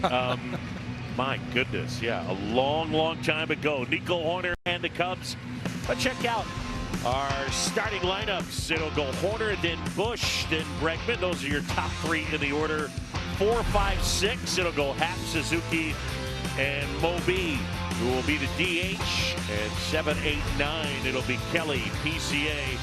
My goodness, yeah, a long time ago. Nico Horner and the Cubs. But check out our starting lineups. It'll go Horner, then Bush, then Bregman. Those are your top three in the order. 4, 5, 6. It'll go Happ, Suzuki, and Moby, who will be the DH. And 7, 8, 9. It'll be Kelly, PCA,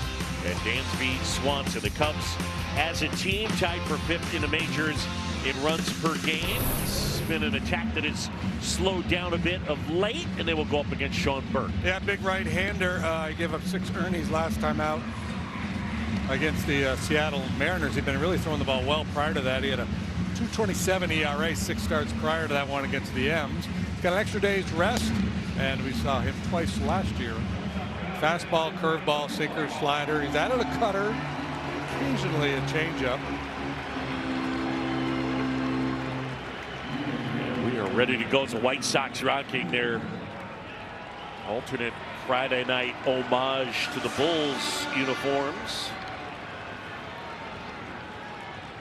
and Dansby, Swanson. The Cubs, as a team, tied for 5th in the majors in runs per game. It's been an attack that has slowed down a bit of late, and they will go up against Sean Burke. Yeah, big right-hander. He gave up 6 earnings last time out against the Seattle Mariners. He'd been really throwing the ball well prior to that. He had a 2.27 ERA, 6 starts prior to that one against the M's. He's got an extra day's rest, and we saw him twice last year. Fastball, curveball, sinker, slider. He's added a cutter, occasionally a changeup. We are ready to go as the White Sox rocking their alternate Friday night homage to the Bulls uniforms.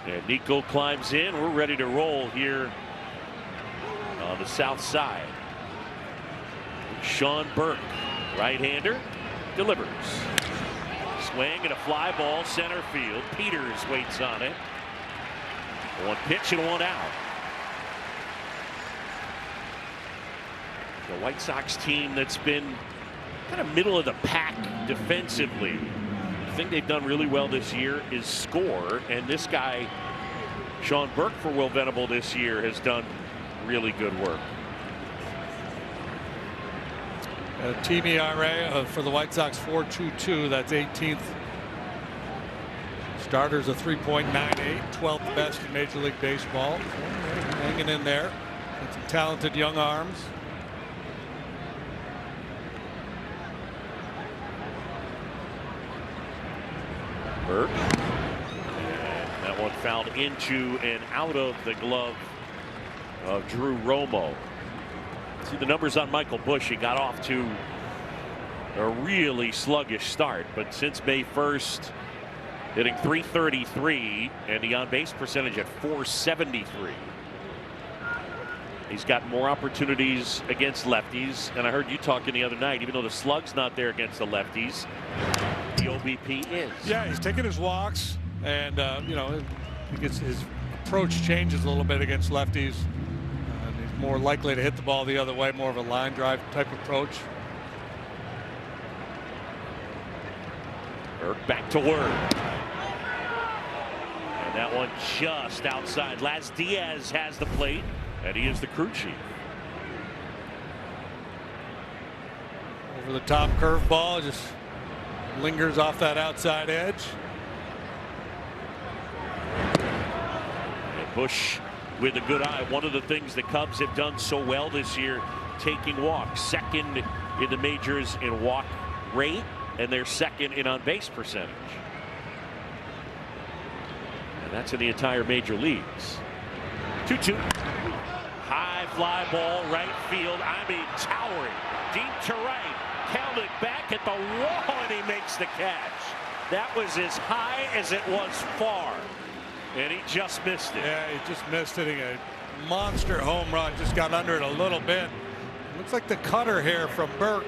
And Nico climbs in. We're ready to roll here on the south side. Sean Burke, right-hander, delivers. Swing and a fly ball, center field. Peters waits on it. 1 pitch and 1 out. The White Sox team that's been kind of middle of the pack defensively. The thing they've done really well this year is score, and this guy, Sean Burke for Will Venable this year, has done really good work. Team ERA for the White Sox 4.22. That's 18th. Starters a 3.98, 12th best in Major League Baseball. Hanging in there. Got some talented young arms. Burke. And that one fouled into and out of the glove of Drew Romo. See the numbers on Michael Bush. He got off to a really sluggish start, but since May 1st, hitting .333 and the on-base percentage at .473. He's got more opportunities against lefties, and I heard you talking the other night, even though the slug's not there against the lefties, the OBP is. Yeah, he's taking his walks, and you know, he gets his approach changes a little bit against lefties. And he's more likely to hit the ball the other way, more of a line drive type approach. Burke back to work. And that one just outside. Laz Diaz has the plate, and he is the crew chief. Over the top curveball, just lingers off that outside edge. And Bush with a good eye. One of the things the Cubs have done so well this year, taking walks. Second in the majors in walk rate, and they're second in on-base percentage. And that's in the entire major leagues. 2-2. High fly ball, right field. I mean, towering. Deep to right. Counted back at the wall, and he makes the catch. That was as high as it was far. And he just missed it. Yeah, he just missed hitting a monster home run. Just got under it a little bit. Looks like the cutter here from Burke.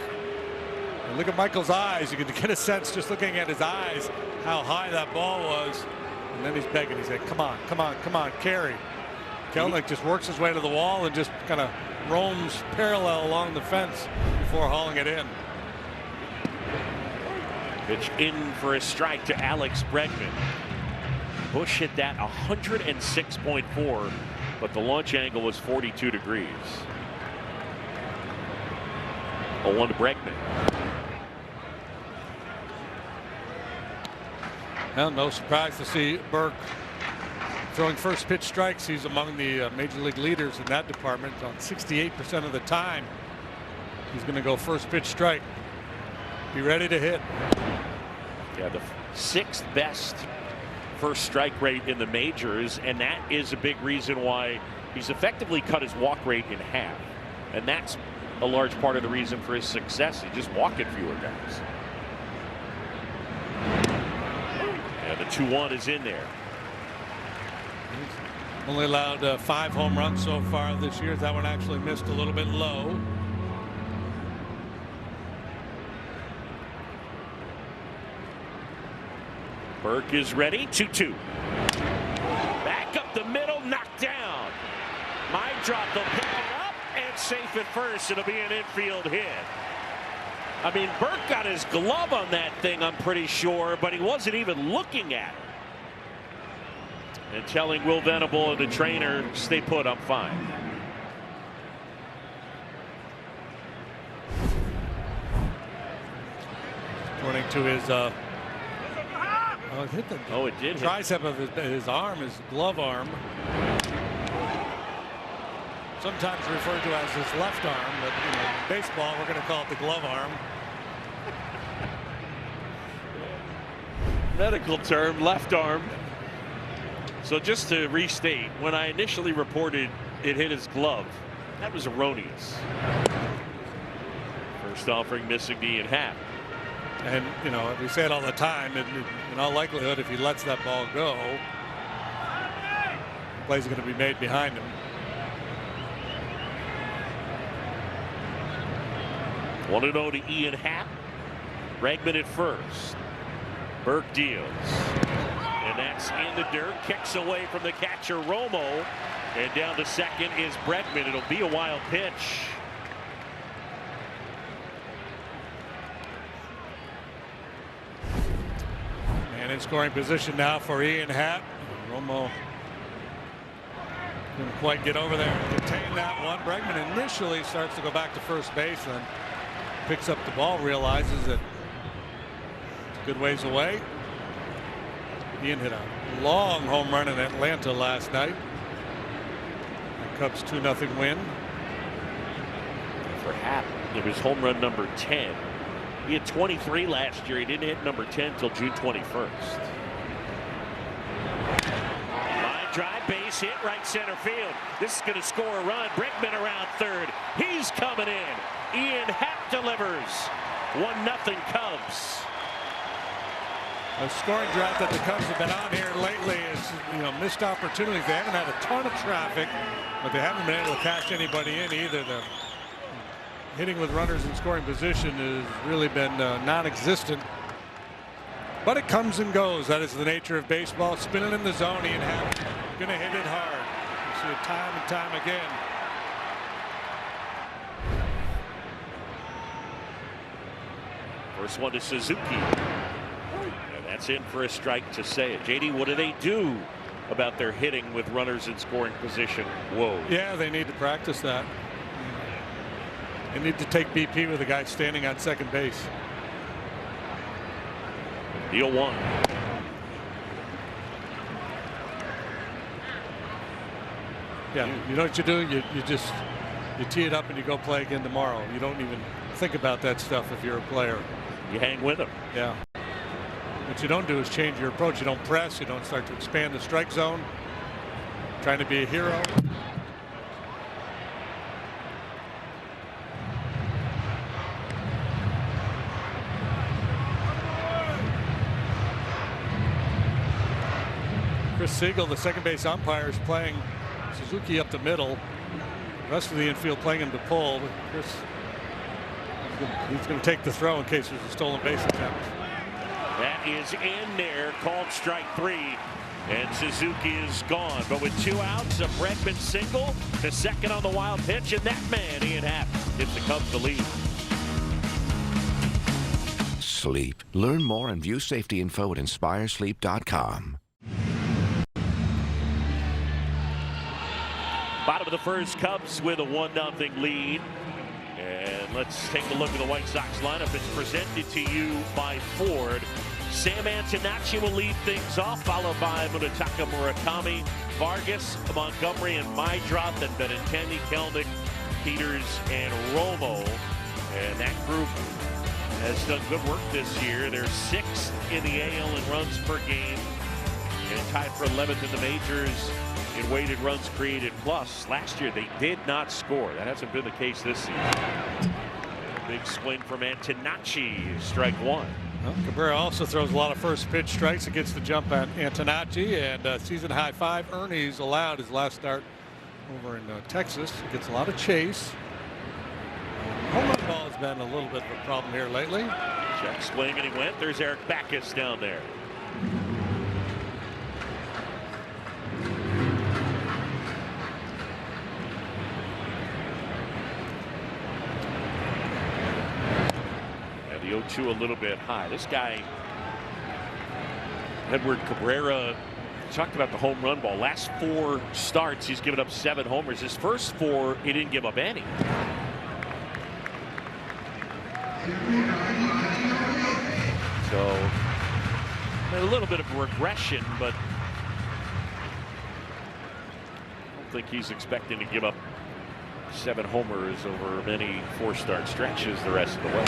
And look at Michael's eyes. You can get a sense just looking at his eyes how high that ball was. And then he's begging. He's like, come on, come on, come on, carry. Kelenic just works his way to the wall and just kind of roams parallel along the fence before hauling it in. Pitch in for a strike to Alex Bregman. Bush hit that 106.4, but the launch angle was 42 degrees. 0-1 to Bregman. Well, no surprise to see Burke throwing first pitch strikes. He's among the major league leaders in that department. On 68% of the time, he's going to go first pitch strike. Be ready to hit. Yeah, the 6th best first strike rate in the majors, and that is a big reason why he's effectively cut his walk rate in half. And that's a large part of the reason for his success. He's just walking fewer guys. And the 2-1 is in there. Only allowed 5 home runs so far this year. That one actually missed a little bit low. Burke is ready. 2-2. Back up the middle, knocked down. Drop, they'll pick it up and safe at first. It'll be an infield hit. I mean, Burke got his glove on that thing, I'm pretty sure, but he wasn't even looking at it. And telling Will Venable and the trainer, stay put, I'm fine. According to his it hit the it did tricep of his arm, his glove arm. Sometimes referred to as his left arm, but in baseball we're going to call it the glove arm. Medical term, left arm. So just to restate, when I initially reported it hit his glove, that was erroneous. First offering missing to Ian Happ. And we say it all the time, and in all likelihood if he lets that ball go, the play's going to be made behind him. 1-0 to Ian Happ. Bregman at first. Burke deals. And that's in the dirt. Kicks away from the catcher, Romo. And down to second is Bregman. It'll be a wild pitch. And in scoring position now for Ian Happ. Romo didn't quite get over there and contain that one. Bregman initially starts to go back to first base, and picks up the ball, realizes that it's a good ways away. Ian hit a long home run in Atlanta last night. The Cubs 2-0 win. For Happ, it was home run number 10. He had 23 last year. He didn't hit number 10 until June 21st. Line drive, base hit, right center field. This is going to score a run. Bregman around third. He's coming in. Ian Happ delivers. 1-0 Cubs. A scoring drought that the Cubs have been on here lately is, missed opportunities. They haven't had a ton of traffic, but they haven't been able to cash anybody in either. The hitting with runners in scoring position has really been non-existent. But it comes and goes. That is the nature of baseball. Spinning in the zone, Ian Happ going to hit it hard. You see it time and time again. First one to Suzuki. And that's in for a strike to say it. JD, what do they do about their hitting with runners in scoring position? Whoa. Yeah, they need to practice that. They need to take BP with a guy standing on second base. Deal one. Yeah, you know what you do? You tee it up and you go play again tomorrow. You don't even think about that stuff if you're a player. You hang with them. Yeah. What you don't do is change your approach. You don't press. You don't start to expand the strike zone. Trying to be a hero. Chris Siegel, the second base umpire, is playing Suzuki up the middle. The rest of the infield playing him to pull. Chris, he's going to take the throw in case there's a stolen base attempt. That is in there, called strike 3, and Suzuki is gone. But with 2 outs, a Bregman single to second on the wild pitch, and that man, Ian Happ, gives the Cubs the lead. Sleep. Learn more and view safety info at inspiresleep.com. Bottom of the first, Cubs with a 1-0 lead. And let's take a look at the White Sox lineup. It's presented to you by Ford. Sam Antonacci will lead things off, followed by Munetaka Murakami, Vargas, Montgomery, and Maidroth, and Benintendi, Kelnick, Peters, and Romo. And that group has done good work this year. They're 6th in the AL in runs per game and tied for 11th in the majors in weighted runs created plus. Last year they did not score. That hasn't been the case this season. Big swing from Antonacci, strike 1. Well, Cabrera also throws a lot of first pitch strikes against the jump at Antonacci, and season high 5 earnings allowed his last start over in Texas. He gets a lot of chase. Home run ball has been a little bit of a problem here lately. Check swing, and he went. There's Eric Backus down there. And the 0-2 a little bit high. This guy, Edward Cabrera, talked about the home run ball. Last 4 starts, he's given up 7 homers. His first 4, he didn't give up any. So a little bit of regression, but I don't think he's expecting to give up 7 homers over many 4-start stretches the rest of the way.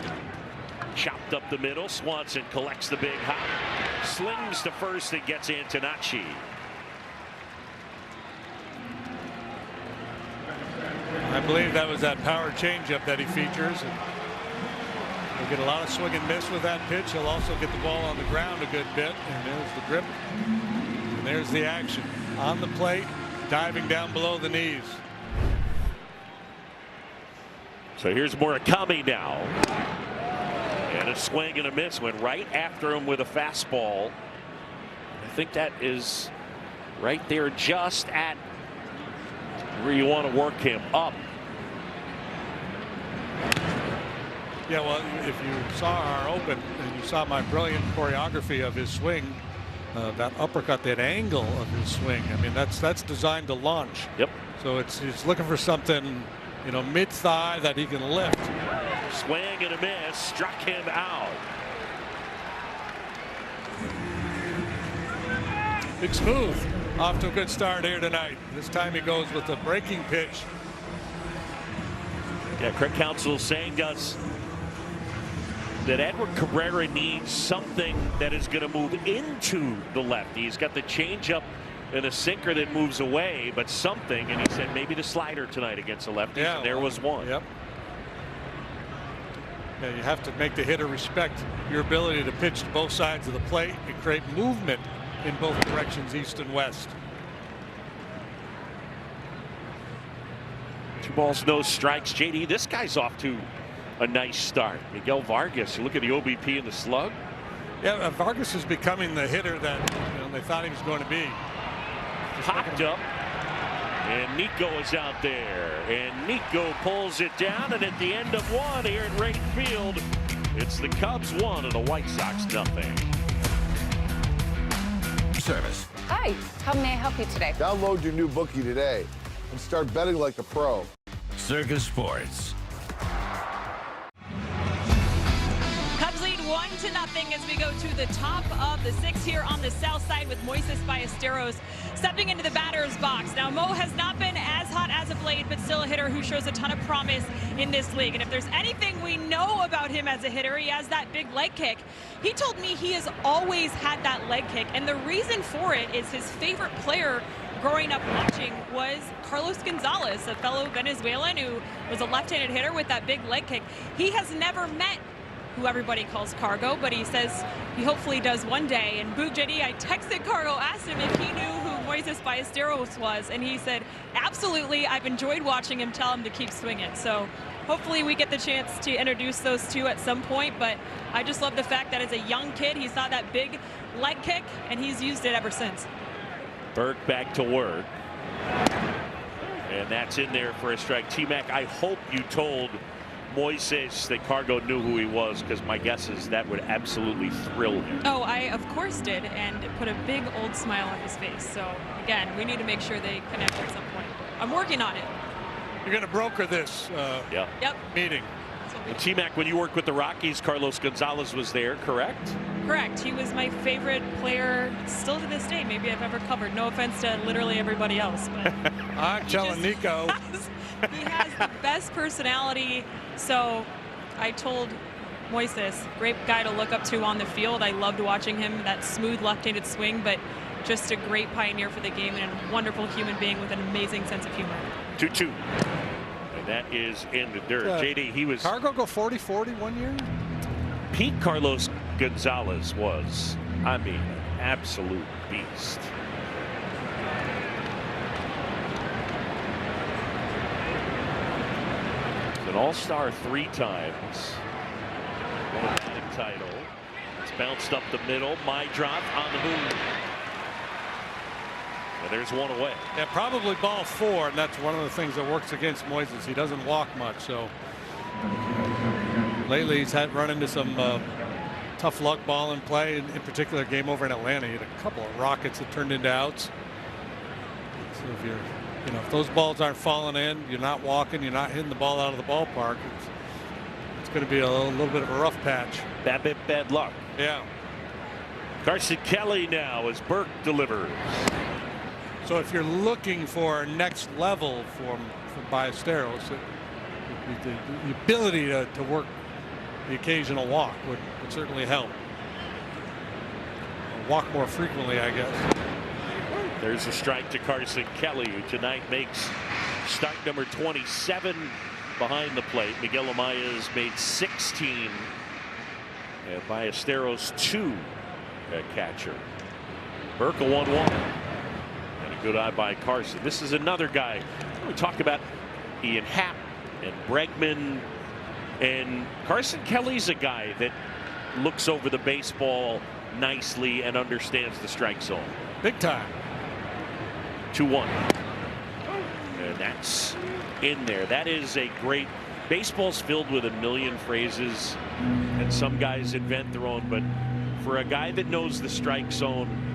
Chopped up the middle. Swanson collects the big hop, slings to first, and gets Antonacci. I believe that was that power changeup that he features. He'll get a lot of swing and miss with that pitch. He'll also get the ball on the ground a good bit. And there's the grip. And there's the action. On the plate, diving down below the knees. So here's Murakami now. And a swing and a miss. Went right after him with a fastball. I think that is right there just at where you want to work him up. Yeah, well, if you saw our open and you saw my brilliant choreography of his swing, that uppercut, that angle of his swing, I mean, that's designed to launch. Yep. So it's looking for something, you know, mid-thigh that he can lift. Swing and a miss, struck him out. Big Smooth off to a good start here tonight. This time he goes with a breaking pitch. Yeah, Craig Counsell saying that Edward Cabrera needs something that is going to move into the lefty. He's got the changeup and a sinker that moves away, but something, and he said maybe the slider tonight against the lefties, and there was one. Yep. Yeah, you have to make the hitter respect your ability to pitch to both sides of the plate and create movement in both directions, east and west. 2 balls, no strikes. JD, this guy's off to a nice start. Miguel Vargas, you look at the OBP and the slug. Yeah, Vargas is becoming the hitter that they thought he was going to be. Popped up, and Nico is out there, and Nico pulls it down, and at the end of 1 here at Wrigley Field, it's the Cubs 1 and the White Sox 0. Service. Hi, how may I help you today? Download your new bookie today and start betting like a pro. Circus Sports. Cubs lead 1-0 as we go to the top of the 6th here on the south side with Moises Ballesteros stepping into the batter's box. Now, Mo has not been as hot as of late, but still a hitter who shows a ton of promise in this league. And if there's anything we know about him as a hitter, he has that big leg kick. He told me he has always had that leg kick, and the reason for it is his favorite player growing up watching was Carlos Gonzalez, a fellow Venezuelan who was a left-handed hitter with that big leg kick. He has never met who everybody calls Cargo, but he says he hopefully does one day. And Boog JD, I texted Cargo, asked him if he knew who Moises Ballesteros was, and he said, absolutely, I've enjoyed watching him, tell him to keep swinging. So hopefully we get the chance to introduce those two at some point, but I just love the fact that as a young kid, he saw that big leg kick, and he's used it ever since. Burke back to work, and that's in there for a strike. T-Mac, I hope you told Moises that Cargo knew who he was, because my guess is that would absolutely thrill him. Oh, I of course did, and it put a big old smile on his face. So again, we need to make sure they connect at some point. I'm working on it. You're going to broker this meeting. T-Mac, when you worked with the Rockies, Carlos Gonzalez was there, correct? Correct. He was my favorite player still to this day. Maybe I've ever covered. No offense to literally everybody else, but I'm telling Nico. He has the best personality. So I told Moises, great guy to look up to on the field. I loved watching him, that smooth left-handed swing, but just a great pioneer for the game and a wonderful human being with an amazing sense of humor. 2-2. And that is in the dirt. JD, he was... Cargo go 40-40 one year? Pete Carlos Gonzalez was, I mean, an absolute beast. He's an all-star 3 times. Won a batting title. It's bounced up the middle. My drop on the move. And there's one away. Yeah, probably ball 4, and that's one of the things that works against Moises. He doesn't walk much, so lately he's had run into some tough luck ball in play. In particular, game over in Atlanta, he had a couple of rockets that turned into outs. So if you're, if those balls aren't falling in, you're not walking, you're not hitting the ball out of the ballpark. It's going to be a little bit of a rough patch. Bad luck. Yeah. Carson Kelly now as Burke delivers. So if you're looking for next level from Ballesteros, the ability to work the occasional walk would certainly help. Or walk more frequently, I guess. There's a strike to Carson Kelly, who tonight makes start number 27 behind the plate. Miguel Amaya's made 16. And Ballesteros 2 at catcher. Burke a 1-1. Good eye by Carson. This is another guy. We talk about Ian Happ and Bregman, and Carson Kelly's a guy that looks over the baseball nicely and understands the strike zone. Big time. 2-1. And that's in there. That is a great. Baseball's filled with a million phrases, and some guys invent their own, but for a guy that knows the strike zone,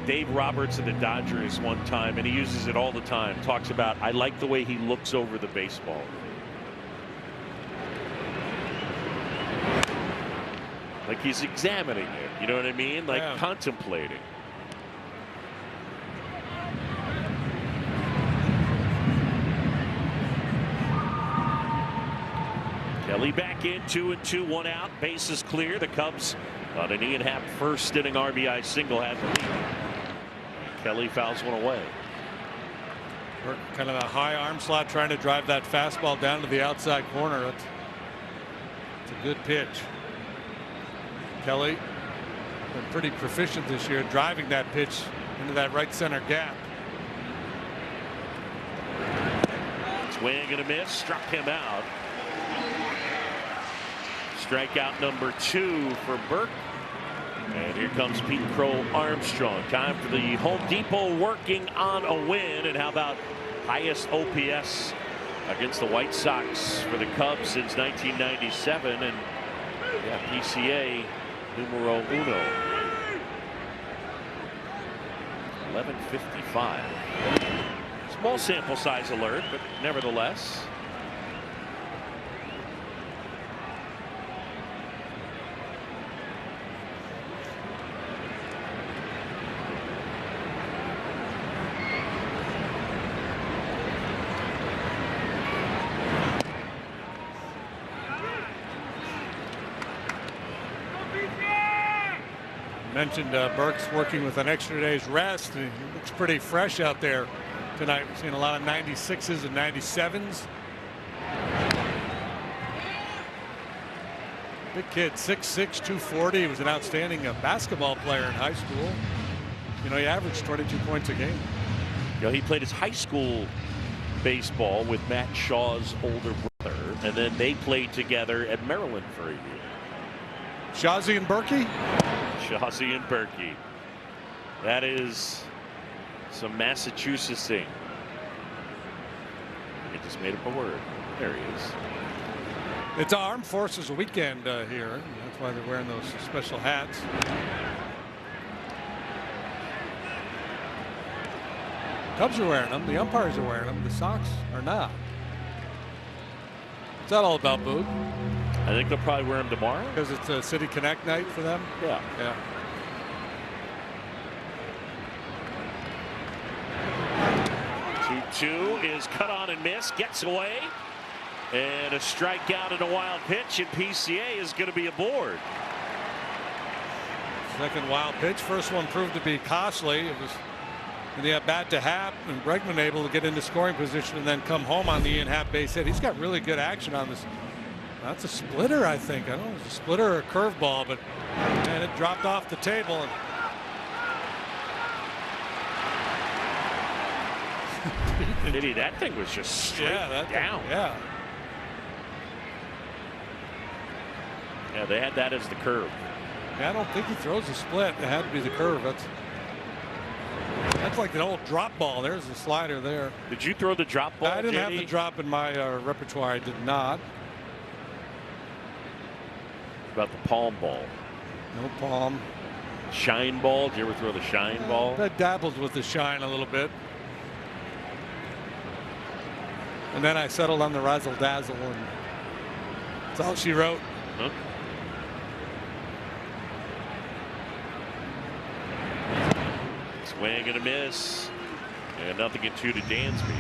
Dave Roberts of the Dodgers one time, and he uses it all the time, talks about, I like the way he looks over the baseball. Like he's examining it, you know what I mean? Like contemplating. Kelly back in, 2-2, 1 out, bases clear. The Cubs on an Ian Happ first inning RBI single had the lead. Kelly fouls one away. Kind of a high arm slot, trying to drive that fastball down to the outside corner. It's a good pitch. Kelly been pretty proficient this year driving that pitch into that right center gap. Swing and a miss, struck him out. Strikeout number 2 for Burke. And here comes Pete Crow Armstrong. Time for the Home Depot working on a win. And how about highest OPS against the White Sox for the Cubs since 1997. And yeah, PCA numero uno. 1155. Small sample size alert, but nevertheless. Mentioned Burke's working with an extra day's rest, and he looks pretty fresh out there tonight. We've seen a lot of 96s and 97s. Big kid, 6'6", 240. He was an outstanding basketball player in high school. He averaged 22 points a game. He played his high school baseball with Matt Shaw's older brother, and then they played together at Maryland for a year. Shawzy and Berkey? Shawzy and Berkey. That is some Massachusettsing. I just made up a word. There he is. It's Armed Forces Weekend here. That's why they're wearing those special hats. Cubs are wearing them. The umpires are wearing them. The Sox are not. What's that all about, Boog? I think they'll probably wear them tomorrow. Because it's a City Connect night for them? Yeah. Yeah. Two is cut on and miss, gets away, and a strikeout and a wild pitch, and PCA is going to be aboard. Second wild pitch. First one proved to be costly. It was in the at bat to Happ, and Bregman able to get into scoring position and then come home on the Ian Happ base hit. He's got really good action on this That's a splitter, I think. I don't know if it's a splitter or a curveball, but and it dropped off the table. Maybe that thing was just straight down. Yeah. Yeah, they had that as the curve. Yeah, I don't think he throws a split. It had to be the curve. That's like an old drop ball. There's the slider there. Did you throw the drop ball? I didn't have the drop in my repertoire. I did not. About the palm ball. No palm. Shine ball. Did you ever throw the shine ball? I dabbled with the shine a little bit. And then I settled on the razzle dazzle, and that's all she wrote. Huh? Swing and a miss, and nothing in 2 to Dansby.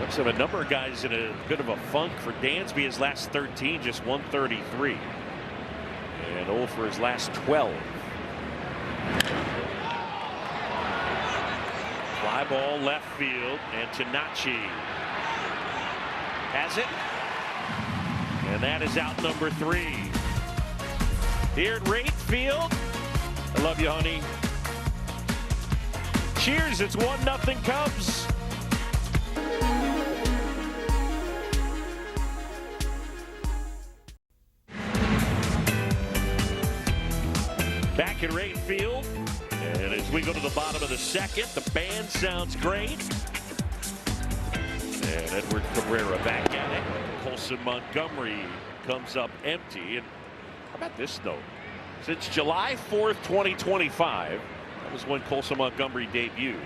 Looks like a number of guys in a bit of a funk for Dansby. His last 13, just 133, and 0 for his last 12. Fly ball left field, and Tanachi has it. And that is out number 3. Here at Rate Field. I love you, honey. Cheers, it's 1-0 Cubs. Back at Rate Field. And as we go to the bottom of the second, the band sounds great. And Edward Cabrera back at it. Colson Montgomery comes up empty. And how about this note? Since July 4th, 2025, that was when Colson Montgomery debuted.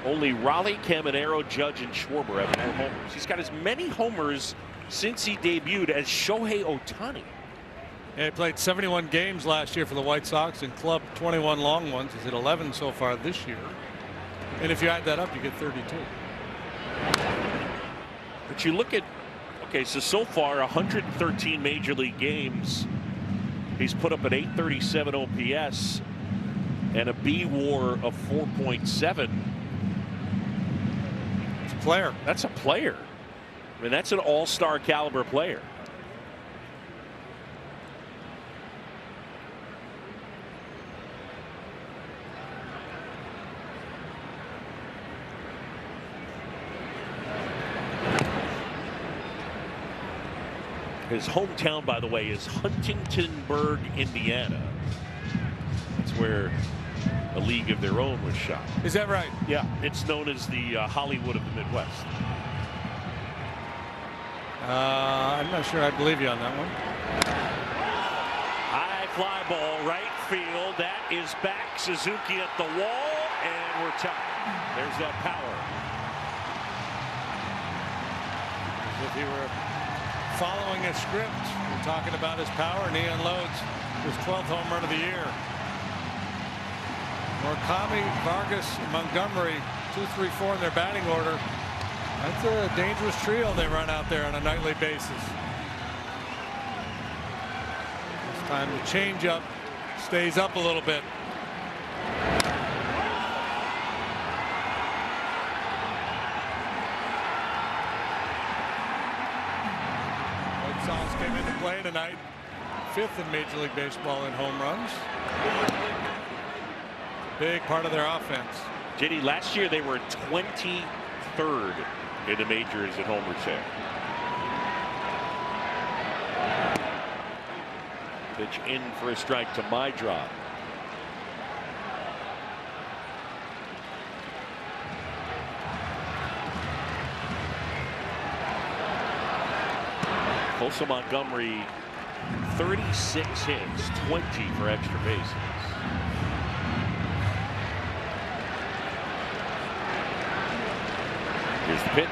Only Raleigh, Caminero, Judge, and Schwarber have more homers. He's got as many homers since he debuted as Shohei Ohtani. Yeah, he played 71 games last year for the White Sox and clubbed 21 long ones. He's hit 11 so far this year. And if you add that up, you get 32. But you look at, okay, so far 113 major league games. He's put up an 837 OPS and a B WAR of 4.7. It's a player. That's a player. I mean, that's an all-star caliber player. His hometown, by the way, is Huntingtonburg, Indiana. That's where a league of their own was shot. Is that right? Yeah, it's known as the Hollywood of the Midwest. I'm not sure I believe you on that one. High fly ball, right field. That is back. Suzuki at the wall, and we're tied. There's that power. As if he were following a script. We're talking about his power, and he unloads his 12th home run of the year. Murakami, Vargas, Montgomery, 2, 3, 4 in their batting order. That's a dangerous trio they run out there on a nightly basis. This time the changeup stays up a little bit. White Sox came into play tonight, 5th in Major League Baseball in home runs. Big part of their offense. JD, last year they were 23rd in the majors in homers here. Pitch in for a strike to my drop. Colson Montgomery, 36 hits, 20 for extra bases. Here's the pitch.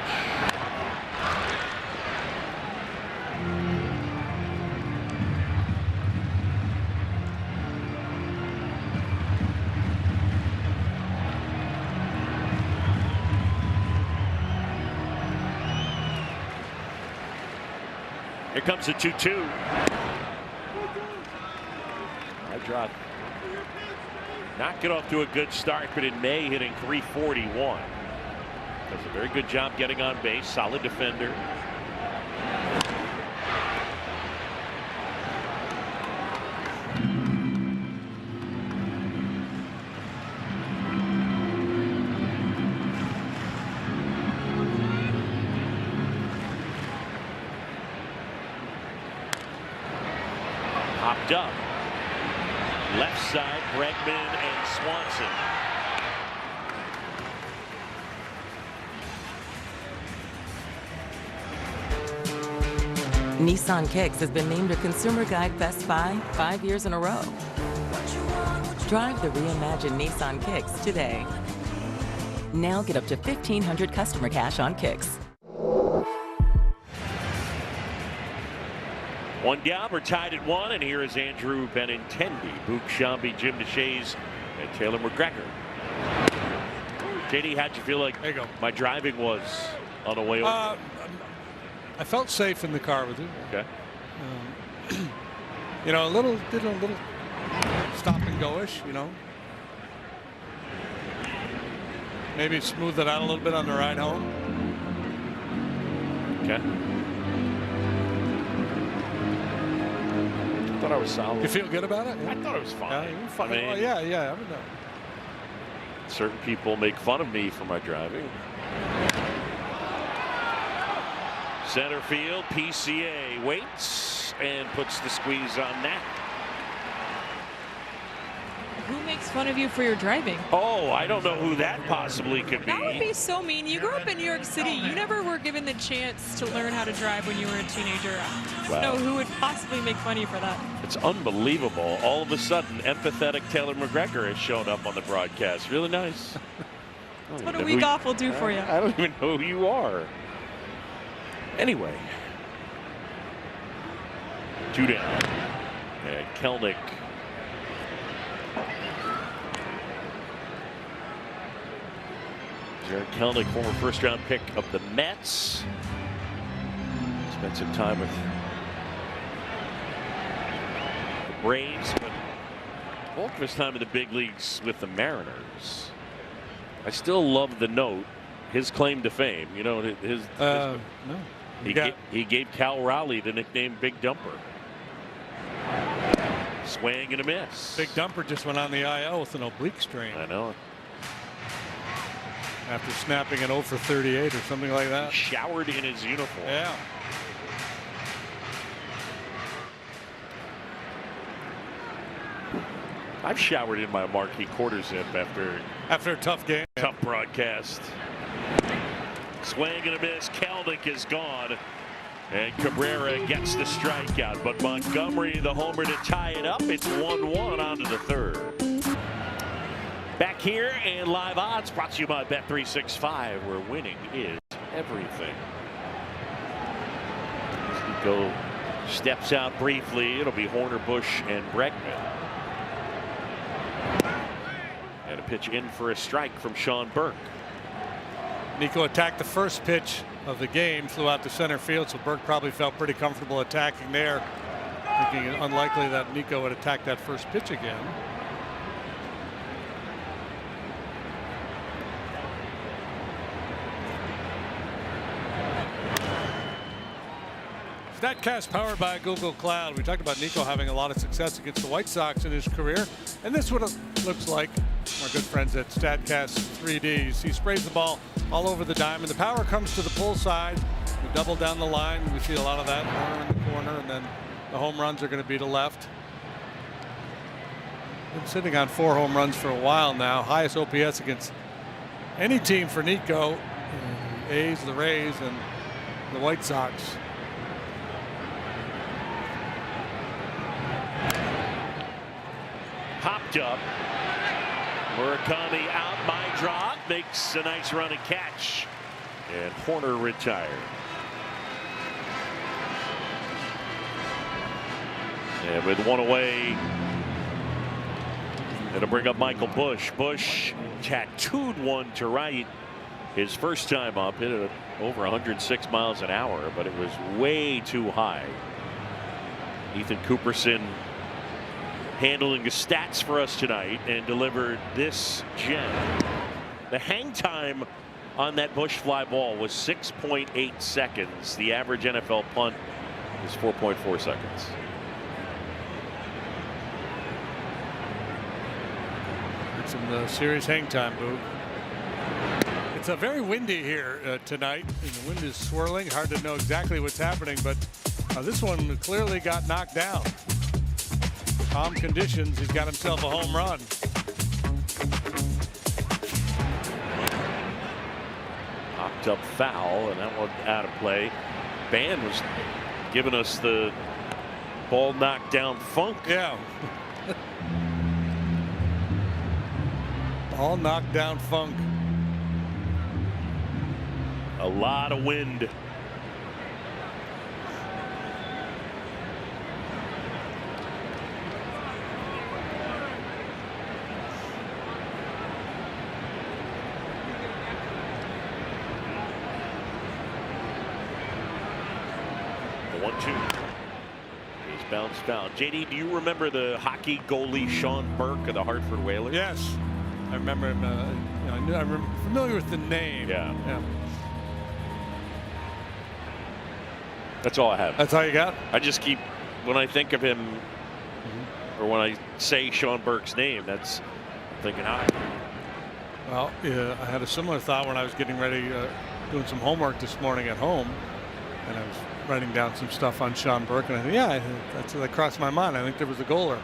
Here comes the 2-2. I dropped. Not get off to a good start, but in May hitting .341. Does a very good job getting on base. Solid defender. Popped up. Left side, Bregman and Swanson. Nissan Kicks has been named a Consumer Guide Best Buy 5 years in a row. Drive the reimagined Nissan Kicks today. Now get up to $1,500 customer cash on Kicks. One down, we're tied at 1, and here is Andrew Benintendi, Boog Sciambi, Jim DeShays, and Taylor McGregor. JD, how'd you feel like my driving was on the way over? I felt safe in the car with you. Okay. You know, did a little stop and go-ish, you know. Maybe smooth it out a little bit on the ride home. Okay. I thought I was solid. You feel good about it? I thought it was fine. Yeah, you were fine. I mean, yeah. I would know. Certain people make fun of me for my driving. Center field, PCA waits and puts the squeeze on that. Who makes fun of you for your driving? Oh, I don't know who that possibly could be. That would be so mean. You grew up in New York City. You never were given the chance to learn how to drive when you were a teenager. I don't know who would possibly make fun of you for that. It's unbelievable. All of a sudden, empathetic Taylor McGregor has shown up on the broadcast. Really nice. That's what a week off will do for you. I don't even know who you are. Anyway. 2 down. And Kelnick. Jared Kelnick, former first-round pick of the Mets. Spent some time with the Braves, but bulk of his time in the big leagues with the Mariners. I still love the note, his claim to fame. You know, No. He gave Cal Raleigh the nickname Big Dumper. Swing and a miss. Big Dumper just went on the IL with an oblique strain. I know. After snapping an 0 for 38 or something like that. He showered in his uniform. Yeah. I've showered in my marquee quarter zip after a tough game. Tough broadcast. Swing and a miss. Kelnick is gone. And Cabrera gets the strikeout. But Montgomery, the homer, to tie it up. It's 1-1 on to the third. Back here and live odds brought to you by Bet365, where winning is everything. Nico steps out briefly. It'll be Horner, Bush, and Bregman. And a pitch in for a strike from Sean Burke. Nico attacked the first pitch of the game, flew out to center field, so Burke probably felt pretty comfortable attacking there, thinking it unlikely that Nico would attack that first pitch again. StatCast powered by Google Cloud. We talked about Nico having a lot of success against the White Sox in his career, and this is what it looks like. Our good friends at StatCast 3D. He sprays the ball all over the diamond. The power comes to the pull side. We double down the line. We see a lot of that in the corner, and then the home runs are going to be to left. Been sitting on 4 home runs for a while now. Highest OPS against any team for Nico. The A's, the Rays, and the White Sox. Popped up. Murakami out by drop. Makes a nice run and catch. And Horner retired. And with 1 away, it'll bring up Michael Bush. Bush tattooed one to right. His first time up, hit it over 106 miles an hour, but it was way too high. Ethan Cooperson handling the stats for us tonight and delivered this gem. The hang time on that Bush fly ball was 6.8 seconds. The average NFL punt is 4.4 seconds. It's some serious hang time, Boo. It's very windy here tonight. And the wind is swirling. Hard to know exactly what's happening, but this one clearly got knocked down. Calm conditions. He's got himself a home run. Popped up foul, and that one out of play. Band was giving us the ball knocked down funk. Yeah. Ball knocked down funk. A lot of wind. The 1-2. He's bounced foul. JD, do you remember the hockey goalie Sean Burke of the Hartford Whalers? Yes. I remember him. I'm familiar with the name. Yeah. That's all I have. That's all you got? I just keep, when I think of him, or when I say Sean Burke's name, that's thinking high. Well, yeah, I had a similar thought when I was getting ready, doing some homework this morning at home, and I was writing down some stuff on Sean Burke, and I thought, yeah, that crossed my mind. I think there was a goaler.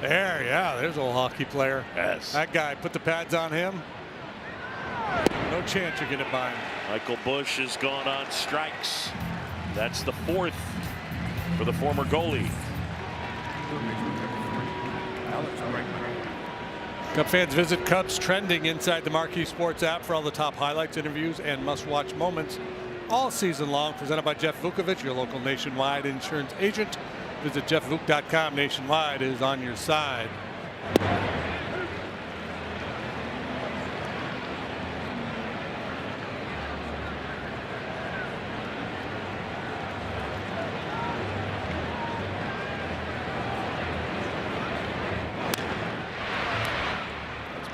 There's an old hockey player. Yes. That guy, put the pads on him. No chance you're getting by him. Michael Bush has gone on strikes. That's the 4th for the former goalie. Cub fans, visit Cubs Trending inside the Marquee Sports app for all the top highlights, interviews, and must-watch moments all season long. Presented by Jeff Vukovich, your local Nationwide insurance agent. Visit jeffvuk.com. Nationwide is on your side.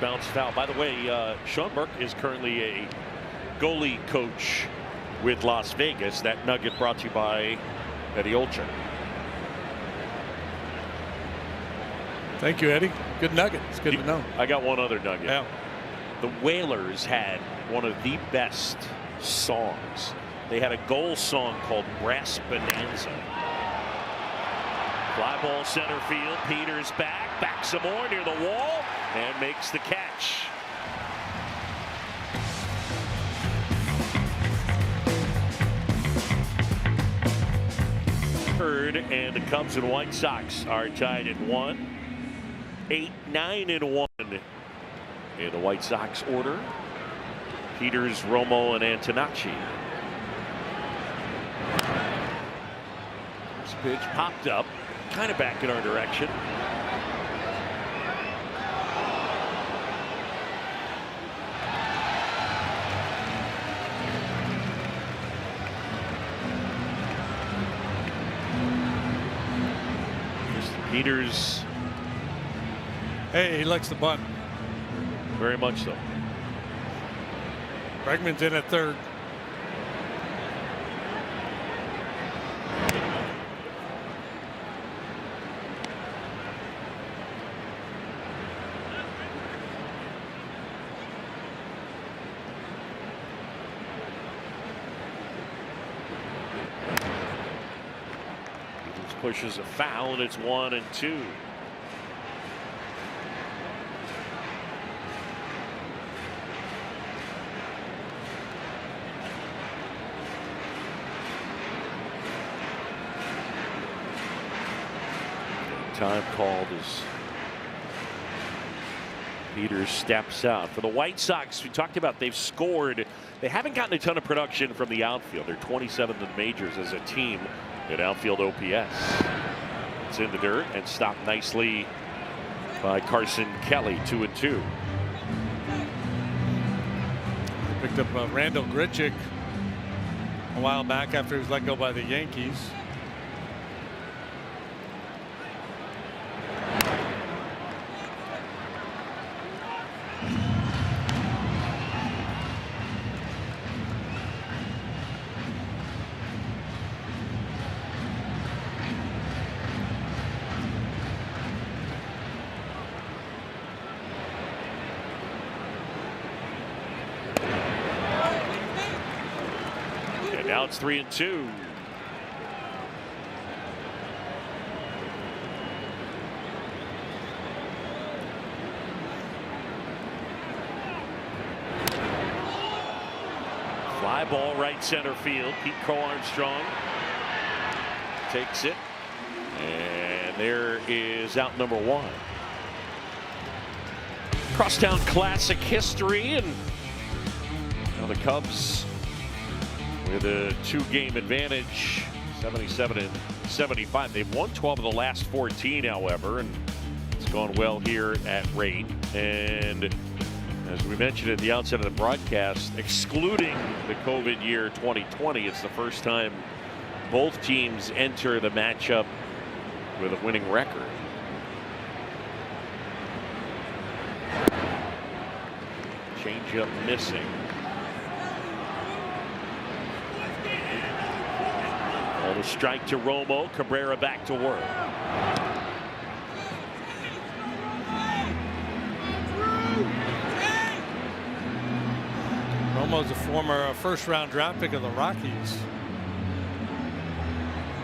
Bounce foul. By the way, Sean Burke is currently a goalie coach with Las Vegas. That nugget brought to you by Eddie Olczyk. Thank you, Eddie. Good nugget. It's good to know. I got one other nugget. Yeah. The Whalers had one of the best songs. They had a goal song called Brass Bonanza. Fly ball center field. Peters back some more near the wall, and makes the catch. Third, and the Cubs and White Sox are tied at 1. 8-9-1 in the White Sox order. Peters, Romo, and Antonacci. This pitch popped up, kind of back in our direction. Peters. Hey, he likes the bunt. Very much so. Bregman's in at third. Pushes a foul, and it's 1-2. Time called as Peters steps out. For the White Sox, we talked about, they've scored. They haven't gotten a ton of production from the outfield. They're 27th in the majors as a team in outfield OPS. It's in the dirt and stopped nicely by Carson Kelly. 2-2. Picked up Randall Grichuk a while back after he was let go by the Yankees. Now it's 3-2. Fly ball right center field. Pete Crow-Armstrong takes it. And there is out number 1. Crosstown Classic history, and now the Cubs with a 2-game advantage, 77-75. They've won 12 of the last 14, however, and it's gone well here at Rate. And as we mentioned at the outset of the broadcast, excluding the COVID year 2020, it's the first time both teams enter the matchup with a winning record. Changeup missing. On a strike to Romo. Cabrera back to work. Romo's a former first-round draft pick of the Rockies.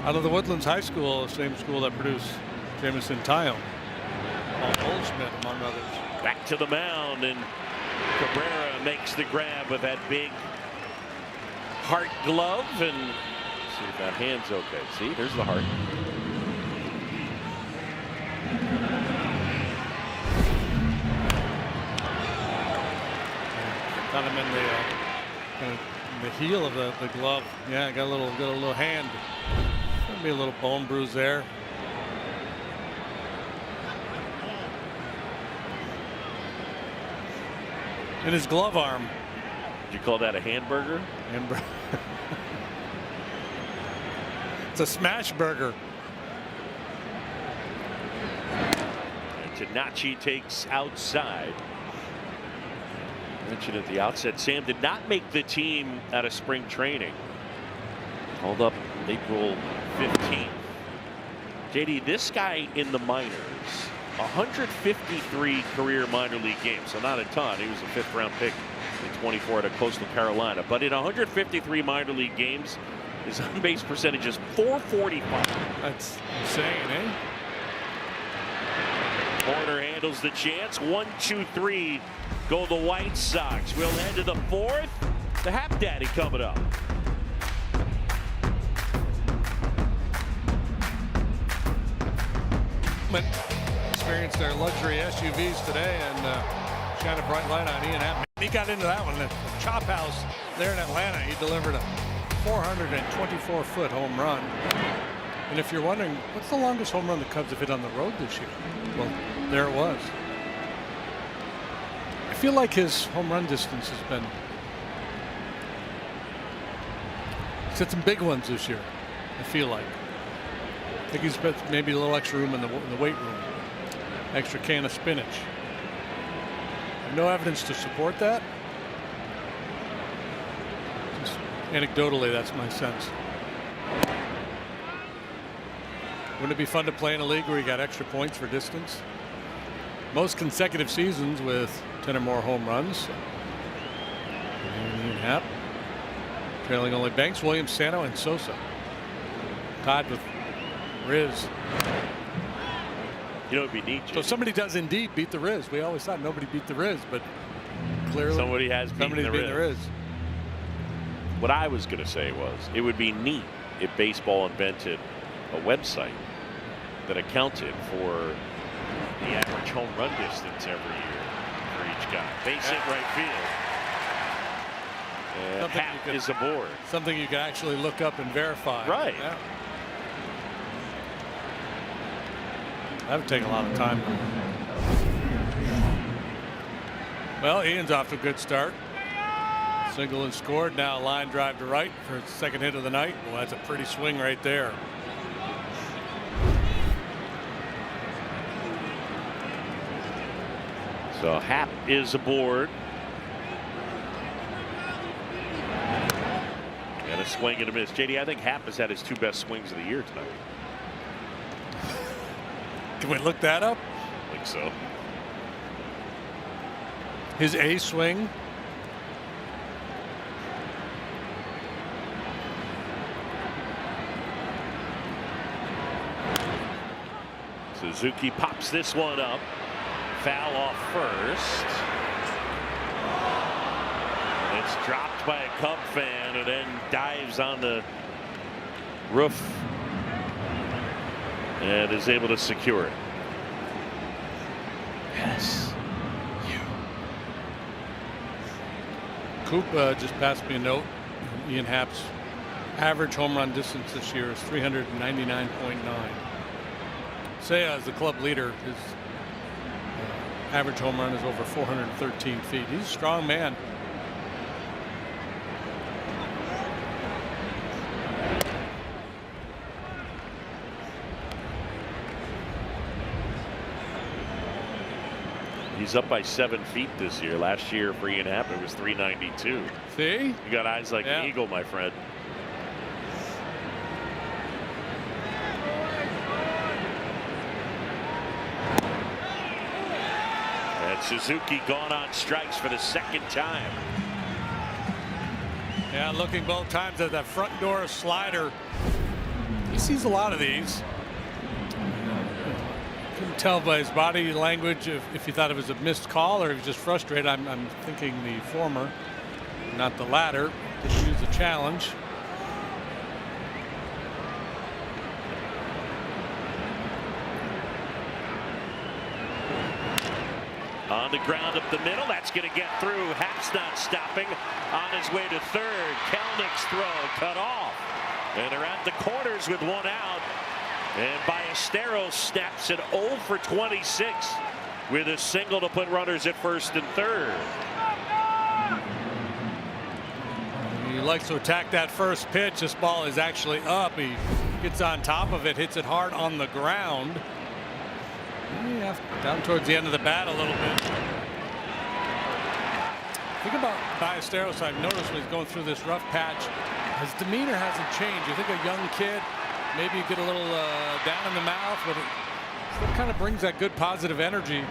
Out of the Woodlands High School, the same school that produced Jameson Tyone, Paul Goldschmidt, among others. Back to the mound, and Cabrera makes the grab with that big heart glove, and see if that hand's okay. See, there's the heart. Got him in the heel of the glove. Yeah, got a little hand. Maybe a little bone bruise there. In his glove arm. Did you call that a hamburger? Hamburger. It's a smash burger. And Tanachi takes outside. Mentioned at the outset, Sam did not make the team out of spring training. Called up April 15th. JD, this guy in the minors, 153 career minor league games, so not a ton. He was a 5th-round pick in 24 at Coastal Carolina. But in 153 minor league games, his on-base percentage is .445. That's insane, eh? Horner handles the chance. 1-2-3 go the White Sox. We'll head to the 4th. The Hap Daddy coming up. Experienced their luxury SUVs today and shine a bright light on Ian Happ. He got into that one. The Chop House there in Atlanta. He delivered a 424-foot home run. And if you're wondering, what's the longest home run the Cubs have hit on the road this year? Well, there it was. I feel like his home run distance has been. He's hit some big ones this year, I feel like. I think he's got maybe a little extra room in the weight room. Extra can of spinach. I have no evidence to support that. Just anecdotally, that's my sense. Wouldn't it be fun to play in a league where you got extra points for distance? Most consecutive seasons with 10 or more home runs. Ian Happ. Trailing only Banks, Williams, Sano, and Sosa. Tied with Riz. You know, it'd be neat. So somebody does indeed beat the Riz. We always thought nobody beat the Riz, but clearly somebody has beaten the Riz. What I was going to say was, it would be neat if baseball invented a website that accounted for the average home run distance every year for each guy. Base hit right field. And Happ is aboard. Something you can actually look up and verify. Right. Yeah. That would take a lot of time. Well, Ian's off to a good start. Single and scored. Now a line drive to right for his second hit of the night. Well, that's a pretty swing right there. So Happ is aboard. And a swing and a miss. JD, I think Happ has had his 2 best swings of the year tonight. Can we look that up? I think so. His A swing. Suzuki pops this one up. Foul off first. It's dropped by a Cub fan and then dives on the roof and is able to secure it. Yes. Coop just passed me a note. Ian Happ's average home run distance this year is 399.9. Seiya, as the club leader, his average home run is over 413 feet. He's a strong man. He's up by 7 feet this year. Last year for Ian Happ it was 392. See? You got eyes like an eagle, my friend. And Suzuki gone on strikes for the second time. Yeah, looking both times at that front door slider. He sees a lot of these. Couldn't tell by his body language if he thought it was a missed call or if he was just frustrated. I'm thinking the former, not the latter. Didn't use the challenge. On the ground up the middle, that's going to get through. Happ's not stopping. On his way to third. Kelnick's throw cut off. And they're at the corners with one out. And Ballesteros snaps it 0 for 26 with a single to put runners at first and third. He likes to attack that first pitch. This ball is actually up. He gets on top of it, hits it hard on the ground. Yeah, down towards the end of the bat a little bit. Think about Ballesteros. I've noticed when he's going through this rough patch, his demeanor hasn't changed. You think a young kid, maybe you get a little down in the mouth, but it still kind of brings that good positive energy. I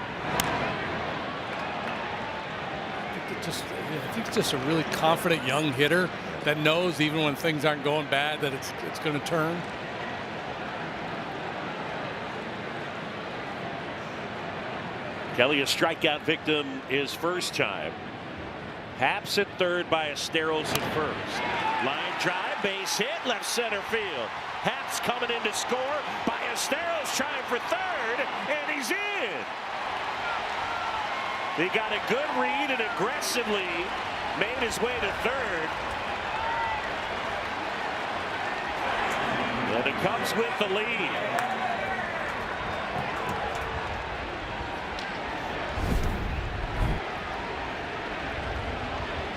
think it's just a really confident young hitter that knows even when things aren't going bad that it's going to turn. Kelly, a strikeout victim his first time. Haps at third, Ballesteros at first. Line drive, base hit, left center field. Haps coming in to score. Ballesteros trying for third, and he's in. He got a good read and aggressively made his way to third. And the Cubs with the lead.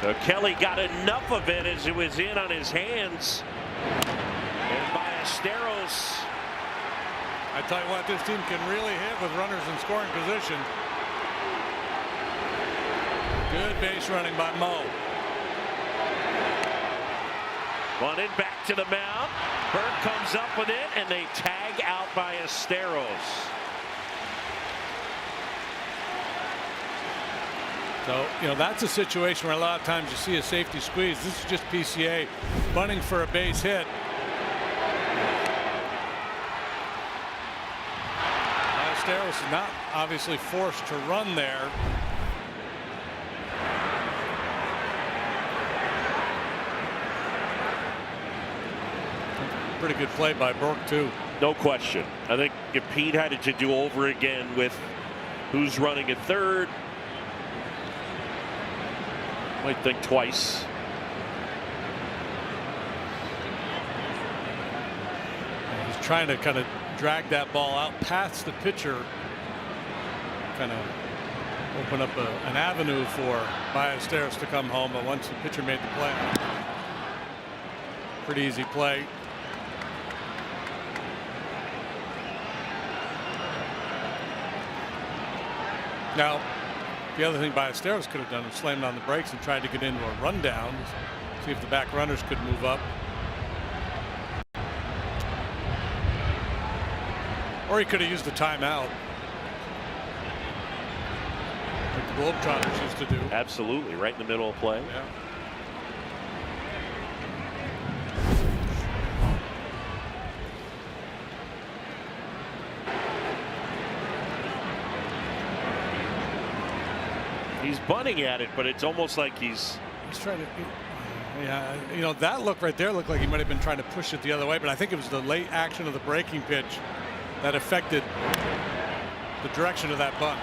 So Kelly got enough of it as it was in on his hands. And Ballesteros. I tell you what, this team can really hit with runners in scoring position. Good base running by Mo. One in, back to the mound. Burke comes up with it, and they tag out Ballesteros. So, that's a situation where a lot of times you see a safety squeeze. This is just PCA bunting for a base hit. Ballesteros is not obviously forced to run there. Pretty good play by Burke, too. No question. I think if Pete had it to do over again with who's running at third, might think twice. He's trying to kind of drag that ball out past the pitcher, kind of open up an avenue for Ballesteros to come home. But once the pitcher made the play, pretty easy play. Now, the other thing Ballesteros could have done was slammed on the brakes and tried to get into a rundown, see if the back runners could move up. Or he could have used the timeout, like the Globetrotters used to do. Absolutely, right in the middle of play. Yeah. He's bunting at it, but it's almost like he's trying to. Yeah, you know, that look right there looked like he might have been trying to push it the other way, but I think it was the late action of the breaking pitch that affected the direction of that bunt.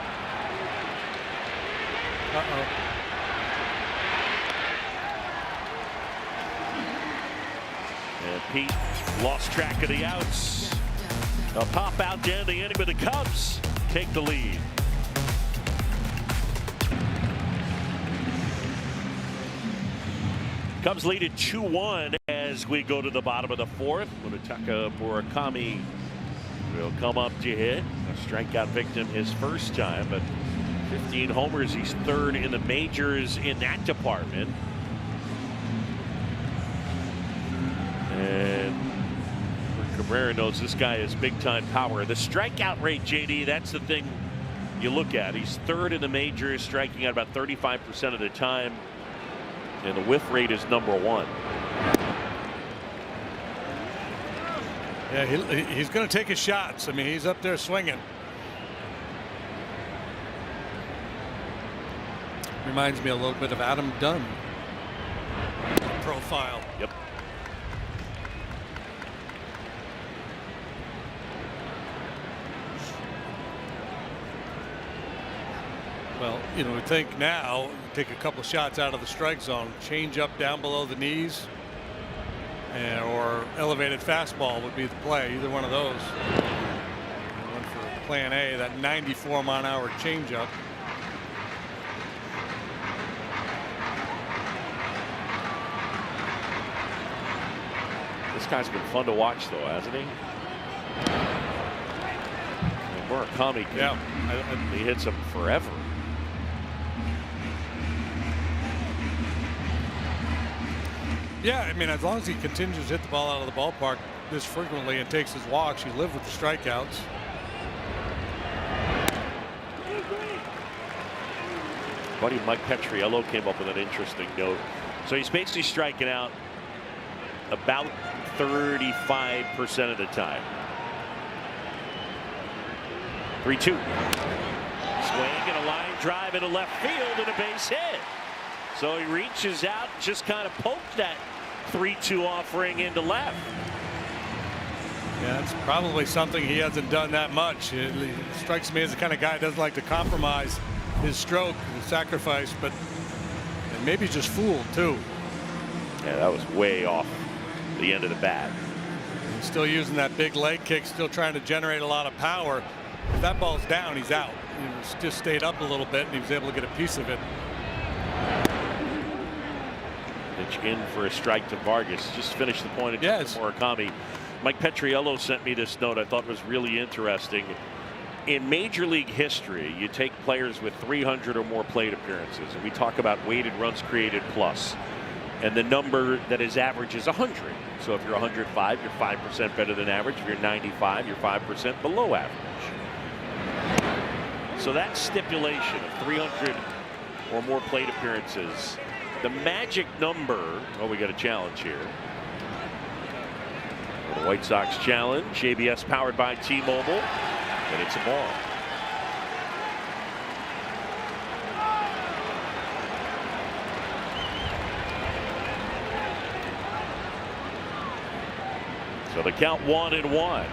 And Pete lost track of the outs. A pop out to end the inning with the Cubs take the lead. Cubs lead at 2-1 as we go to the bottom of the fourth. Munetaka Murakami will come up to hit. A strikeout victim his first time, but 15 homers. He's third in the majors in that department. And Cabrera knows this guy is big time power. The strikeout rate, JD, that's the thing you look at. He's third in the majors, striking out about 35% of the time. And the whiff rate is #1. Yeah, he's going to take his shots. I mean, he's up there swinging. Reminds me a little bit of Adam Dunn profile. Yep. Well, you know, we think now take a couple shots out of the strike zone, change up down below the knees, or elevated fastball would be the play. Either one of those. One for plan A, that 94-mile-an-hour changeup. This guy's been fun to watch, though, hasn't he? And Murakami, he hits him forever. Yeah, I mean, as long as he continues to hit the ball out of the ballpark this frequently and takes his walks, you live with the strikeouts. Buddy Mike Petriello came up with an interesting note. So he's basically striking out about 35% of the time. 3-2. Swing and a line drive into left field and a base hit. So he reaches out, just kind of poked that 3-2 offering into left. Yeah, it's probably something he hasn't done that much. It strikes me as the kind of guy who doesn't like to compromise his stroke and sacrifice, but maybe just fooled too. Yeah, that was way off the end of the bat. He's still using that big leg kick, still trying to generate a lot of power. If that ball's down, he's out. He just stayed up a little bit and he was able to get a piece of it. Pitch in for a strike to Vargas. Just finished the point of Murakami. Mike Petriello sent me this note I thought was really interesting. In Major League history, you take players with 300 or more plate appearances, and we talk about weighted runs created plus, and the number that is average is 100. So if you're 105, you're 5% better than average. If you're 95, you're 5% below average. So that stipulation of 300 or more plate appearances, the magic number. Oh, we got a challenge here. The White Sox challenge, ABS powered by T-Mobile, and it's a ball. So the count 1-1.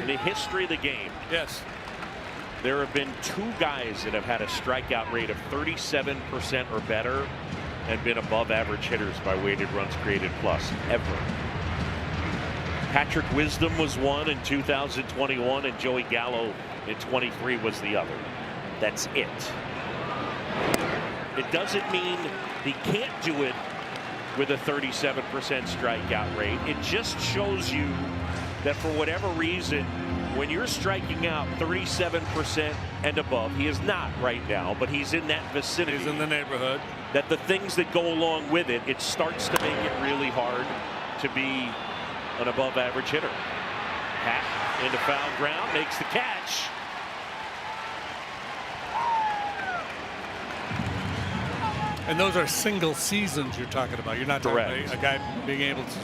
In the history of the game, yes, there have been 2 guys that have had a strikeout rate of 37% or better and been above average hitters by weighted runs created plus ever. Patrick Wisdom was one in 2021, and Joey Gallo in 23 was the other. That's it. It doesn't mean he can't do it with a 37% strikeout rate. It just shows you that for whatever reason, when you're striking out 37% and above, he is not right now, but he's in that vicinity. He's in the neighborhood. That the things that go along with it, it starts to make it really hard to be an above average hitter. Pat into foul ground, makes the catch. And those are single seasons you're talking about. You're not talking about a guy being able to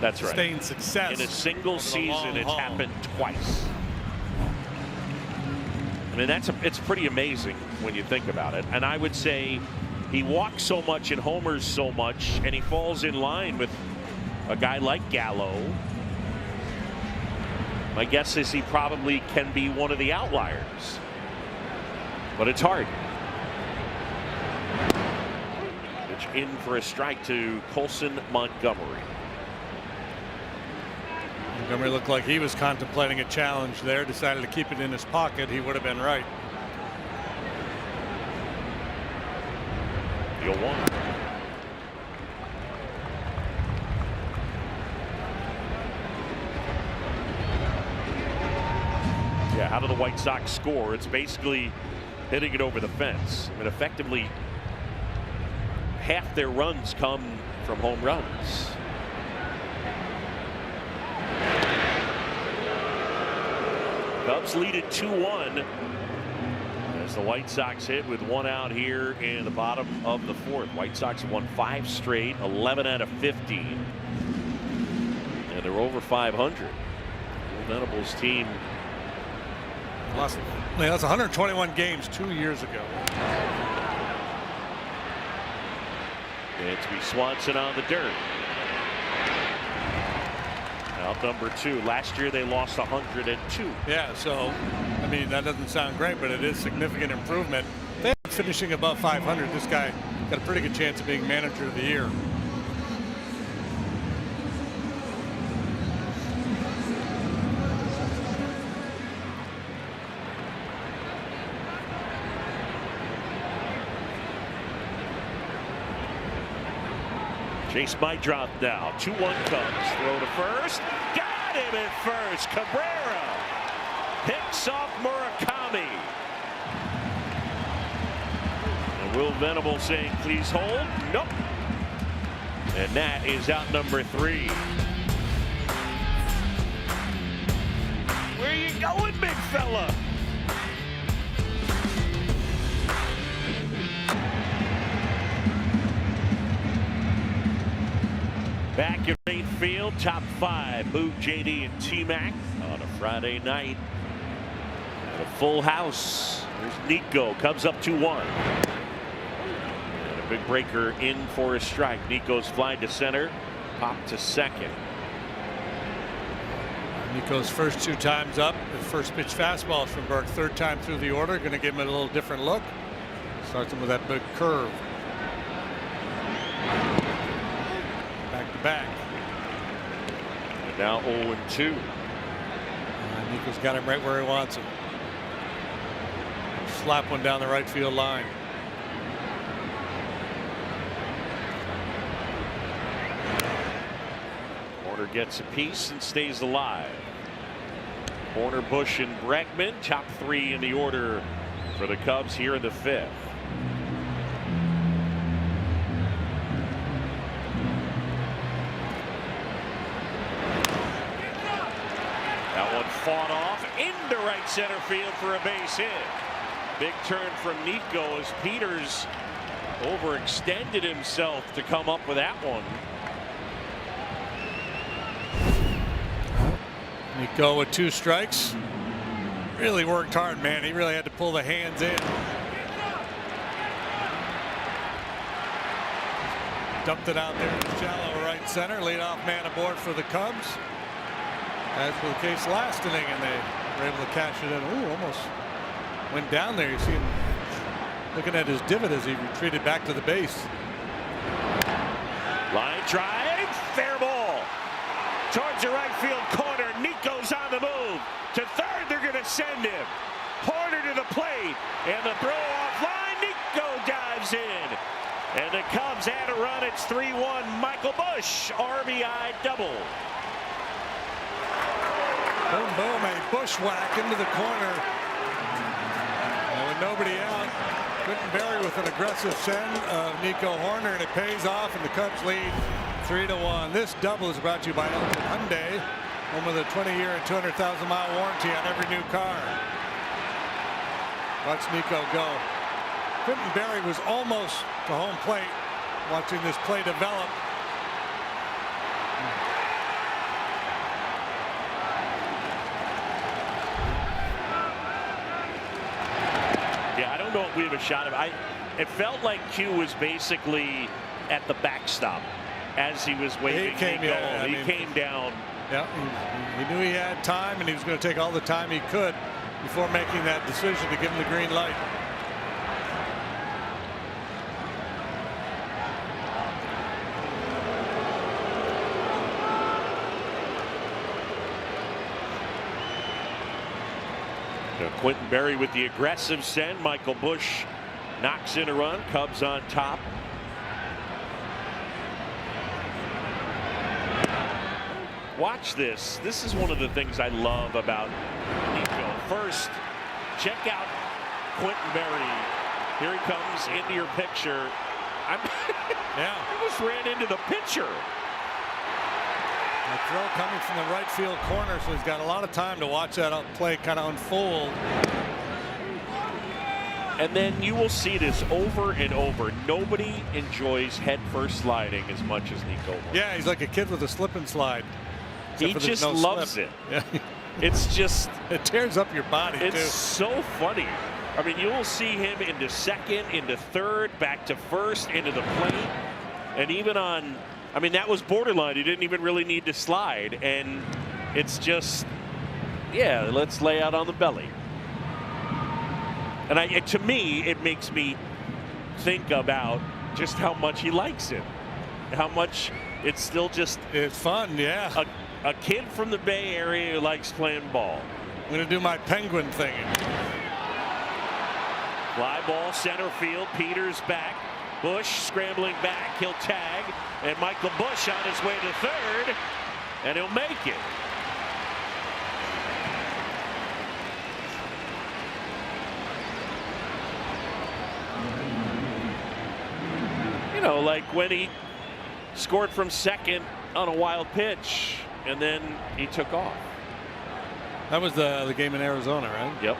That's right. sustained success. In a single season, it's happened twice. I mean, it's pretty amazing when you think about it. And I would say he walks so much and homers so much, and he falls in line with a guy like Gallo. My guess is he probably can be one of the outliers, but it's hard. Pitch in for a strike to Colson Montgomery. Montgomery looked like he was contemplating a challenge there, decided to keep it in his pocket. He would have been right. Deal one. Yeah, how do the White Sox score? It's basically hitting it over the fence. I mean, effectively, half their runs come from home runs. Cubs lead it 2-1 as the White Sox hit with one out here in the bottom of the fourth. White Sox won 5 straight, 11 out of 15, and they're over 500. Venables' team lost 121 games 2 years ago. It's be Swanson on the dirt. Out number 2. Last year they lost 102. Yeah, so I mean that doesn't sound great, but it is significant improvement. They're finishing above 500. This guy got a pretty good chance of being manager of the year. Chase might drop now. 2-1 Cubs. Throw to first. Got him at first. Cabrera picks off Murakami. And Will Venable saying, please hold. Nope. And that is out number 3. Where you going, big fella? Back at right field, top 5, Boog, JD, and T-Mac on a Friday night. And a full house. There's Nico, Cubs up 2-1. And a big breaker in for a strike. Nico's fly to center, pop to second. Nico's first 2 times up. The first pitch fastballs from Burke. Third time through the order, going to give him a little different look. Starts him with that big curve. Back. And now 0-2. Nico's got him right where he wants him. Slap one down the right field line. Corner gets a piece and stays alive. Corner, Bush, and Bregman, top 3 in the order for the Cubs here in the 5th. Fought off into right center field for a base hit. Big turn from Nico as Peters overextended himself to come up with that one. Nico with 2 strikes. Really worked hard, man. He really had to pull the hands in. Dumped it out there in shallow right center. Leadoff man aboard for the Cubs. As was the case last inning, and they were able to cash it in. Ooh, almost went down there. You see him looking at his divot as he retreated back to the base. Line drive, fair ball towards the right field corner. Nico's on the move to third. They're going to send him. Horner to the plate, and the throw off line. Nico dives in, and the Cubs add a run. It's 3-1. Michael Bush RBI double. Boom, boom, a bushwhack into the corner. And with nobody out, Quinton with an aggressive send of Nico Horner, and it pays off, and the Cubs lead 3-1. This double is brought to you by Elgin Hyundai, home with a 20-year and 200,000-mile warranty on every new car. Watch Nico go. Quinton Berry was almost to home plate, watching this play develop. Yeah, I don't know if we have a shot of it. It felt like Q was basically at the backstop as he was waving the goal. He came down. Yeah, he knew he had time, and he was going to take all the time he could before making that decision to give him the green light. Quentin Berry with the aggressive send. Michael Busch knocks in a run. Cubs on top. Watch this. This is one of the things I love about Nico. First, check out Quentin Berry. Here he comes into your picture. Yeah. He just ran into the pitcher. A throw coming from the right field corner, so he's got a lot of time to watch that play kind of unfold. And then you will see this over and over. Nobody enjoys head-first sliding as much as Nico. Yeah, he's like a kid with a slip and slide. He just loves it. Yeah. It's just... It tears up your body, too. It's so funny. I mean, you will see him into second, into third, back to first, into the plate. And even on... I mean, that was borderline. He didn't even really need to slide. And it's just, yeah, let's lay out on the belly. And to me, it makes me think about just how much he likes it. How much it's still just... It's fun, yeah. A kid from the Bay Area who likes playing ball. I'm going to do my penguin thing. Fly ball, center field. Peters back. Busch scrambling back. He'll tag. And Michael Busch on his way to third. And he'll make it. You know, like when he scored from second on a wild pitch. And then he took off. That was the game in Arizona, right? Yep.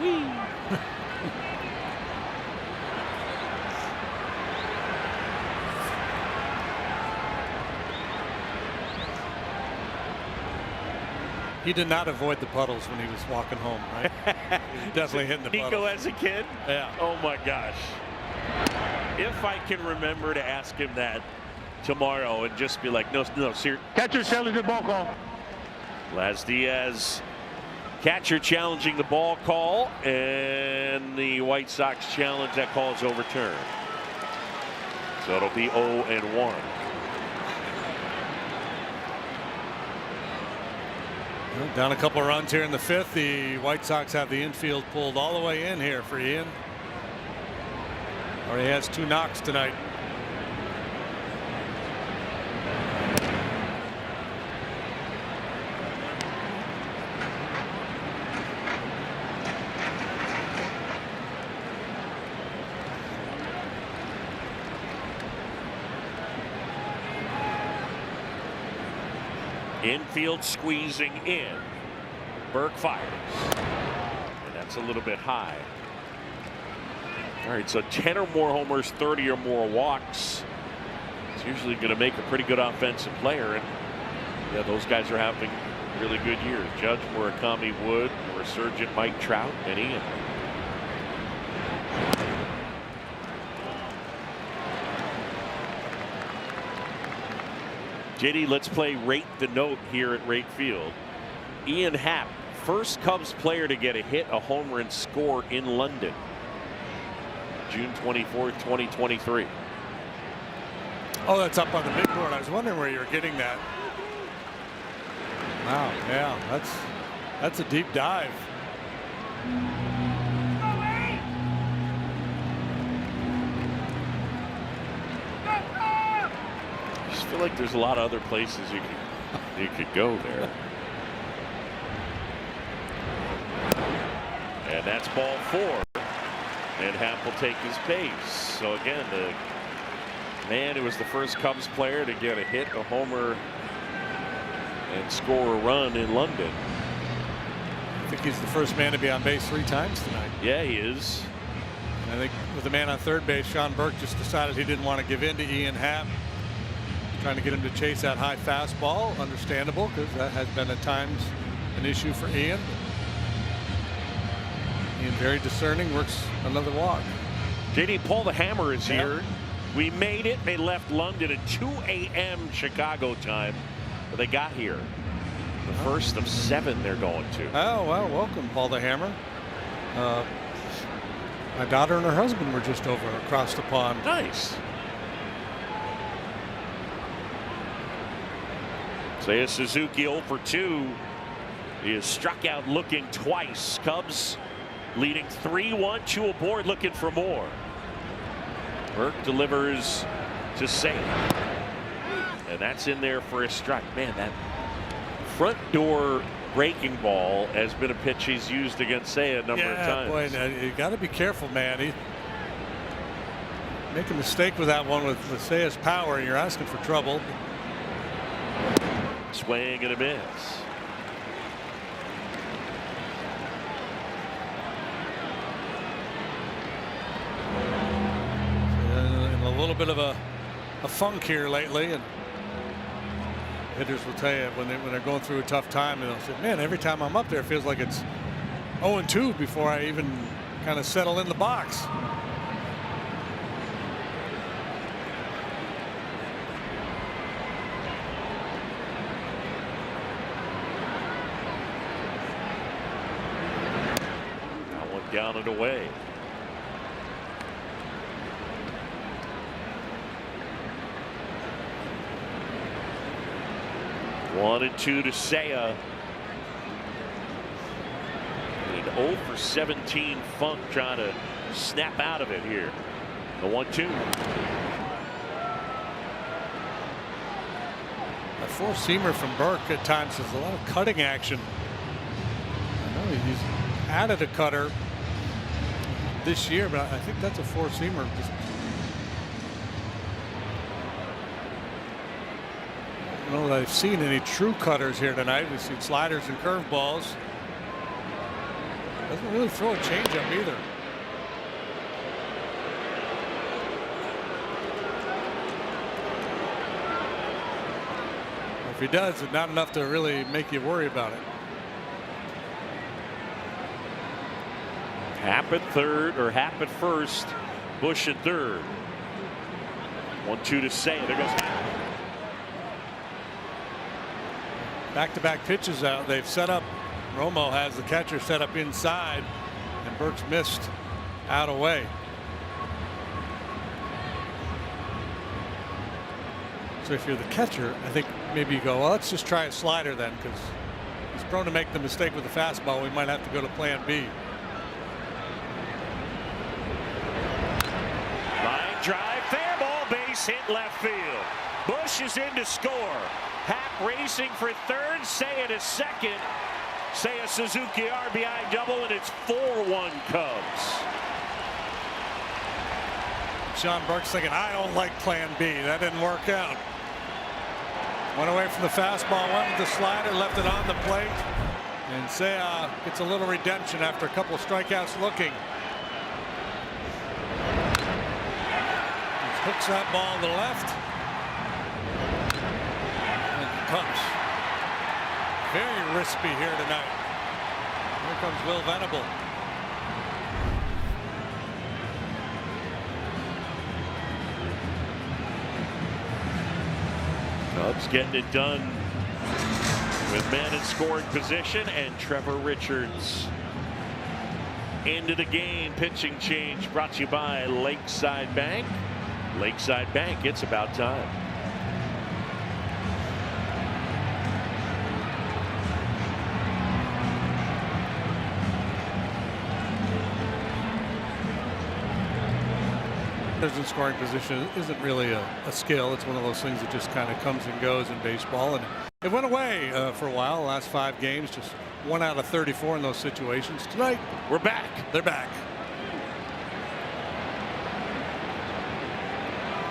Whee. He did not avoid the puddles when he was walking home, right? He was definitely hitting the puddles. Nico as a kid? Yeah. Oh my gosh. If I can remember to ask him that tomorrow and just be like, no, sir. Catcher challenging the ball call. Las Diaz, catcher challenging the ball call, and the White Sox challenge. That call is overturned. So it'll be 0-1. Down a couple of runs here in the fifth. The White Sox have the infield pulled all the way in here for Ian. Already has 2 knocks tonight. Infield squeezing in. Burke fires. And that's a little bit high. All right, so 10 or more homers, 30 or more walks. It's usually going to make a pretty good offensive player. And yeah, those guys are having really good years. Judge, Murakami, Wood, resurgent Mike Trout, and Ian. JD, let's play Rate the Note here at Rate Field. Ian Happ, first Cubs player to get a hit, a homer, and score in London. June 24th, 2023. Oh, that's up on the big board. I was wondering where you were getting that. Wow, yeah, that's a deep dive. I just feel like there's a lot of other places you could go there. And that's ball 4. And Happ will take his base. So again, the man who was the first Cubs player to get a hit, a homer, and score a run in London. I think he's the first man to be on base 3 times tonight. Yeah, he is. I think with the man on third base, Sean Burke just decided he didn't want to give in to Ian Happ. Trying to get him to chase that high fastball. Understandable, because that has been at times an issue for Ian. Being very discerning, works another walk. JD, Paul the Hammer is Yeah. here. We made it. They left London at 2 a.m. Chicago time, but they got here. The first of 7 they're going to. Oh, well, welcome, Paul the Hammer. My daughter and her husband were just over across the pond. Nice. Seiya Suzuki 0 for 2. He is struck out looking twice. Cubs leading 3-1, 2 aboard, looking for more. Burke delivers to Seiya. And that's in there for a strike. Man, that front door breaking ball has been a pitch he's used against Seiya a number of times. Boy, you got to be careful, man. He make a mistake with that one with Seiya's power, and you're asking for trouble. Swing and a miss. In a little bit of a funk here lately, and hitters will tell you when they're going through a tough time, and they'll say, man, every time I'm up there it feels like it's 0-2 before I even kind of settle in the box. That one down and away. One and 2 to Seiya. An 0 for 17 funk trying to snap out of it here. The 1-2. A four-seamer from Burke at times has a lot of cutting action. I know he's added a cutter this year, but I think that's a four-seamer. I don't know that I've seen any true cutters here tonight. We've seen sliders and curveballs. Doesn't really throw a changeup either. If he does, it's not enough to really make you worry about it. Happ at third, or Happ at first, Bush at third. 1-2 to Seiya. There goes Happ. Back-to-back pitches out. They've set up. Romo has the catcher set up inside, and Burke's missed out away. So if you're the catcher, I think maybe you go, well, let's just try a slider then, because he's prone to make the mistake with the fastball. We might have to go to plan B. Line drive, fair ball, base hit left field. Bush is in to score. Happ racing for third, Seiya to second. Seiya Suzuki RBI double, and it's 4-1 Cubs. Sean Burke's thinking, I don't like plan B. That didn't work out. Went away from the fastball, went with the slider, left it on the plate. And Seiya gets a little redemption after a couple of strikeouts looking. Just hooks that ball to the left. And Cubs very rispy here tonight. Here comes Will Venable. Cubs getting it done with men in scoring position, and Trevor Richards into the game. Pitching change brought to you by Lakeside Bank. Lakeside Bank, it's about time. In scoring position isn't really a skill. It's one of those things that just kind of comes and goes in baseball, and it went away for a while. The last 5 games, just 1 out of 34 in those situations. Tonight We're back. they're back.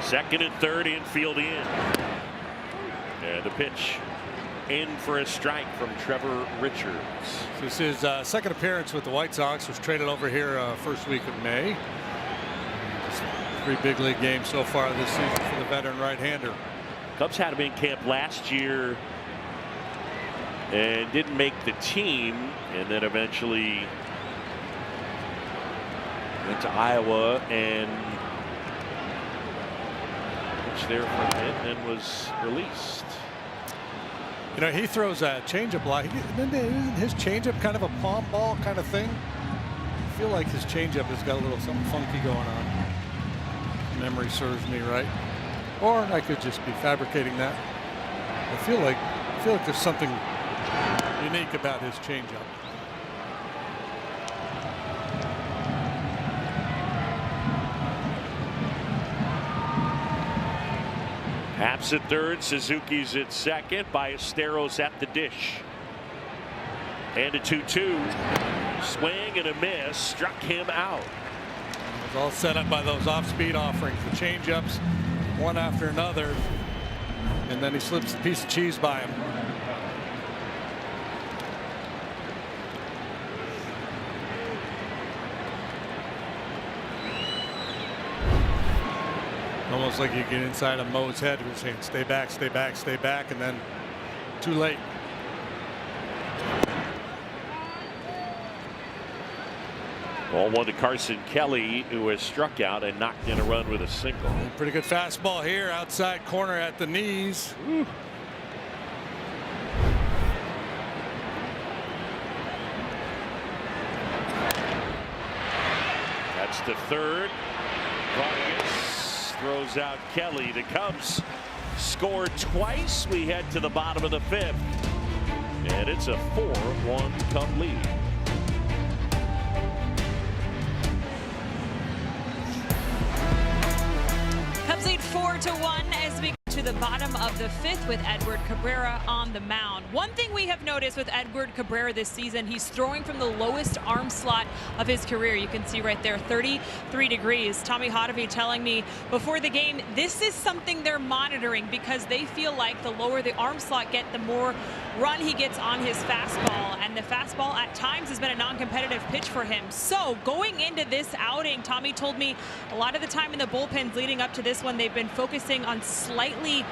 Second and third, infield in. And the pitch in for a strike from Trevor Richards. This is his second appearance with the White Sox. Was traded over here first week of May. 3 big league games so far this season for the veteran right-hander. Cubs had him in camp last year and didn't make the team, and then eventually Went to Iowa and pitched there for a bit and then was released. You know, he throws a changeup a lot. Isn't his changeup kind of a palm ball kind of thing? I feel like his changeup has got a little something funky going on. Memory serves me right. Or I could just be fabricating that. I feel like there's something unique about his changeup. Haps at third, Suzuki's at second, Ballesteros at the dish. And a 2-2. Swing and a miss, struck him out. It was all set up by those off-speed offerings, the changeups, one after another, and then he slips a piece of cheese by him. Almost like you get inside of Mo's head, who's saying, stay back, stay back, stay back, and then too late. Ball one to Carson Kelly, who has struck out and knocked in a run with a single. Pretty good fastball here, outside corner at the knees. Ooh. That's the third. Vargas throws out Kelly. The Cubs scored twice. We head to the bottom of the fifth, and it's a 4-1 Cub lead. Cubs lead 4-1 as we go to the bottom of the fifth with Edward Cabrera on the mound. One thing we have noticed with Edward Cabrera this season, he's throwing from the lowest arm slot of his career. You can see right there, 33 degrees. Tommy Hotovy telling me before the game, this is something they're monitoring because they feel like the lower the arm slot get, the more run he gets on his fastball. And the fastball at times has been a non-competitive pitch for him. So going into this outing, Tommy told me a lot of the time in the bullpens leading up to this one, they've been focusing on slightly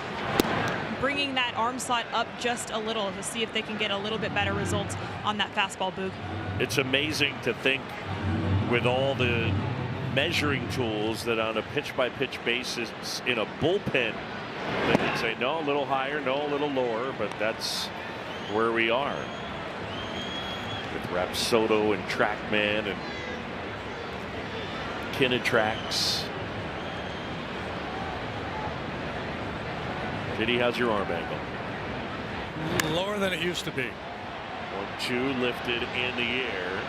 bringing that arm slot up just a little to see if they can get a little bit better results on that fastball, Boog. It's amazing to think with all the measuring tools that on a pitch-by-pitch basis in a bullpen, they can say no, a little higher, no, a little lower, but that's where we are with Rapsodo and TrackMan and Kinetrax. JD, how's your arm angle? Lower than it used to be. 1-2 lifted in the air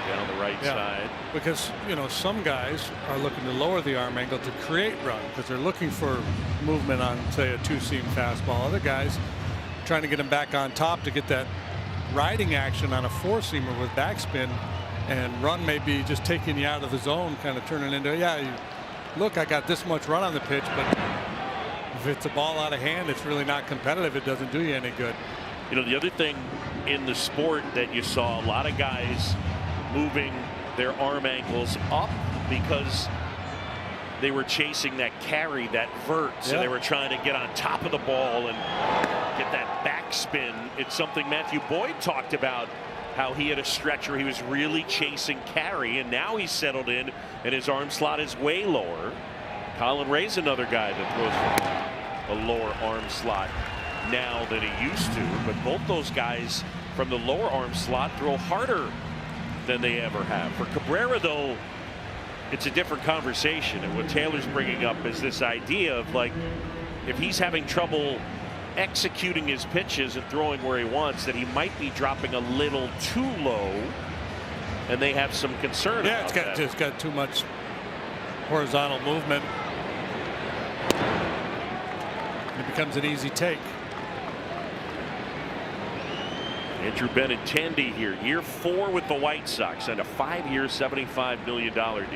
down the right side. Because, you know, some guys are looking to lower the arm angle to create run because they're looking for movement on, say, a two-seam fastball. Other guys trying to get him back on top to get that riding action on a four-seamer with backspin, and run may be just taking you out of the zone, kind of turning into, look, I got this much run on the pitch, but if it's a ball out of hand, it's really not competitive. It doesn't do you any good. You know, the other thing in the sport that you saw a lot of guys moving their arm angles up because they were chasing that carry, that vert, so they were trying to get on top of the ball and get that backspin. It's something Matthew Boyd talked about, how he had a stretch where he was really chasing carry, and now he's settled in and his arm slot is way lower. Colin Ray's another guy that throws a lower arm slot now than he used to, but both those guys from the lower arm slot throw harder than they ever have. For Cabrera, though, it's a different conversation, and what Taylor's bringing up is this idea of, like, if he's having trouble executing his pitches and throwing where he wants, that he might be dropping a little too low, and they have some concern about that. It's got too much horizontal movement. It becomes an easy take. Andrew Benintendi here, year 4 with the White Sox, and a 5-year, $75 million deal.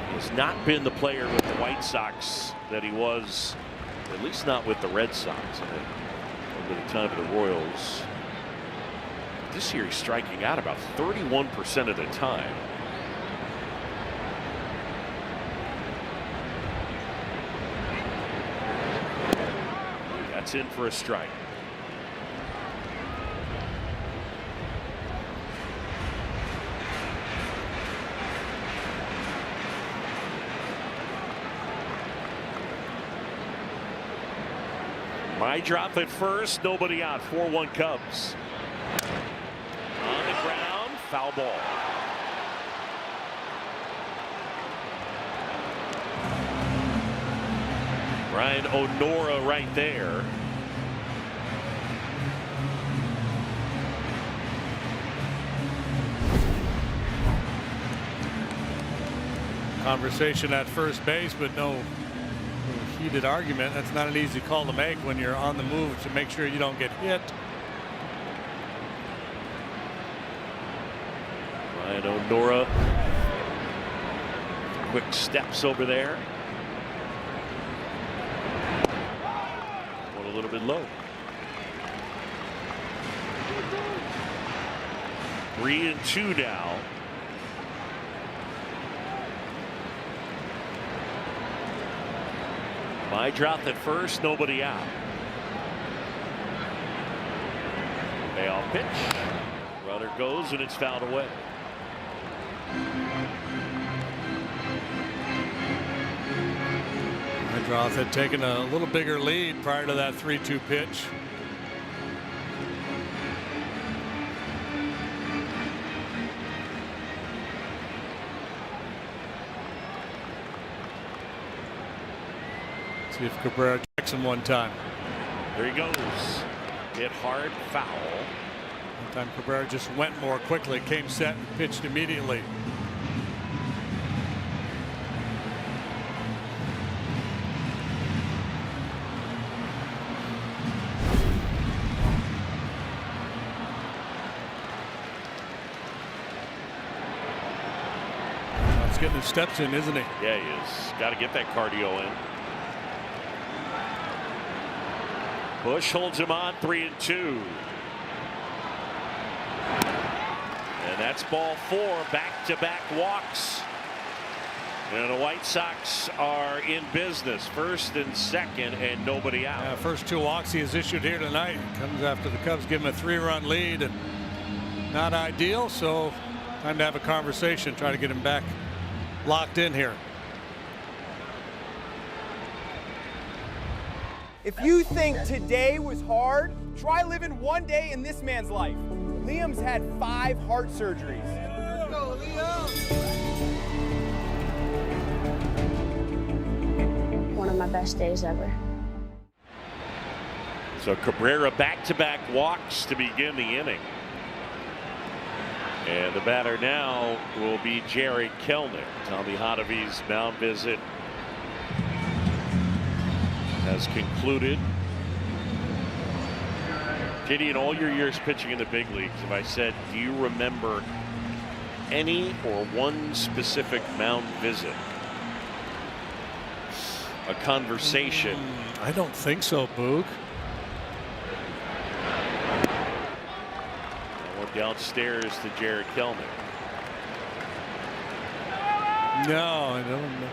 He has not been the player with the White Sox that he was, at least not with the Red Sox, over the time of the Royals. This year he's striking out about 31% of the time. That's in for a strike. High drop at first, nobody out. 4-1 Cubs. On the ground, foul ball. Ryan O'Nora right there. Conversation at first base, but no heated argument. That's not an easy call to make when you're on the move to make sure you don't get hit. Ryan O'Nora. Quick steps over there. Went a little bit low. 3-2 now. High drop at first, nobody out. Payoff pitch. Runner goes and it's fouled away. Hydroth had taken a little bigger lead prior to that 3-2 pitch. See if Cabrera checks him one time. There he goes. Hit hard, foul. One time Cabrera just went more quickly, came set and pitched immediately. He's getting his steps in, isn't he? Yeah, he is. Got to get that cardio in. Bush holds him on 3-2. And that's ball 4. Back-to-back walks. And the White Sox are in business. First and second and nobody out. Yeah, first 2 walks he has issued here tonight. Comes after the Cubs give him a 3-run lead. And not ideal, so time to have a conversation. Try to get him back locked in here. If you think today was hard, try living one day in this man's life. Liam's had 5 heart surgeries. Let's go, Liam! One of my best days ever. So Cabrera back-to-back walks to begin the inning. And the batter now will be Jerry Kelnick. Tommy Hodavy's mound visit has concluded. JD, in all your years pitching in the big leagues, if I said, do you remember any or one specific mound visit? A conversation? I don't think so, Boog. I went downstairs to Jerry Kelnick. No, I don't know.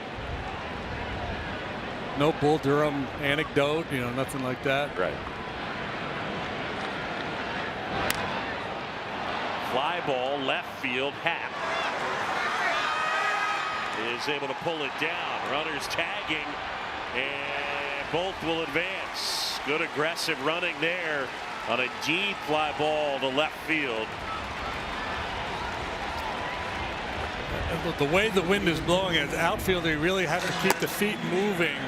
No Bull Durham anecdote, you know, nothing like that. Right. Fly ball, left field, Happ is able to pull it down. Runners tagging, and both will advance. Good aggressive running there on a deep fly ball to left field. The way the wind is blowing as outfielder, you really have to keep the feet moving.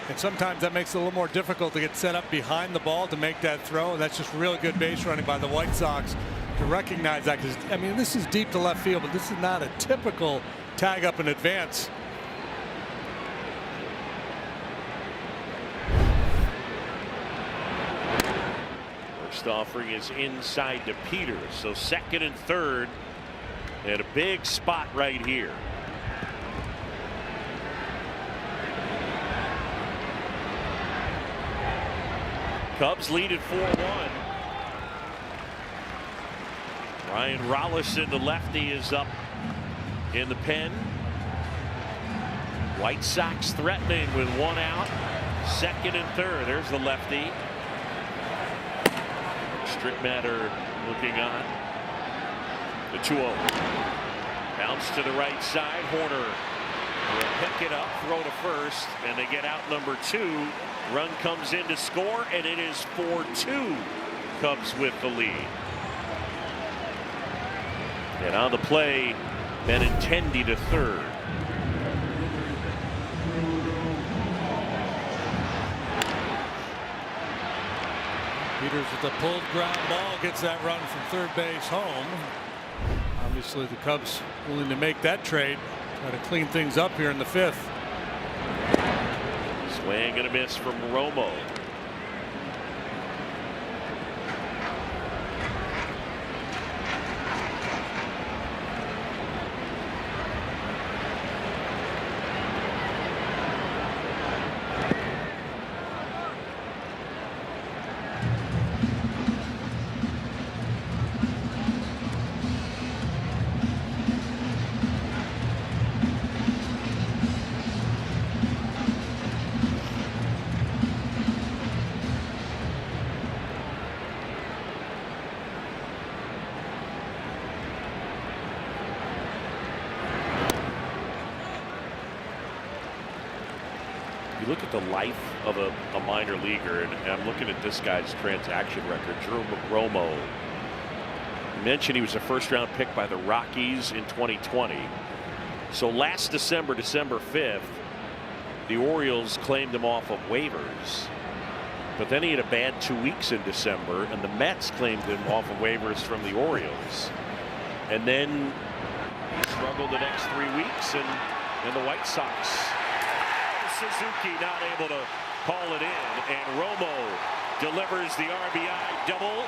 And sometimes that makes it a little more difficult to get set up behind the ball to make that throw. And that's just really good base running by the White Sox to recognize that. Because, I mean, this is deep to left field, but this is not a typical tag up in advance. First offering is inside to Peters. So second and third. And a big spot right here. Cubs lead at 4-1. Ryan Rollison, the lefty, is up in the pen. White Sox threatening with 1 out. Second and third. There's the lefty. Strickmatter looking on. The 2-0. Bounce to the right side. Horner They'll pick it up, throw to first, and they get out number 2. Run comes in to score, and it is 4-2. Cubs with the lead. And on the play, Benintendi to third. Peters with a pulled ground ball gets that run from third base home. Obviously the Cubs willing to make that trade, try to clean things up here in the 5th. Swing and a miss from Romo. You look at the life of a minor leaguer, and I'm looking at this guy's transaction record. Drew Romo. You mentioned he was a first-round pick by the Rockies in 2020. So last December, December 5th, the Orioles claimed him off of waivers. But then he had a bad 2 weeks in December, and the Mets claimed him off of waivers from the Orioles. And then he struggled the next 3 weeks, and the White Sox. Suzuki not able to call it in, and Romo delivers the RBI double,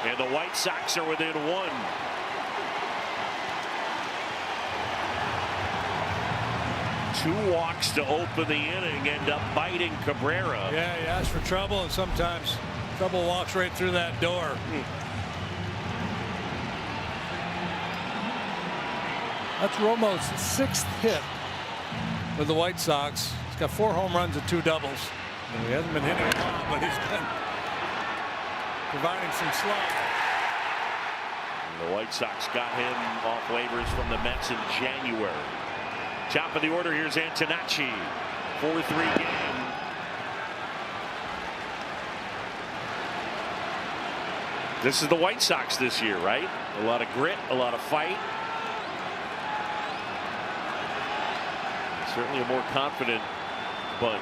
and the White Sox are within 1. Two walks to open the inning, end up biting Cabrera. Yeah, he asked for trouble, and sometimes trouble walks right through that door. That's Romo's 6th hit with the White Sox. He's got 4 home runs and 2 doubles. He hasn't been hitting a lot, but he's been providing some slug. The White Sox got him off waivers from the Mets in January. Top of the order, here's Antonacci. 4-3 game. This is the White Sox this year, right? A lot of grit, a lot of fight. Certainly a more confident bunch.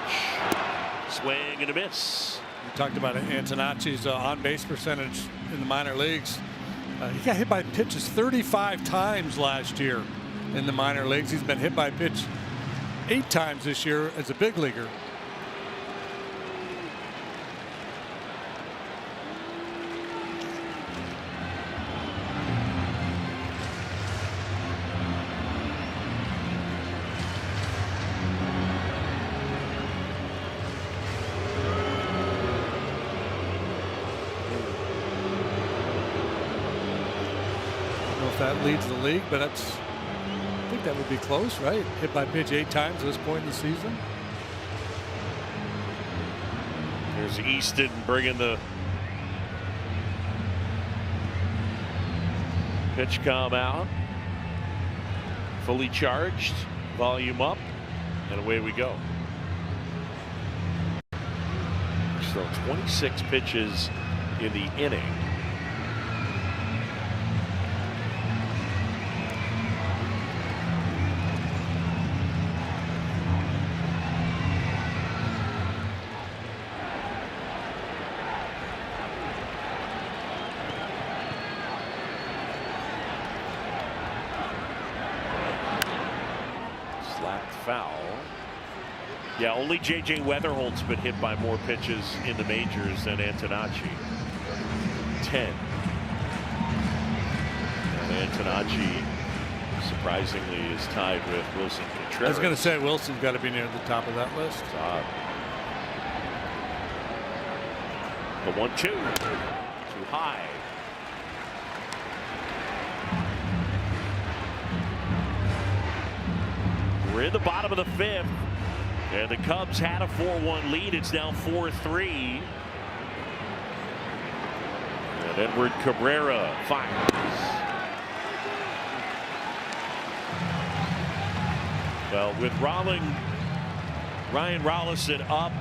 Swing and a miss. We talked about Antonacci's on-base percentage in the minor leagues. He got hit by pitches 35 times last year in the minor leagues. He's been hit by a pitch 8 times this year as a big leaguer. That leads the league, but I think that would be close, right? Hit by pitch 8 times at this point in the season. Here's Easton bringing the pitch calm out. Fully charged, volume up, and away we go. So 26 pitches in the inning. Foul. Yeah, only J.J. Weatherholt's been hit by more pitches in the majors than Antonacci. 10. And Antonacci, surprisingly, is tied with Wilson Contreras. I was going to say Wilson's got to be near the top of that list. It's odd. The 1-2. Too high. We're in the bottom of the 5th, and the Cubs had a 4-1 lead. It's now 4-3. And Edward Cabrera fires. Well, with Ryan Rollison up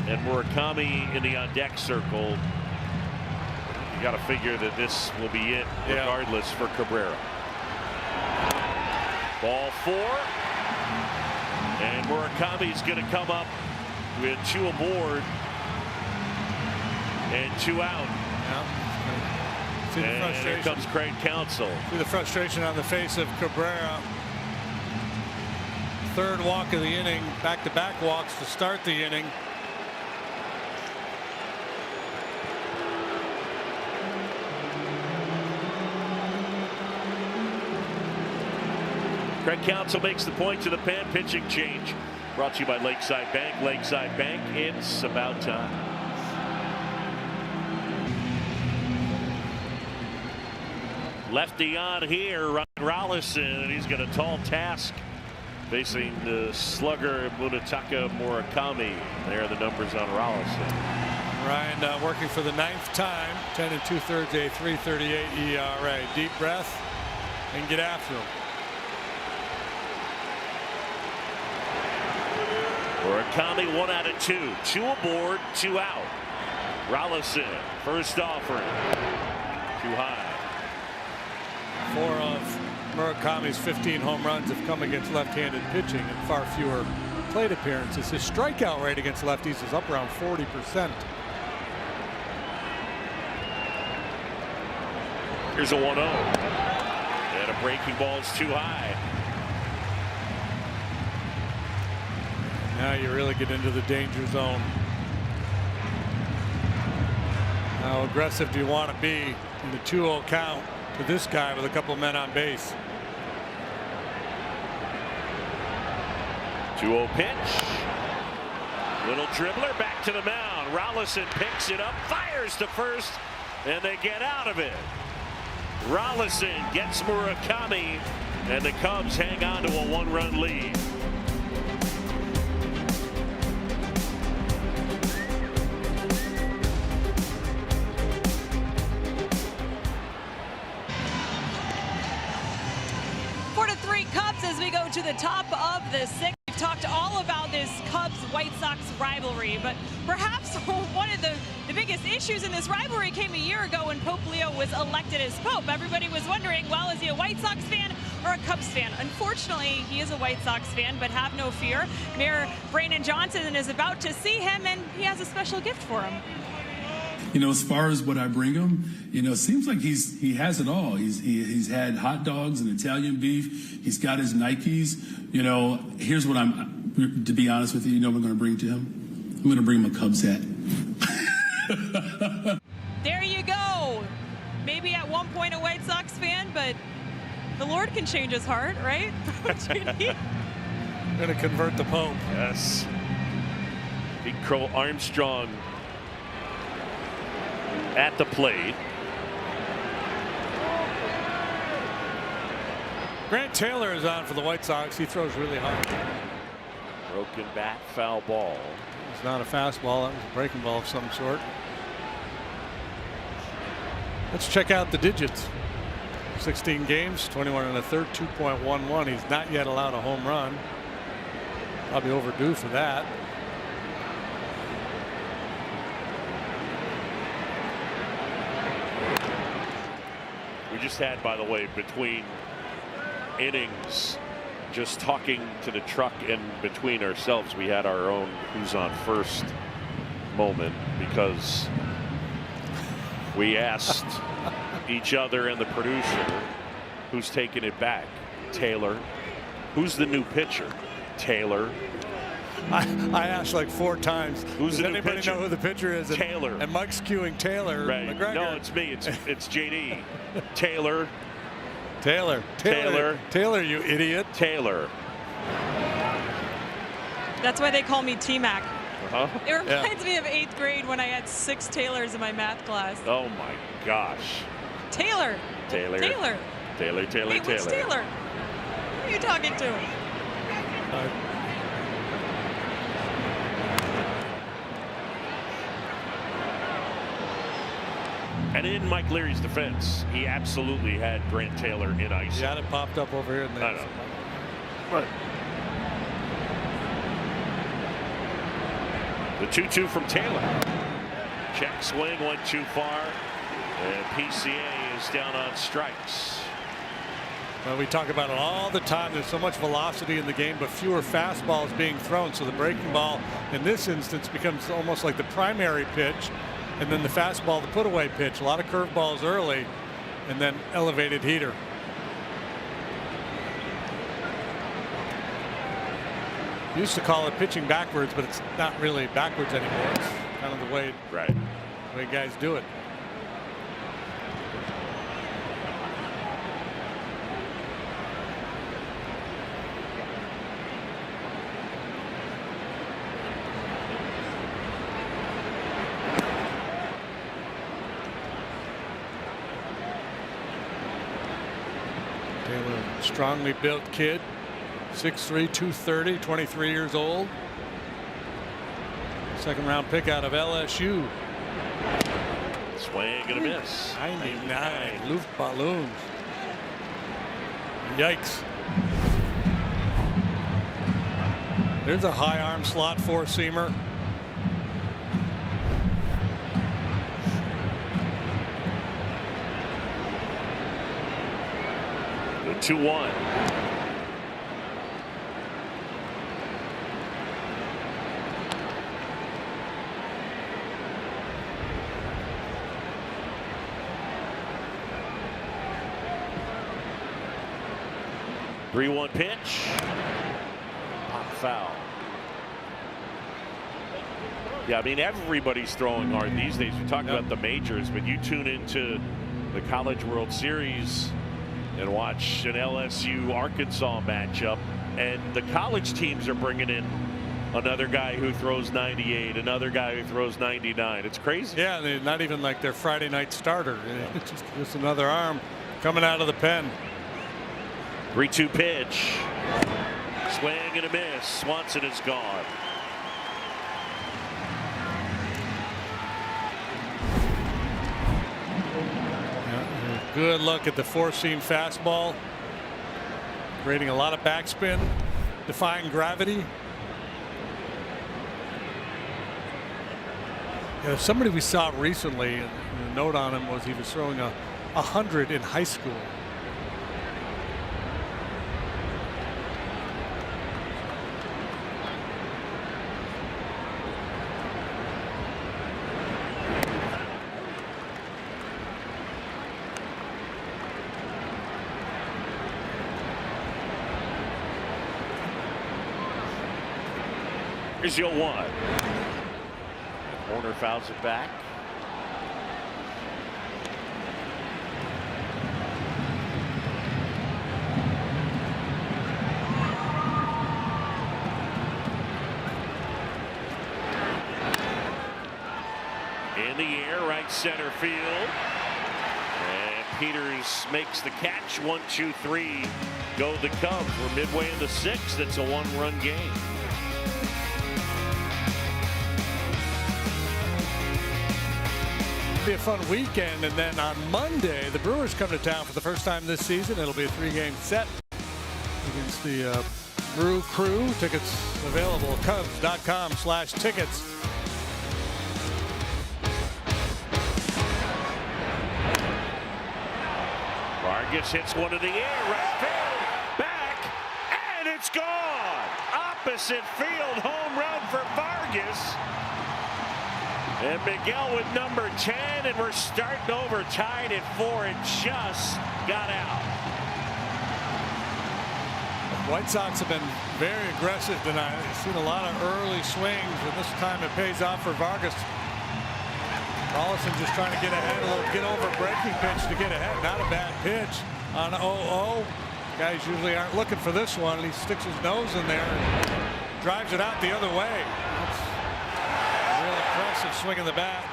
and Murakami in the on-deck circle, you got to figure that this will be it regardless for Cabrera. Ball 4, and Murakami's going to come up with 2 aboard and 2 out. See the and frustration. Here comes Craig Counsell. See the frustration on the face of Cabrera. 3rd walk of the inning, back-to-back walks to start the inning. Craig Counsell makes the point to the pen. Pitching change brought to you by Lakeside Bank. Lakeside Bank, it's about time. Lefty on here, Ryan Rollison, and he's got a tall task facing the slugger Munetaka Murakami. There are the numbers on Rollison. Ryan working for the 9th time, 10 2/3, a 3.38 ERA. Deep breath and get after him. Murakami 1 out of 2. 2 aboard, 2 out. Rollison, first offering. Too high. 4 of Murakami's 15 home runs have come against left-handed pitching and far fewer plate appearances. His strikeout rate against lefties is up around 40%. Here's a 1-0. And a breaking ball is too high. Now you really get into the danger zone. How aggressive do you want to be in the 2-0 count to this guy with a couple of men on base? 2-0 pitch. Little dribbler back to the mound. Rollison picks it up, fires to first, and they get out of it. Rollison gets Murakami, and the Cubs hang on to a 1-run lead. As we go to the top of the 6th, we've talked all about this Cubs-White Sox rivalry, but perhaps one of the biggest issues in this rivalry came a year ago when Pope Leo was elected as Pope. Everybody was wondering, well, is he a White Sox fan or a Cubs fan? Unfortunately, he is a White Sox fan, but have no fear. Mayor Brandon Johnson is about to see him, and he has a special gift for him. You know, as far as what I bring him, you know, it seems like he has it all. He's had hot dogs and Italian beef. He's got his Nikes. You know, here's what to be honest with you, you know what I'm going to bring to him? I'm going to bring him a Cubs hat. There you go. Maybe at one point a White Sox fan, but the Lord can change his heart, right? Going to convert the Pope. Yes. Big Crow Armstrong at the plate. Grant Taylor is on for the White Sox. He throws really hard. Broken bat, foul ball. It's not a fastball. That was a breaking ball of some sort. Let's check out the digits. 16 games, 21 1/3, 2.11. He's not yet allowed a home run. Probably overdue for that. We just had, by the way, between innings, just talking to the truck and between ourselves, we had our own who's on first moment because we asked each other and the producer who's taking it back. Taylor. Who's the new pitcher? Taylor. I asked like 4 times. Who's Does the new anybody pitcher? know who the pitcher is? Taylor. And Mike's cueing Taylor. Right. McGregor. No, it's me. It's JD. Taylor. Taylor, you idiot. Taylor. That's why they call me T-Mac. Uh-huh. It reminds me of 8th grade when I had 6 Taylors in my math class. Oh my gosh. Taylor. Taylor. Hey, Taylor. what's Taylor? Who are you talking to? And in Mike Leary's defense, he absolutely had Grant Taylor in ice. Yeah, it popped up over here. I know. Right. The 2-2 from Taylor. Check swing went too far. And PCA is down on strikes. Well, we talk about it all the time. There's so much velocity in the game, but fewer fastballs being thrown. So the breaking ball in this instance becomes almost like the primary pitch, and then the fastball, the put-away pitch. A lot of curveballs early, and then elevated heater. Used to call it pitching backwards, but it's not really backwards anymore. It's kind of the way guys do it. Taylor, strongly built kid, 6'3", 230, 23 years old. Second round pick out of LSU. Swing and a miss. 99 Luftballons. Yikes. There's a high arm slot four-seamer. The 2-1. Three-one pitch. Pop foul. Yeah, I mean, everybody's throwing hard these days. We talk about the majors, but you tune into the College World Series and watch an LSU Arkansas matchup, and the college teams are bringing in another guy who throws 98, another guy who throws 99. It's crazy. Yeah, they're not even like their Friday night starter. It's just another arm coming out of the pen. 3-2 pitch. Swing and a miss. Swanson is gone. Good look at the four-seam fastball, creating a lot of backspin, defying gravity. Somebody we saw recently, and the note on him was he was throwing 100 in high school. Here's the 0-1. Warner fouls it back. In the air, right center field. And Peters makes the catch. 1-2-3 go the Cubs. We're midway in the sixth. It's a one-run game. Be a fun weekend, and then on Monday the Brewers come to town for the first time this season. It'll be a three-game set against the Brew Crew. Tickets available at Cubs.com/tickets. Vargas hits one in the air, right field, back, and it's gone. Opposite field, home run for Vargas. And Miguel with number 10, and we're starting over, tied at 4. It just got out. The White Sox have been very aggressive tonight. They've seen a lot of early swings, and this time it pays off for Vargas. Rollison just trying to get ahead, a little get over breaking pitch to get ahead. Not a bad pitch on 0-0. Guys usually aren't looking for this one. He sticks his nose in there and drives it out the other way. Impressive swing in the bat.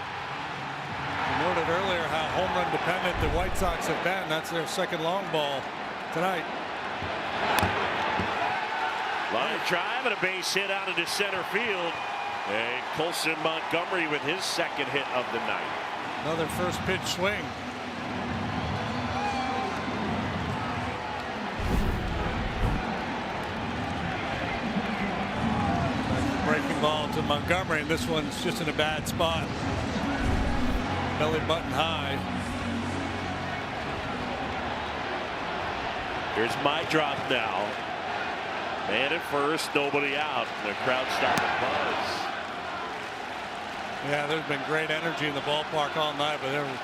We noted earlier how home run dependent the White Sox have been. That's their second long ball tonight. Line drive and a base hit out into center field. And Colson Montgomery with his second hit of the night. Another first pitch swing. Breaking ball to than Montgomery, and this one's just in a bad spot. Belly button high. Here's my drop now. Man at first, nobody out. The crowd starting to buzz. Yeah, there's been great energy in the ballpark all night, but they're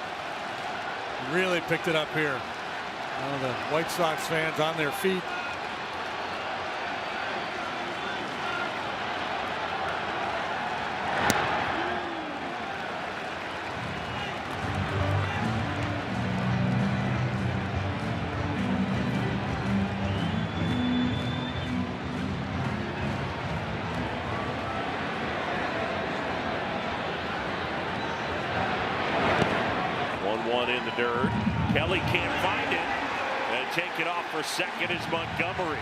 really picked it up here. The White Sox fans on their feet. In the dirt. Kelly can't find it, and take it off for second is Montgomery.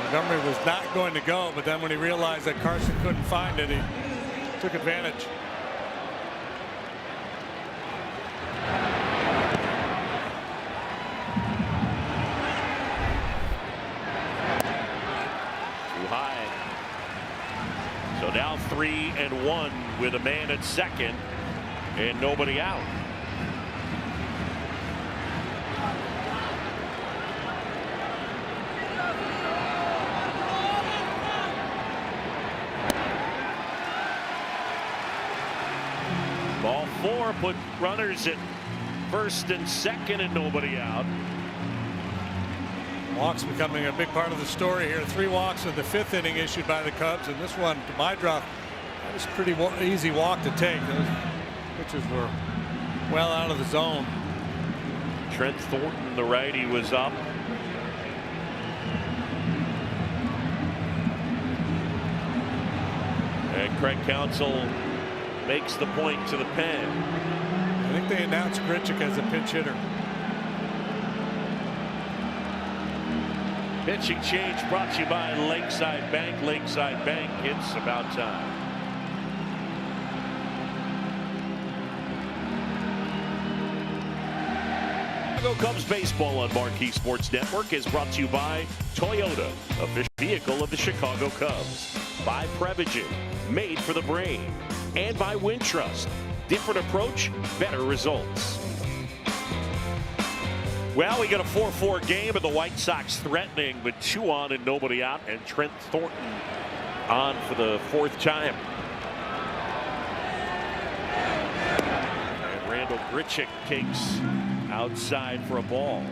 Montgomery was not going to go, but then when he realized that Carson couldn't find it, he took advantage. So now 3-1 with a man at second and nobody out. Ball 4 put runners at first and second and nobody out. Walks becoming a big part of the story here. 3 walks in the 5th inning issued by the Cubs, and this one to my drop, that was a pretty easy walk to take. Those pitches were well out of the zone. Trent Thornton, the righty, was up. And Craig Counsell makes the point to the pen. I think they announced Grichuk as a pinch hitter. Pitching change brought to you by Lakeside Bank. Lakeside Bank, it's about time. Chicago Cubs baseball on Marquee Sports Network is brought to you by Toyota, official vehicle of the Chicago Cubs. By Prevagen, made for the brain. And by Wintrust, different approach, better results. Well, we got a 4-4 game, and the White Sox threatening with 2 on and nobody out, and Trent Thornton on for the 4th time. And Randall Grichuk takes outside for a ball.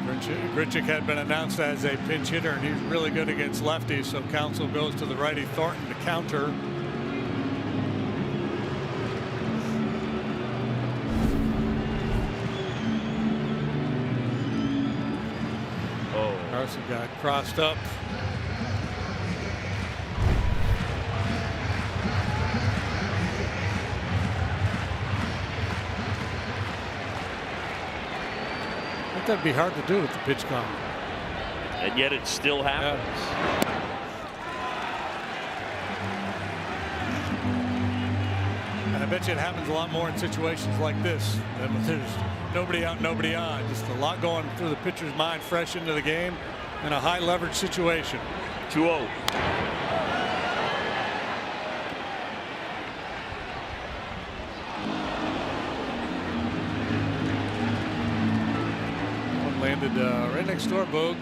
Grichuk had been announced as a pinch hitter, and he's really good against lefties, so Counsell goes to the righty Thornton to counter. Carson got crossed up. I think that'd be hard to do with the pitch count. And yet it still happens. Yeah. And I bet you it happens a lot more in situations like this. When there's nobody out, nobody on. Just a lot going through the pitcher's mind fresh into the game in a high leverage situation. 2-0. One landed right next door, Boog.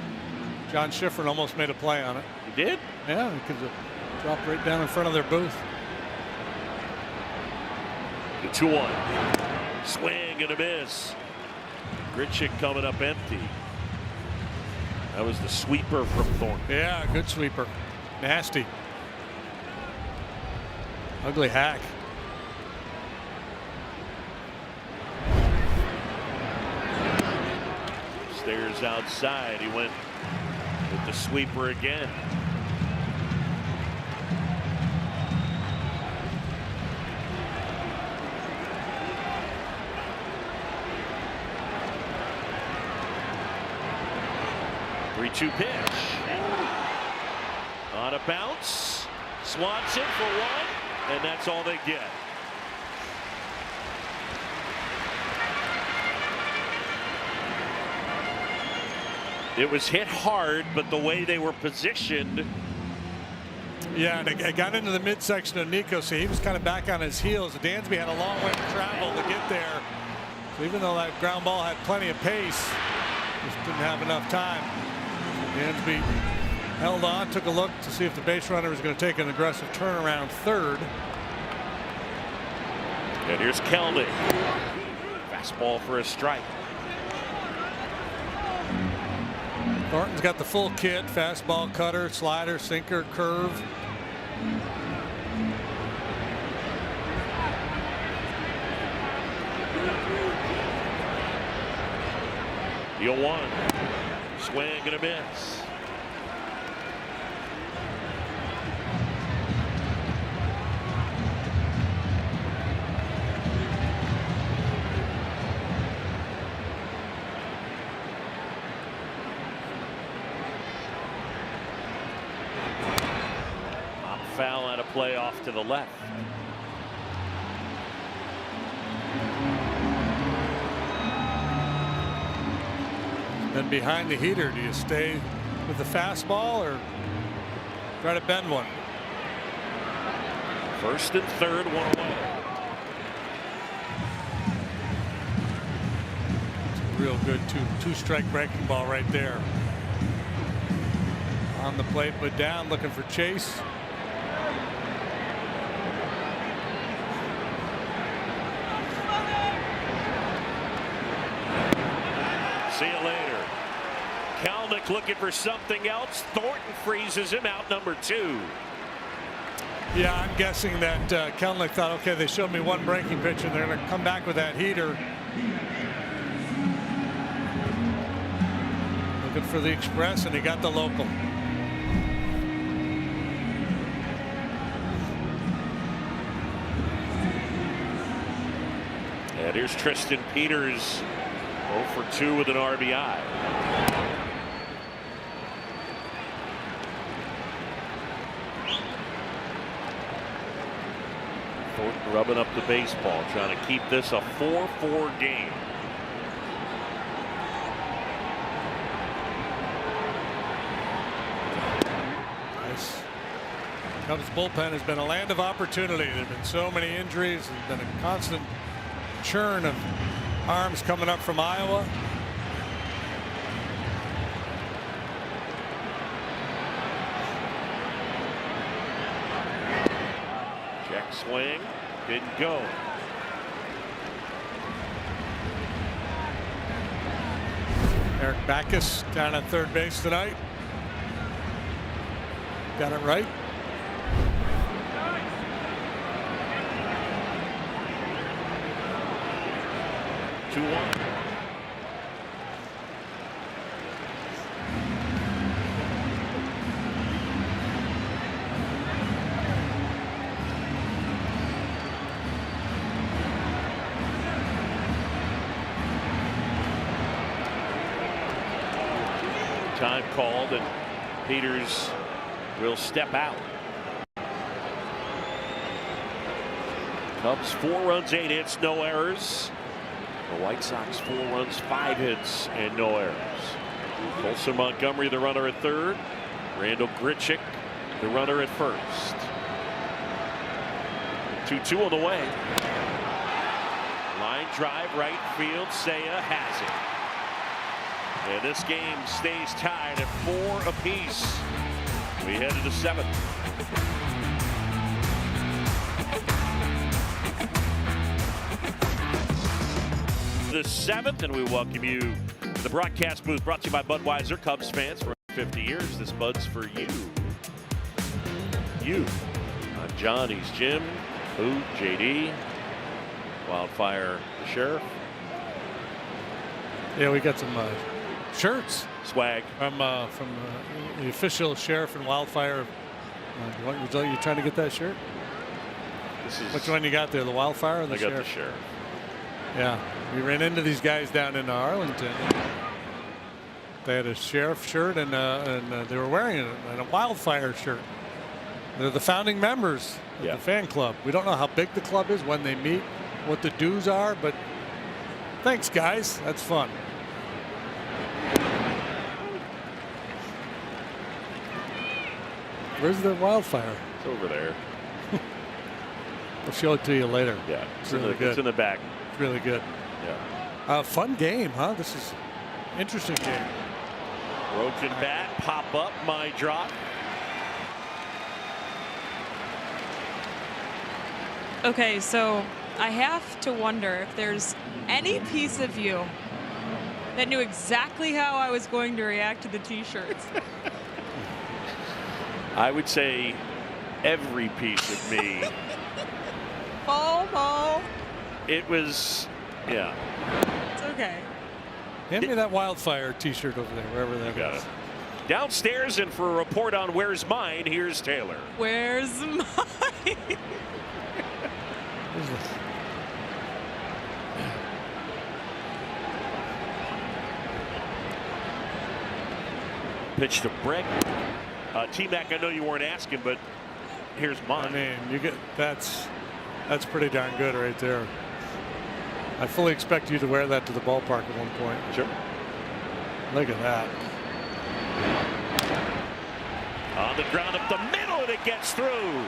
John Schifrin almost made a play on it. He did? Yeah, because it dropped right down in front of their booth. The 2-1. Swing and a miss. Grichuk coming up empty. That was the sweeper from Thornton. Yeah, good sweeper. Nasty. Ugly hack. Stairs outside. He went with the sweeper again. Three-two pitch. On a bounce. Swanson for 1, and that's all they get. It was hit hard, but the way they were positioned. Yeah, and it got into the midsection of Nico, so he was kind of back on his heels. Dansby had a long way to travel to get there. So even though that ground ball had plenty of pace, just didn't have enough time. Dansby held on, took a look to see if the base runner was going to take an aggressive turnaround third. And here's Kelnick. Fastball for a strike. Thornton's got the full kit: fastball, cutter, slider, sinker, curve. Deal one. Swing and a miss. Foul out of play off to the left. Then behind the heater, do you stay with the fastball or try to bend one? First and third, one away. It's a real good two-strike breaking ball right there. On the plate, but down, looking for Chase. See you later. Kelnick looking for something else. Thornton freezes him out, number 2. Yeah, I'm guessing that Kelnick thought, okay, they showed me one breaking pitch and they're going to come back with that heater. Looking for the express, and he got the local. And here's Tristan Peters, 0 for 2 with an RBI. Thornton rubbing up the baseball, trying to keep this a 4-4 game. Nice. Cubs bullpen has been a land of opportunity. There have been so many injuries. There's been a constant churn of arms coming up from Iowa. Check swing, didn't go. Eric Backus down at third base tonight. Got it right. Time called, and Peters will step out. Cubs 4 runs, 8 hits, no errors. The White Sox 4 runs, 5 hits, and no errors. Colson Montgomery, the runner at third. Randall Grichuk, the runner at first. 2-2 on the way. Line drive, right field. Seiya has it. And this game stays tied at 4 apiece. We head to the 7th. The 7th, and we welcome you to the broadcast booth, brought to you by Budweiser. Cubs fans for 50 years. This Bud's for you. I'm John, he's Jim, Boo, JD, Wildfire, the Sheriff. Yeah, we got some shirts. Swag. From the official Sheriff and Wildfire. You trying to get that shirt? Which one you got there, the Wildfire or the Sheriff? I got the Sheriff. Yeah, we ran into these guys down in Arlington. They had a Sheriff shirt and they were wearing a Wildfire shirt. They're the founding members of the fan club. We don't know how big the club is, when they meet, what the dues are, but thanks, guys. That's fun. Where's the wildfire? It's over there. I'll show it to you later. Yeah, it's really good. It's in the back. It's really good. Yeah. Fun game, huh? This is interesting game. Roach and bat, pop up, my drop. Okay, so I have to wonder if there's any piece of you that knew exactly how I was going to react to the t-shirts. I would say every piece of me. FOMO. It was, yeah. It's okay. Hand me that wildfire t-shirt over there, wherever that Got is. it. Downstairs, and for a report on Where's Mine, here's Taylor. Where's mine? Pitch to Breck. T-Mac, I know you weren't asking, but here's mine. I mean, you get that's pretty darn good right there. I fully expect you to wear that to the ballpark at one point. Sure. Look at that. On the ground up the middle, and it gets through.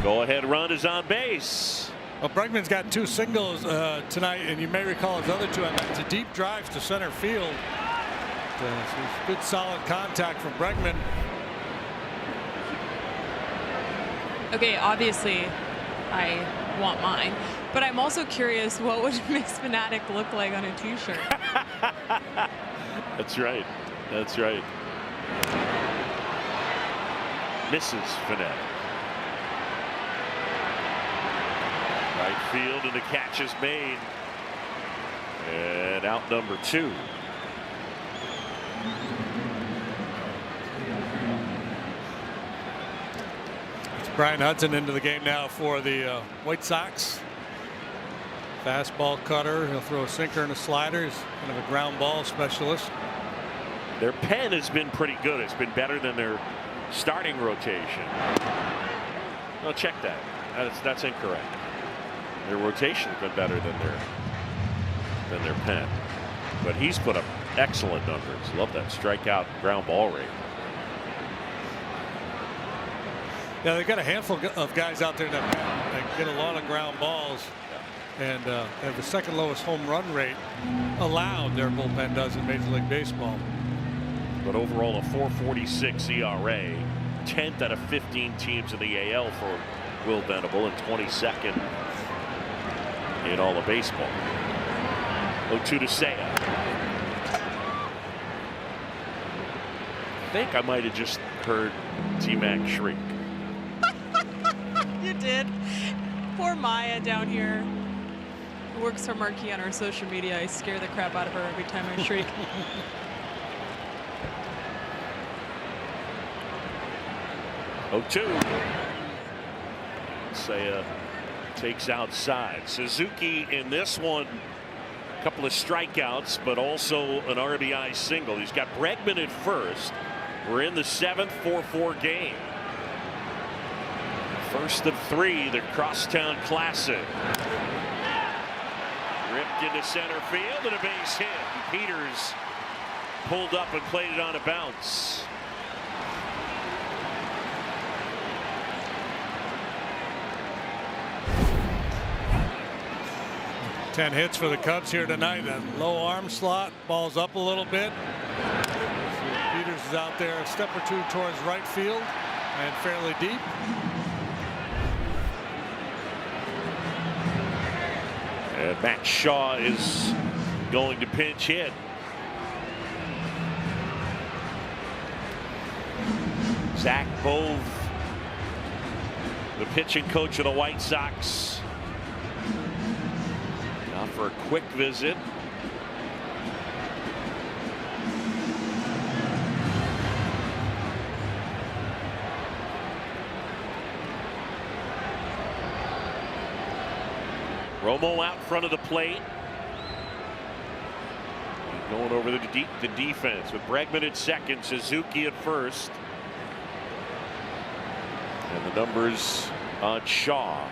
Go ahead run is on base. Well, Bregman's got 2 singles tonight, and you may recall his other 2. It's a deep drives to center field. So good solid contact from Bregman. Okay, obviously I want mine, but I'm also curious, what would Miss Fanatic look like on a t-shirt? That's right. That's right. Mrs. Fanatic. Right field, and the catch is made. And out number 2. It's Brian Hudson into the game now for the White Sox. Fastball cutter. He'll throw a sinker and a slider. He's kind of a ground ball specialist. Their pen has been pretty good. It's been better than their starting rotation. No, check that. That's incorrect. Their rotation has been better than their pen. But he's put up excellent numbers. Love that strikeout ground ball rate. Yeah, they've got a handful of guys out there that get a lot of ground balls, and have the second lowest home run rate allowed. Their bullpen does in Major League Baseball. But overall, a 4.46 ERA, 10th out of 15 teams in the AL for Will Venable, and 22nd in all of baseball. 0-2 to Seiya. I think I might have just heard T-Mac shriek. You did. Poor Maya down here, who works for Marquee on our social media. I scare the crap out of her every time I shriek. 0-2. Seiya takes outside. Suzuki in this one, a couple of strikeouts, but also an RBI single. He's got Bregman at first. We're in the 7th, 4-4 game. First of 3, the Crosstown Classic. Ripped into center field, and a base hit. And Peters pulled up and played it on a bounce. Ten hits for the Cubs here tonight. That low arm slot, balls up a little bit. Peters is out there a step or 2 towards right field and fairly deep. And Matt Shaw is going to pinch hit. Zach Bove, the pitching coach of the White Sox, out for a quick visit. Romo out in front of the plate. He's going over the defense with Bregman at second, Suzuki at first. And the numbers on Shaw.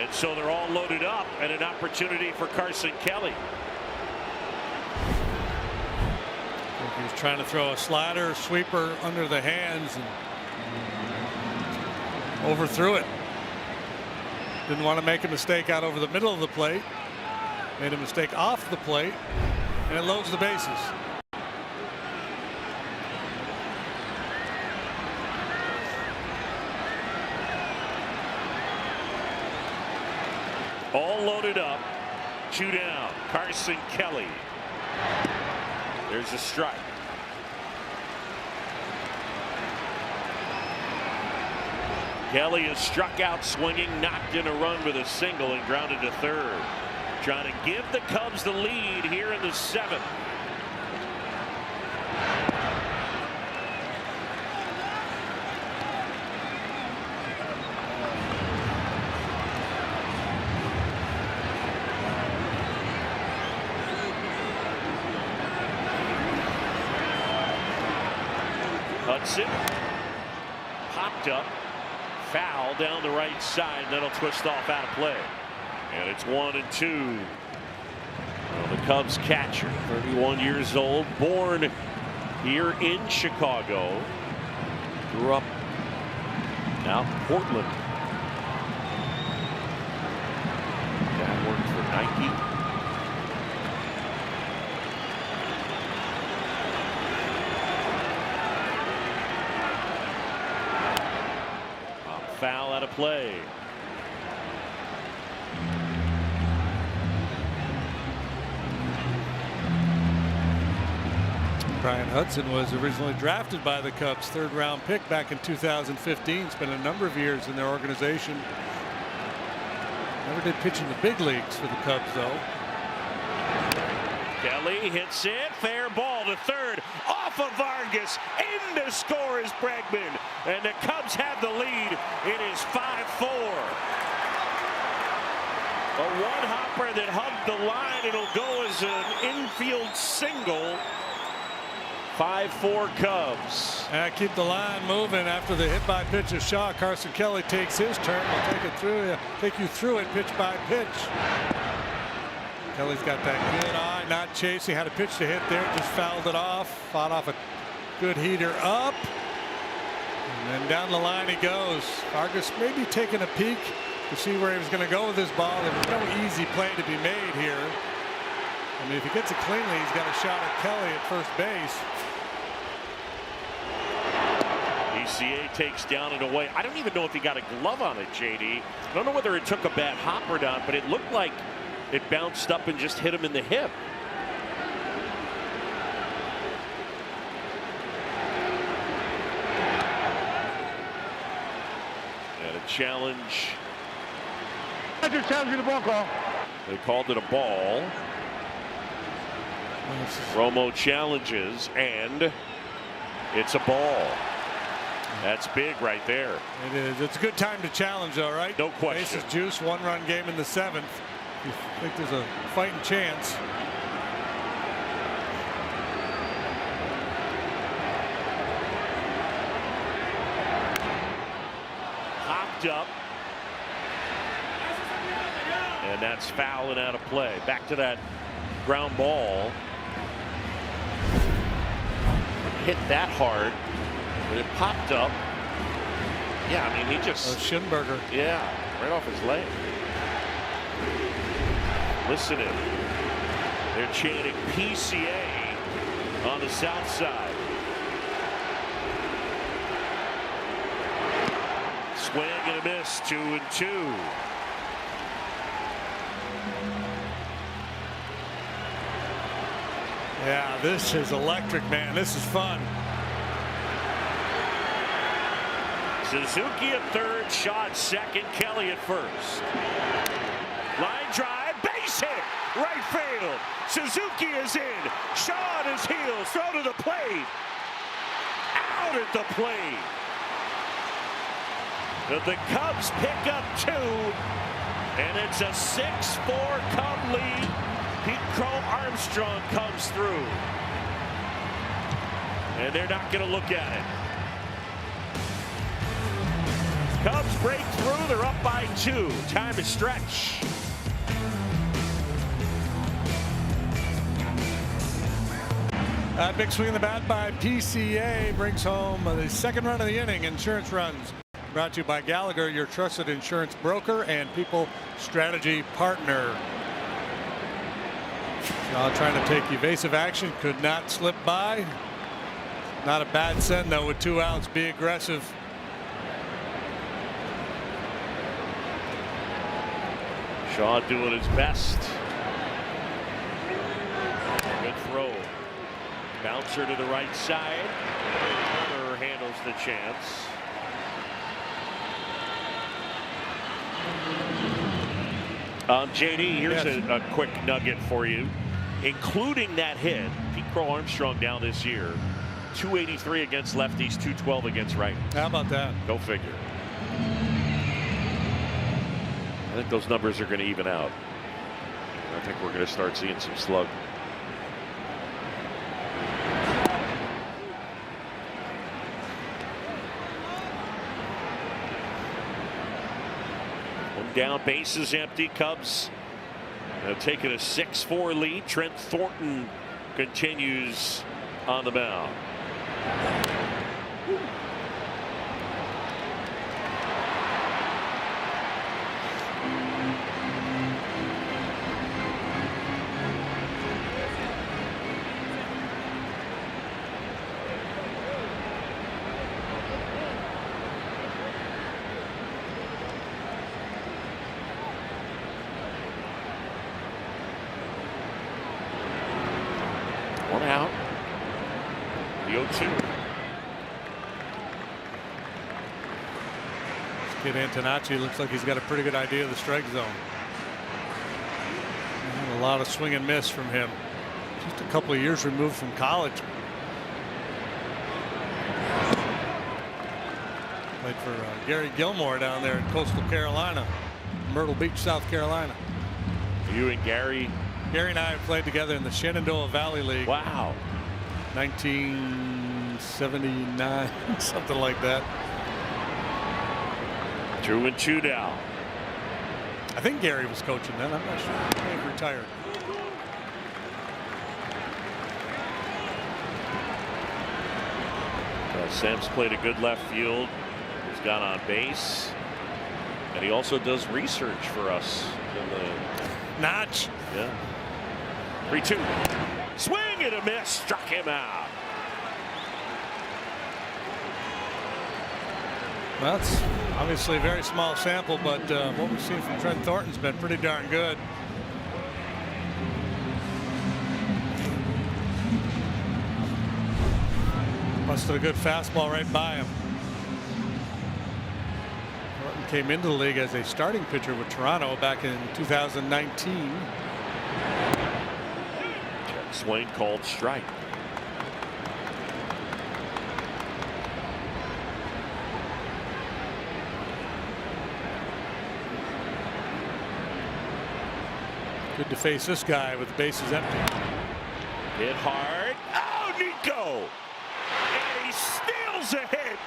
And so they're all loaded up, and an opportunity for Carson Kelly. He's trying to throw a slider, sweeper under the hands, and overthrew it. Didn't want to make a mistake out over the middle of the plate. Made a mistake off the plate, and it loads the bases. All loaded up. 2 down. Carson Kelly. There's a strike. Kelly is struck out swinging, knocked in a run with a single and grounded to third. Trying to give the Cubs the lead here in the 7th. Hudson popped up, foul down the right side, and that'll twist off out of play. And it's 1-2. Well, the Cubs catcher, 31 years old, born here in Chicago, grew up out in Portland. Dad worked for Nike. Foul out of play. Brian Hudson was originally drafted by the Cubs, 3rd-round pick back in 2015. Spent a number of years in their organization. Never did pitch in the big leagues for the Cubs, though. Kelly hits it. Fair ball to third. Off of Vargas. In to score is Bregman. And the Cubs have the lead. It is 5-4. A one-hopper that hugged the line. It'll go as an infield single. 5-4 Cubs. Keep the line moving after the hit by pitch of Shaw. Carson Kelly takes his turn. We'll take you through it pitch by pitch. Kelly's got that good eye, not chasing. Had a pitch to hit there, just fouled it off. Fought off a good heater up. And then down the line he goes. Vargas maybe taking a peek to see where he was going to go with his ball. There was no easy play to be made here. I mean, if he gets it cleanly, he's got a shot at Kelly at first base. ECA takes down and away. I don't even know if he got a glove on it, JD. I don't know whether it took a bad hop or not, but it looked like it bounced up and just hit him in the hip. And a challenge. Challenging the ball call. They called it a ball. Romo challenges, and it's a ball. That's big right there. It is. It's a good time to challenge, all right? No question. Bases juice, 1-run game in the 7th. You think there's a fighting chance. Hopped up. And that's foul and out of play. Back to that ground ball. Hit that hard. But it popped up. Yeah, I mean, he just. Schinberger. Yeah, right off his leg. Listen in. They're chanting PCA on the south side. Swing and a miss, 2-2. Yeah, this is electric, man. This is fun. Suzuki at third, Shaw at second, Kelly at first. Line drive, base hit, right field. Suzuki is in. Shaw on his heels, throw to the plate. Out at the plate. The Cubs pick up 2, and it's a 6-4 Cub lead. Pete Chrome Armstrong comes through. And they're not going to look at it. Cubs break through. They're up by 2. Time to stretch. Big swing of the bat by PCA brings home the second run of the inning. Insurance runs brought to you by Gallagher, your trusted insurance broker and people strategy partner. Shaw trying to take evasive action, could not slip by. Not a bad send though with 2 outs. Be aggressive. Shaw doing his best. Good throw. Bouncer to the right side. Turner handles the chance. JD, here's a quick nugget for you. Including that hit, Pete Crow Armstrong down this year. 283 against lefties, 212 against righties. How about that? Go figure. I think those numbers are going to even out. I think we're going to start seeing some slug. One down, bases empty. Cubs taking a 6-4 lead. Trent Thornton continues on the mound. One out. The 0-2. Kid Antonacci looks like he's got a pretty good idea of the strike zone. And a lot of swing and miss from him. Just a couple of years removed from college. Played for Gary Gilmore down there in coastal Carolina, Myrtle Beach, South Carolina. You and Gary. Gary and I have played together in the Shenandoah Valley League. Wow. 1979, something like that. 2-2 now. I think Gary was coaching then. I'm not sure. He may have retired. Sam's played a good left field. He's got on base. And he also does research for us in the Notch. Yeah. 3-2. Swing and a miss. Struck him out. Well, it's obviously a very small sample, but what we've seen from Trent Thornton's been pretty darn good. Busted a good fastball right by him. Thornton came into the league as a starting pitcher with Toronto back in 2019. Check swing called strike. Good to face this guy with the bases empty. Hit hard. Oh, Nico! And he steals a hit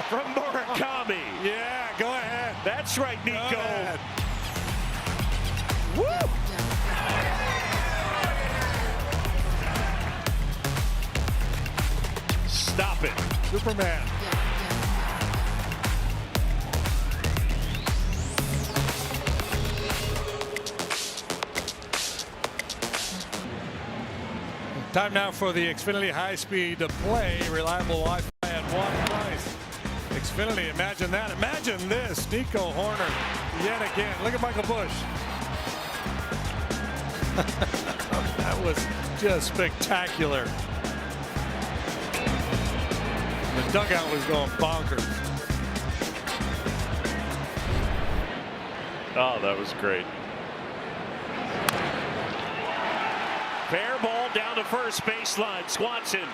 from Murakami. Yeah, go ahead. That's right, Nico. Woo! Stop it. Superman. Time now for the Xfinity high-speed play. Reliable Wi-Fi at one price. Xfinity, imagine that. Imagine this. Nico Horner yet again. Look at Michael Busch. That was just spectacular. The dugout was going bonkers. Oh, that was great. Fair ball down to first baseline. Swanson.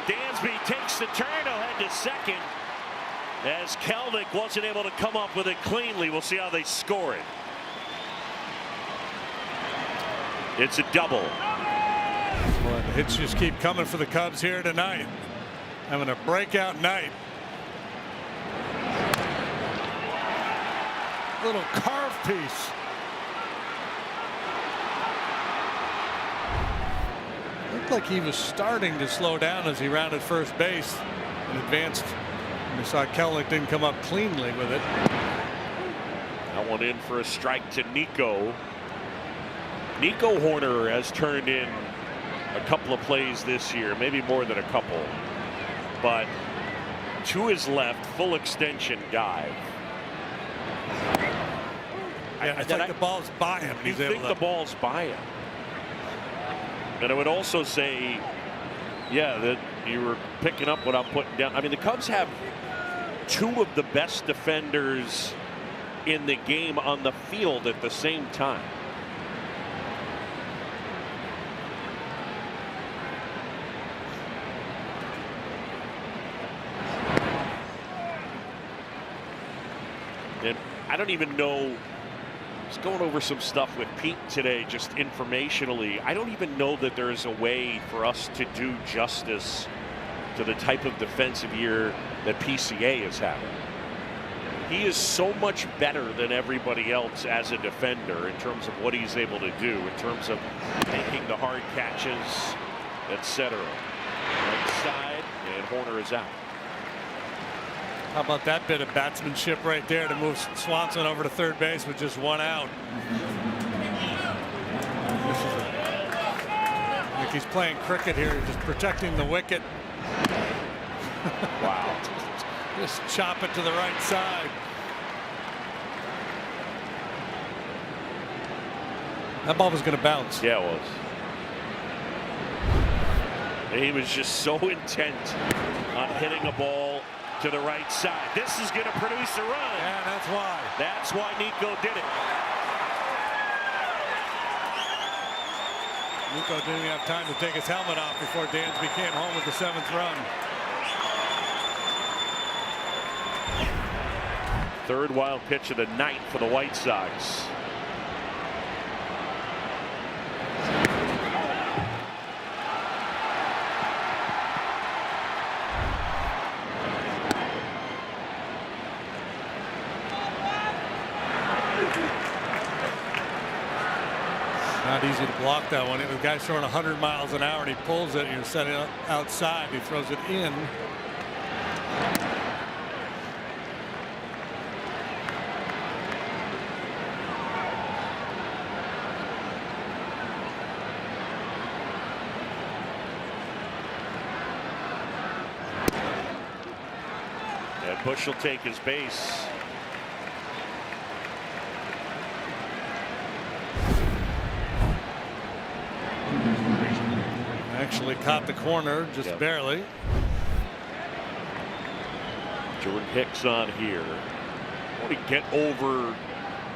Dansby takes the turn. He'll head to second as Kelnick wasn't able to come up with it cleanly. We'll see how they score it. It's a double. Well, the hits just keep coming for the Cubs here tonight. Having a breakout night. little carve piece. Looked like he was starting to slow down as he rounded first base and advanced. We saw Kelenic didn't come up cleanly with it. That one in for a strike to Nico. Nico Hoerner has turned in a couple of plays this year, maybe more than a couple, but to his left, full extension dive. Yeah, I think the ball's by him. You think the ball's by him? And I would also say, yeah, that you were picking up what I'm putting down. I mean, the Cubs have two of the best defenders in the game on the field at the same time. And I don't even know. Just going over some stuff with Pete today, just informationally. I don't even know that there is a way for us to do justice to the type of defensive year that PCA is having. He is so much better than everybody else as a defender in terms of what he's able to do, in terms of making the hard catches, etc. Right side, and Hoerner is out. How about that bit of batsmanship right there to move Swanson over to third base with just one out? Like he's playing cricket here, just protecting the wicket. Wow. Just chop it to the right side. That ball was going to bounce. Yeah, it was. And he was just so intent on hitting a ball to the right side. This is going to produce a run. Yeah, that's why. That's why Nico did it. Nico didn't have time to take his helmet off before Dansby came home with the 7th run. Third wild pitch of the night for the White Sox. Not easy to block that one. The guy's throwing 100 miles an hour and he pulls it and you're setting it outside. He throws it in. And Bush will take his base. Actually caught the corner just barely. Jordan Hicks on here. I want to get over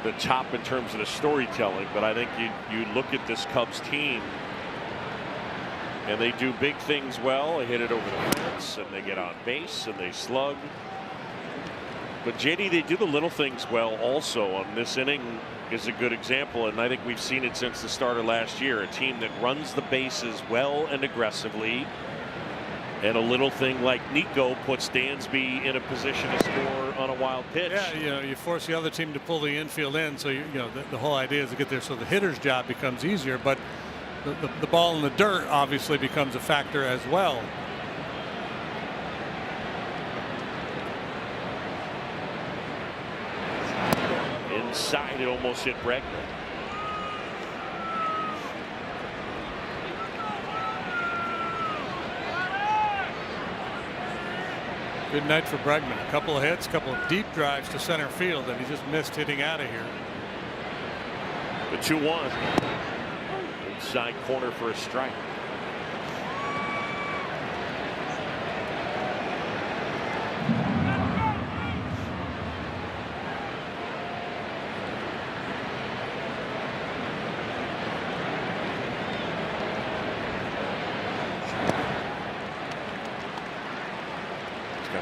the top in terms of the storytelling, but I think you look at this Cubs team and they do big things well. They hit it over the fence and they get on base and they slug. But JD, they do the little things well also. On this inning is a good example, and I think we've seen it since the start of last year. A team that runs the bases well and aggressively, and a little thing like Nico puts Dansby in a position to score on a wild pitch. Yeah, you force the other team to pull the infield in, so the whole idea is to get there so the hitter's job becomes easier, but the ball in the dirt obviously becomes a factor as well. Inside, it almost hit Bregman. Good night for Bregman. A couple of hits, a couple of deep drives to center field that he just missed hitting out of here. The 2-1. Inside corner for a strike.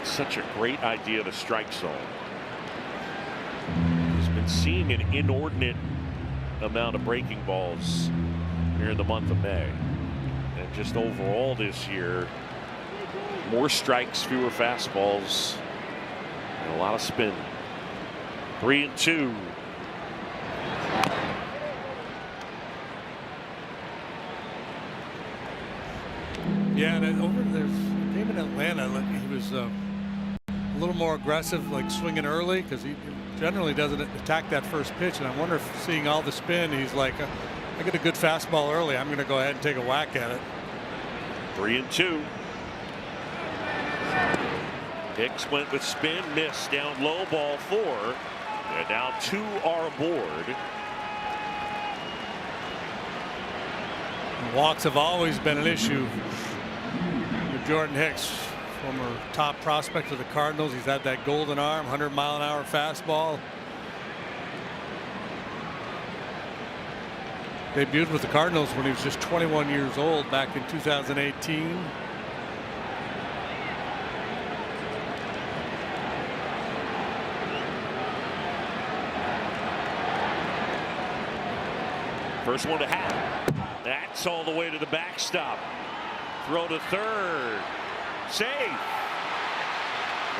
Such a great idea to strike zone. He's been seeing an inordinate amount of breaking balls here in the month of May, and just overall this year, more strikes, fewer fastballs, and a lot of spin. 3-2. Yeah, and over there's a game in Atlanta, he was a little more aggressive, like swinging early, because he generally doesn't attack that first pitch. And I wonder if, seeing all the spin, he's like, I get a good fastball early, I'm going to go ahead and take a whack at it. 3-2. Hicks went with spin, missed, down low, ball 4, and now 2 are aboard. Walks have always been an issue with Jordan Hicks, former top prospect for the Cardinals. He's had that golden arm, 100-mile-an-hour fastball. Debuted with the Cardinals when he was just 21 years old back in 2018. First one to Happ. That's all the way to the backstop. Throw to third. Safe.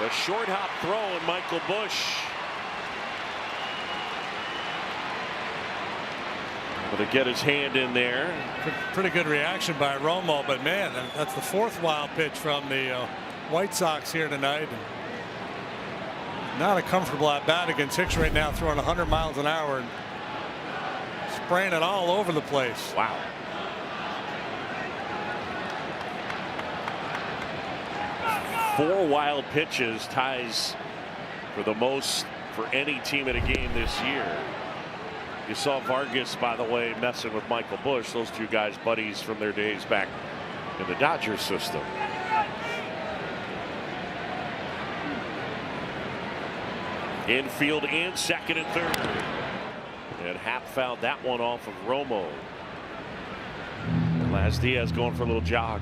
A short hop throw, and Michael Busch to get his hand in there. Pretty good reaction by Romo, but man, that's the 4th wild pitch from the White Sox here tonight. Not a comfortable at bat against Hicks right now, throwing 100 miles an hour and spraying it all over the place. Wow. Four wild pitches, ties for the most for any team in a game this year. You saw Vargas, by the way, messing with Michael Busch. Those two guys buddies from their days back in the Dodgers system. Infield and second and third. And Happ fouled that one off of Romo. And Laz Diaz going for a little jog.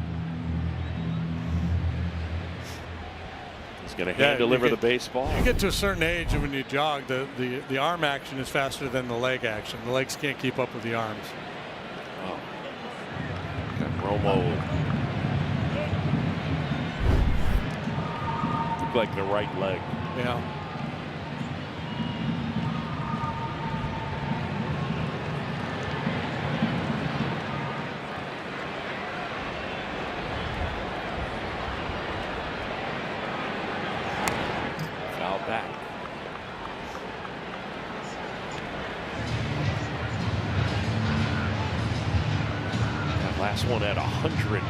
He's going to hand deliver the baseball. You get to a certain age, and when you jog, the arm action is faster than the leg action. The legs can't keep up with the arms. Oh. Got Romo. Looked like the right leg. Yeah. Back. That last one at 100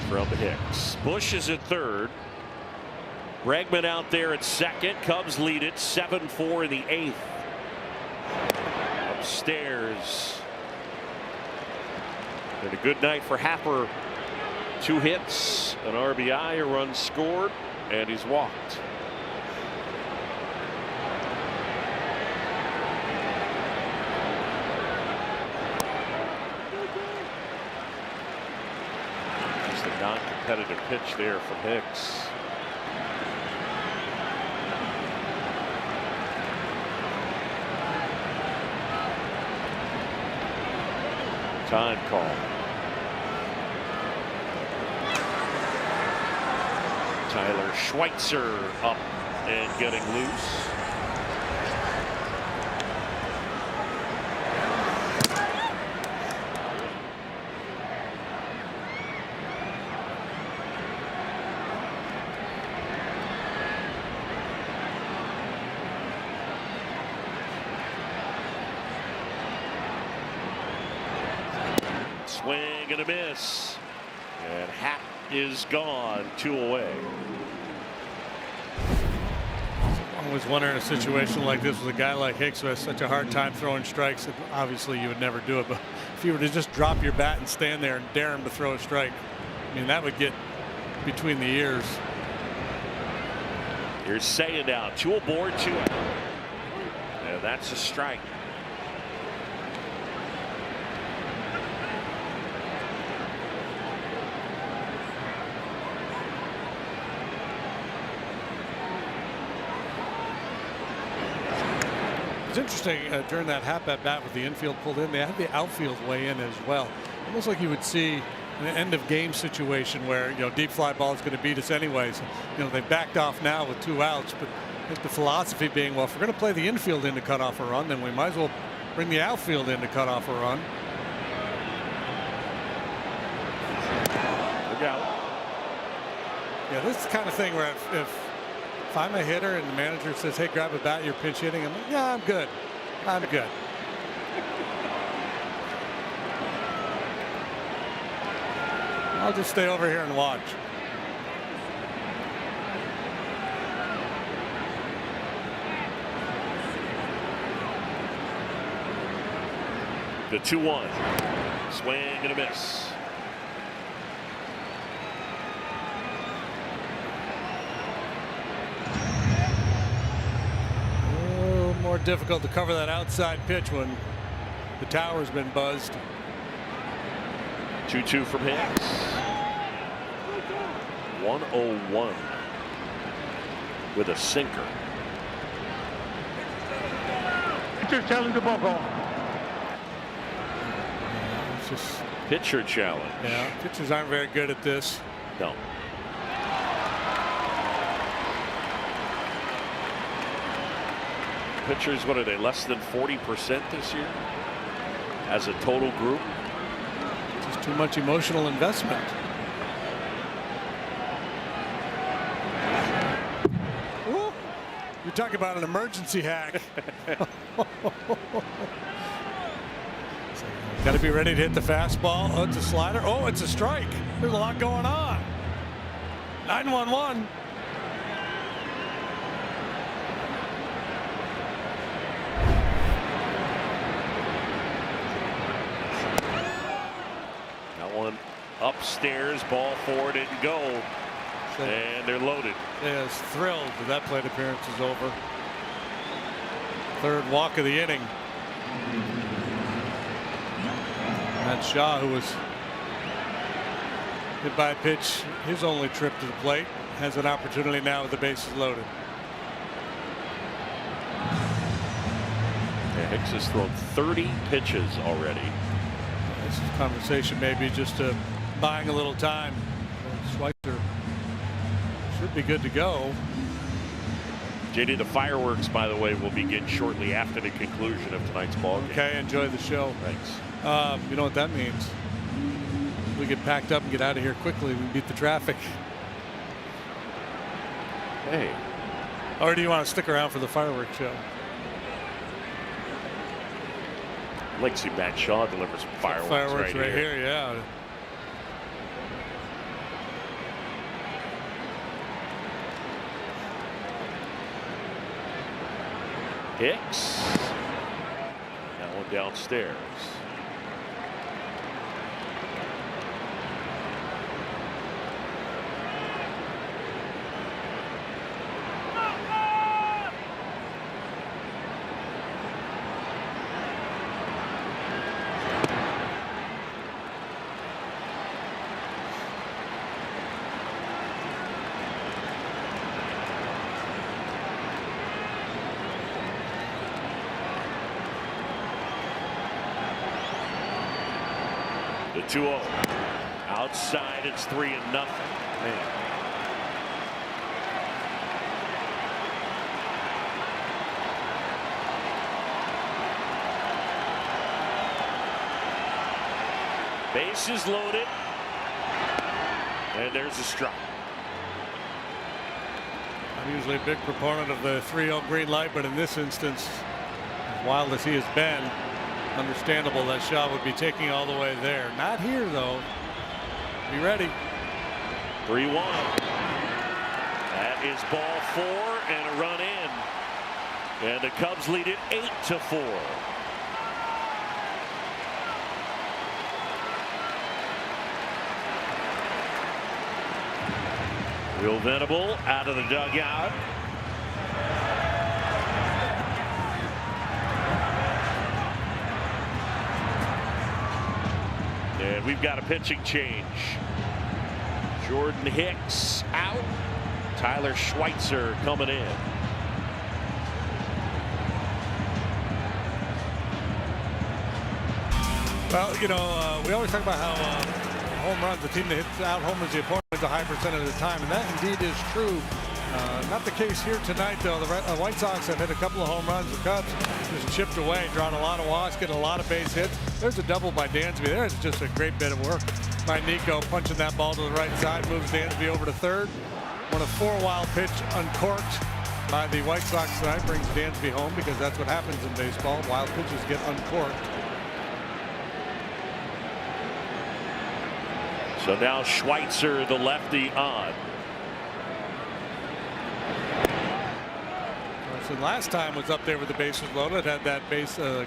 from Hicks. Busch is at third. Bregman out there at second. Cubs lead it 7-4 in the 8th. Upstairs. And a good night for Happer. 2 hits, an RBI, a run scored, and he's walked. Non-competitive pitch there from Hicks. Time call. Tyler Schweitzer up and getting loose. Swing and a miss, and Happ is gone. 2 away. I always wonder in a situation like this with a guy like Hicks who has such a hard time throwing strikes, that obviously you would never do it, but if you were to just drop your bat and stand there and dare him to throw a strike, I mean, that would get between the ears. Here's Seiya now. 2 aboard, 2 out. And that's a strike. It's interesting during that Happ at bat with the infield pulled in, they had the outfield weigh in as well. Almost like you would see an end of game situation where, deep fly ball is going to beat us anyways. They backed off now with 2 outs, but I think the philosophy being, well, if we're going to play the infield in to cut off a run, then we might as well bring the outfield in to cut off a run. Look out. Yeah, this is the kind of thing where if I'm a hitter and the manager says, hey, grab a bat, you're pinch hitting, I'm like, yeah, I'm good. I'm good. I'll just stay over here and watch. The 2-1. Swing and a miss. More difficult to cover that outside pitch when the tower's been buzzed. 2-2 from Hicks. 101 with a sinker. Pitcher challenge the ball call. It's just Pitcher challenge. Yeah, pitchers aren't very good at this. No. Pitchers, what are they, less than 40% this year as a total group? Just too much emotional investment. Ooh, you're talking about an emergency hack. Got to be ready to hit the fastball. Oh, it's a slider. Oh, it's a strike. There's a lot going on. 9-1-1. Upstairs, ball four didn't go, and they're loaded. Is thrilled that that plate appearance is over. Third walk of the inning. That's Shaw, who was hit by a pitch, his only trip to the plate, has an opportunity now with the bases loaded. Yeah, Hicks has thrown 30 pitches already. This is conversation maybe just buying a little time. Schweitzer should be good to go. JD, the fireworks, by the way, will begin shortly after the conclusion of tonight's ball game. Okay, enjoy the show. Thanks. You know what that means? We get packed up and get out of here quickly. We beat the traffic. Hey. Or do you want to stick around for the fireworks show? I'd like to see Matt Shaw deliver some fireworks, right here, yeah. Hicks. That one downstairs. The 2-0. Outside, it's 3-0. Man. Bases loaded. And there's a strike. I'm usually a big proponent of the 3-0 green light, but in this instance, as wild as he has been, understandable that Shaw would be taking all the way there. Not here, though. Be ready. 3-1. That is ball four and a run in. And the Cubs lead it 8-4. Will Venable out of the dugout. And we've got a pitching change. Jordan Hicks out. Tyler Schweitzer coming in. Well, you know, we always talk about how home runs, the team that hits out homers the opponent a high percentage of the time, and that indeed is true Not the case here tonight, though. The White Sox have hit a couple of home runs. The Cubs just chipped away, drawn a lot of walks, getting a lot of base hits. There's a double by Dansby. There's just a great bit of work by Nico, punching that ball to the right side, moves Dansby over to third. When a 4-wild pitch uncorked by the White Sox tonight brings Dansby home, because that's what happens in baseball. Wild pitches get uncorked. So now Schweitzer, the lefty, on. So last time was up there with the bases loaded, had that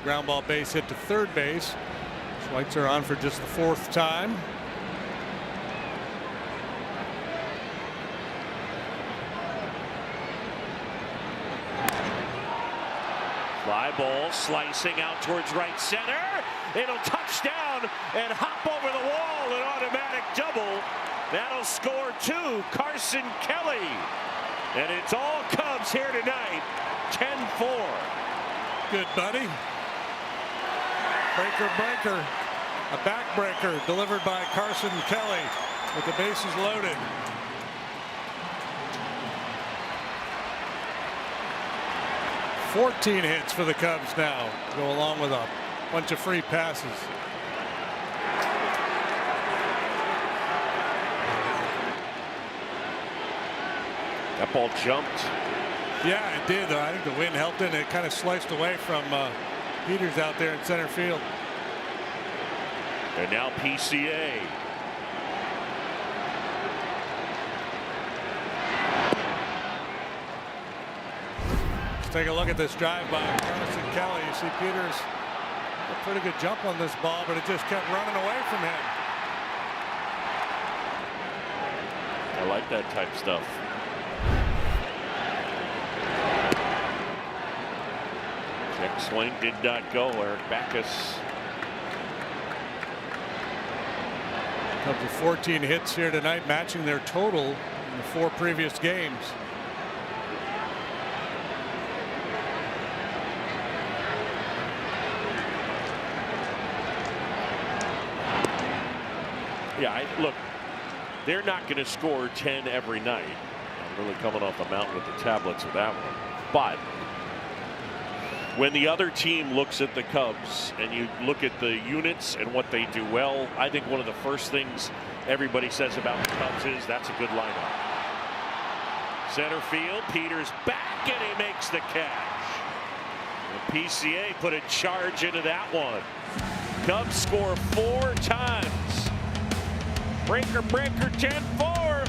ground ball base hit to third base. Schweitzer on for just the 4th time. Fly ball slicing out towards right center. It'll touch down and hop over the wall. An automatic double. That'll score 2. Carson Kelly. And it's all Cubs here tonight. 10-4. Good, buddy. Breaker. A backbreaker delivered by Carson Kelly with the bases loaded. "14 hits for the Cubs now, go along with a bunch of free passes. That ball jumped. Yeah, it did. I think the wind helped it. It kind of sliced away from Peters out there in center field. And now PCA. Let's take a look at this drive by Carson Kelly. You see Peters, a pretty good jump on this ball, but it just kept running away from him. I like that type stuff. Check swing did not go. Eric Backus. Cubs with 14 hits here tonight, matching their total in the 4 previous games. Yeah, look, they're not going to score 10 every night. I'm really coming off the mountain with the tablets with that one. But when the other team looks at the Cubs and you look at the units and what they do well, I think one of the first things everybody says about the Cubs is that's a good lineup. Center field, Peters back, and he makes the catch. The PCA put a charge into that one. Cubs score 4 times. Breaker, 10-4.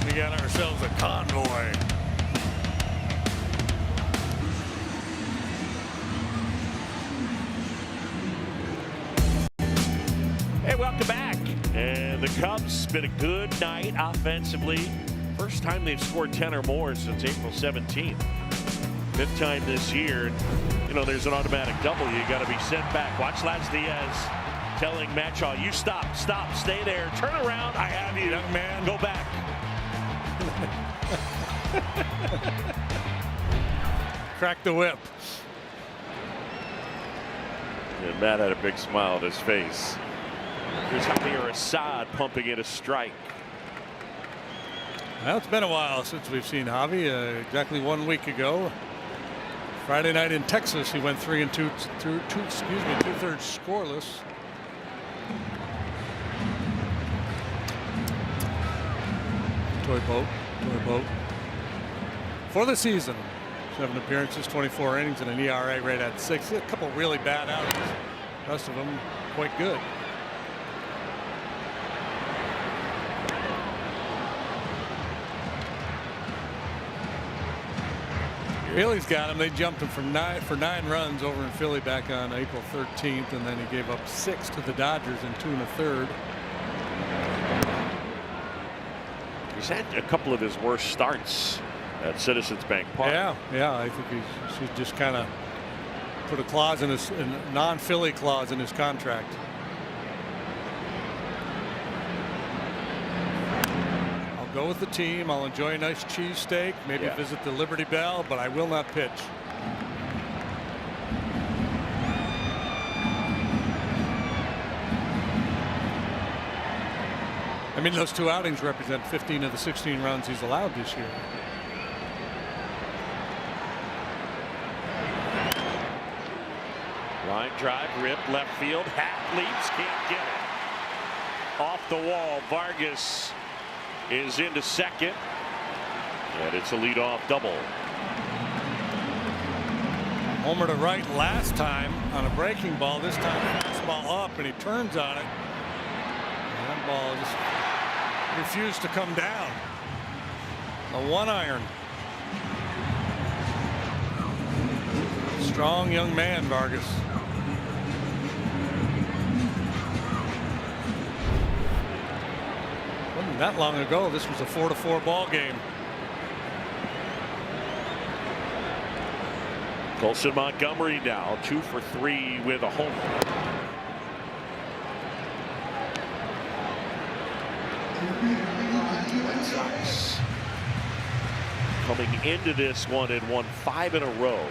We got ourselves a convoy. Hey, welcome back. And the Cubs been a good night offensively. First time they've scored 10 or more since April 17th. 5th time this year. You know, there's an automatic double. You got to be sent back. Watch Laz Diaz telling Matchaw, you stop, stay there, turn around. I have you, young man. Go back. Crack the whip. And Matt had a big smile on his face. Here's Javier Assad pumping in a strike. Well, it's been a while since we've seen Javi. Exactly 1 week ago, Friday night in Texas, he went 3 2/3 scoreless. Toy boat. For the season, 7 appearances, 24 innings, and an ERA right at 6. A couple really bad outings. The rest of them quite good. Philly's got him. They jumped him for 9 runs over in Philly back on April 13th, and then he gave up 6 to the Dodgers in 2 1/3. He's had a couple of his worst starts at Citizens Bank Park. Yeah. I think he should just kind of put a clause in his non-Philly clause in his contract. I'll go with the team. I'll enjoy a nice cheesesteak, maybe visit the Liberty Bell, but I will not pitch. I mean, those 2 outings represent 15 of the 16 runs he's allowed this year. Line drive, ripped left field. Hat leaps, can't get it. Off the wall. Vargas is into second. And it's a leadoff double. Homer to right last time on a breaking ball. This time fastball up and he turns on it. And that ball just refused to come down. A 1-iron. Strong young man, Vargas. Wasn't that long ago this was a 4-4 ball game. Colson Montgomery now 2 for 3 with a homer. Red Sox coming into this one and won 5 in a row.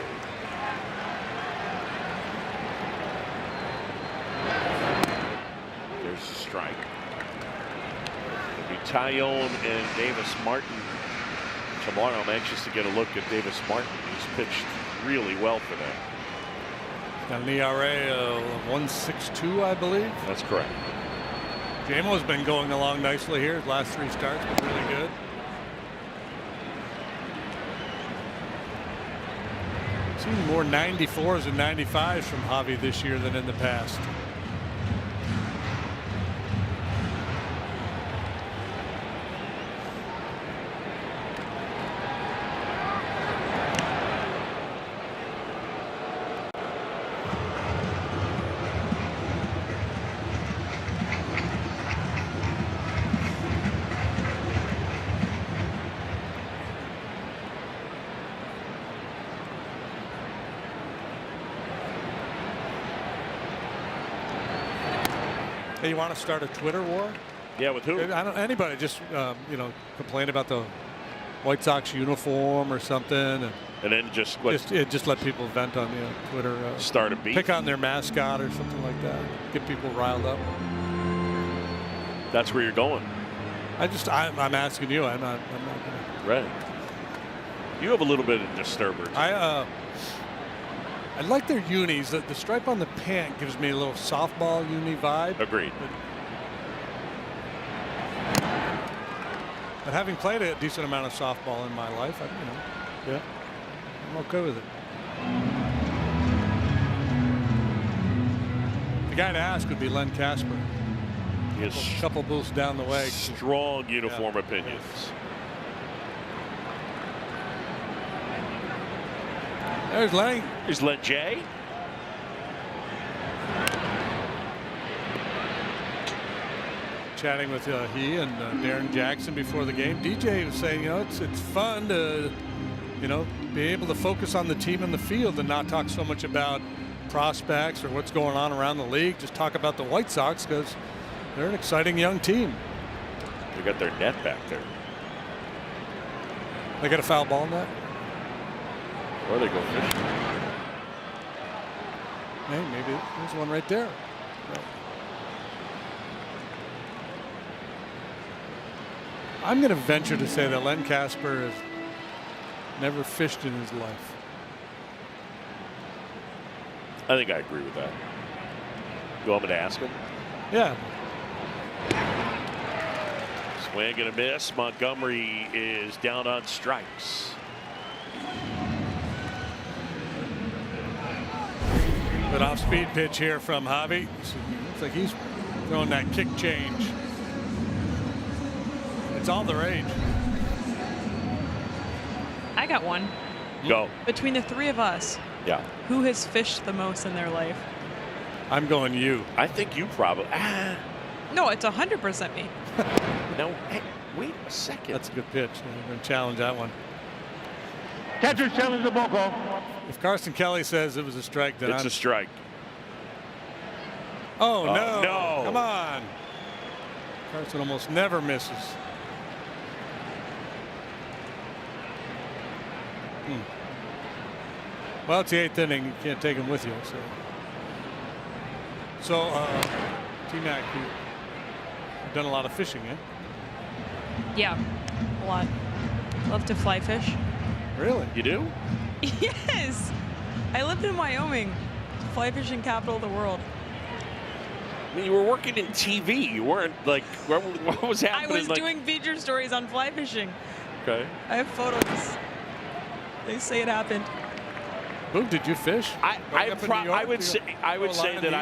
There's a strike. It'll be Tyone and Davis Martin tomorrow. I'm anxious to get a look at Davis Martin. He's pitched really well for them. Got an ERA of 1.62, I believe. That's correct. Jamo's been going along nicely here. His last 3 starts been really good. Seen more 94s and 95s from Javi this year than in the past. Hey, you want to start a Twitter war? Yeah, with who? I don't. Anybody just you know, complain about the White Sox uniform or something, and then just let people vent on Twitter. Start a beef. Pick on their mascot or something like that. Get people riled up. That's where you're going. I'm asking you. I'm not. Right. You have a little bit of disturbance. I like their unis. The stripe on the pant gives me a little softball uni vibe. Agreed. But having played a decent amount of softball in my life, I'm okay with it. The guy to ask would be Len Casper. He has a couple booths down the way. Strong uniform opinions. There's Lang. Is Len J. Chatting with he and Darren Jackson before the game. DJ was saying, it's fun to, be able to focus on the team in the field and not talk so much about prospects or what's going on around the league. Just talk about the White Sox because they're an exciting young team. They got their net back there. They got a foul ball net. Or they go fishing. Hey, maybe there's one right there. I'm going to venture to say that Len Casper has never fished in his life. I think I agree with that. You want me to ask him? Yeah. Swing and a miss. Montgomery is down on strikes. An off-speed pitch here from Javi. Looks like he's throwing that kick change. It's all the rage. I got one. Go. Between the 3 of us, yeah, who has fished the most in their life? I'm going you. I think you probably. No, it's 100% me. No, hey, wait a second. That's a good pitch. I'm going to challenge that one. Catcher challenge the ball call. If Carson Kelly says it was a strike, then it's a strike. Oh, no. No. Come on. Carson almost never misses. Well, it's the 8th inning. You can't take him with you. So T-Mac, done a lot of fishing, eh? Yeah, a lot. Love to fly fish. Really? You do? Yes. I lived in Wyoming, fly fishing capital of the world. I mean, you were working in TV. You weren't like, what was happening? I was doing feature stories on fly fishing. Okay. I have photos. They say it happened. Boom, did you fish? I would say that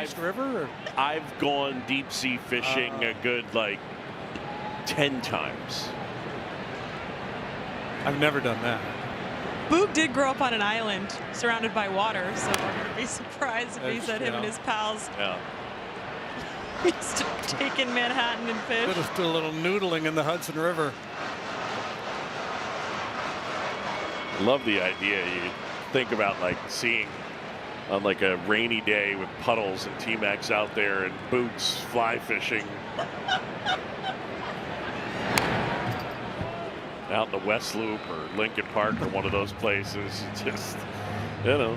I've gone deep sea fishing a good like 10 times. I've never done that. Boog did grow up on an island surrounded by water, so I wouldn't be surprised if he said him and his pals used to take in Manhattan and fish. Just a little noodling in the Hudson River. Love the idea. You think about like seeing on like a rainy day with puddles and T-Max out there and boots fly fishing. Out in the West Loop or Lincoln Park or one of those places. Just, you know.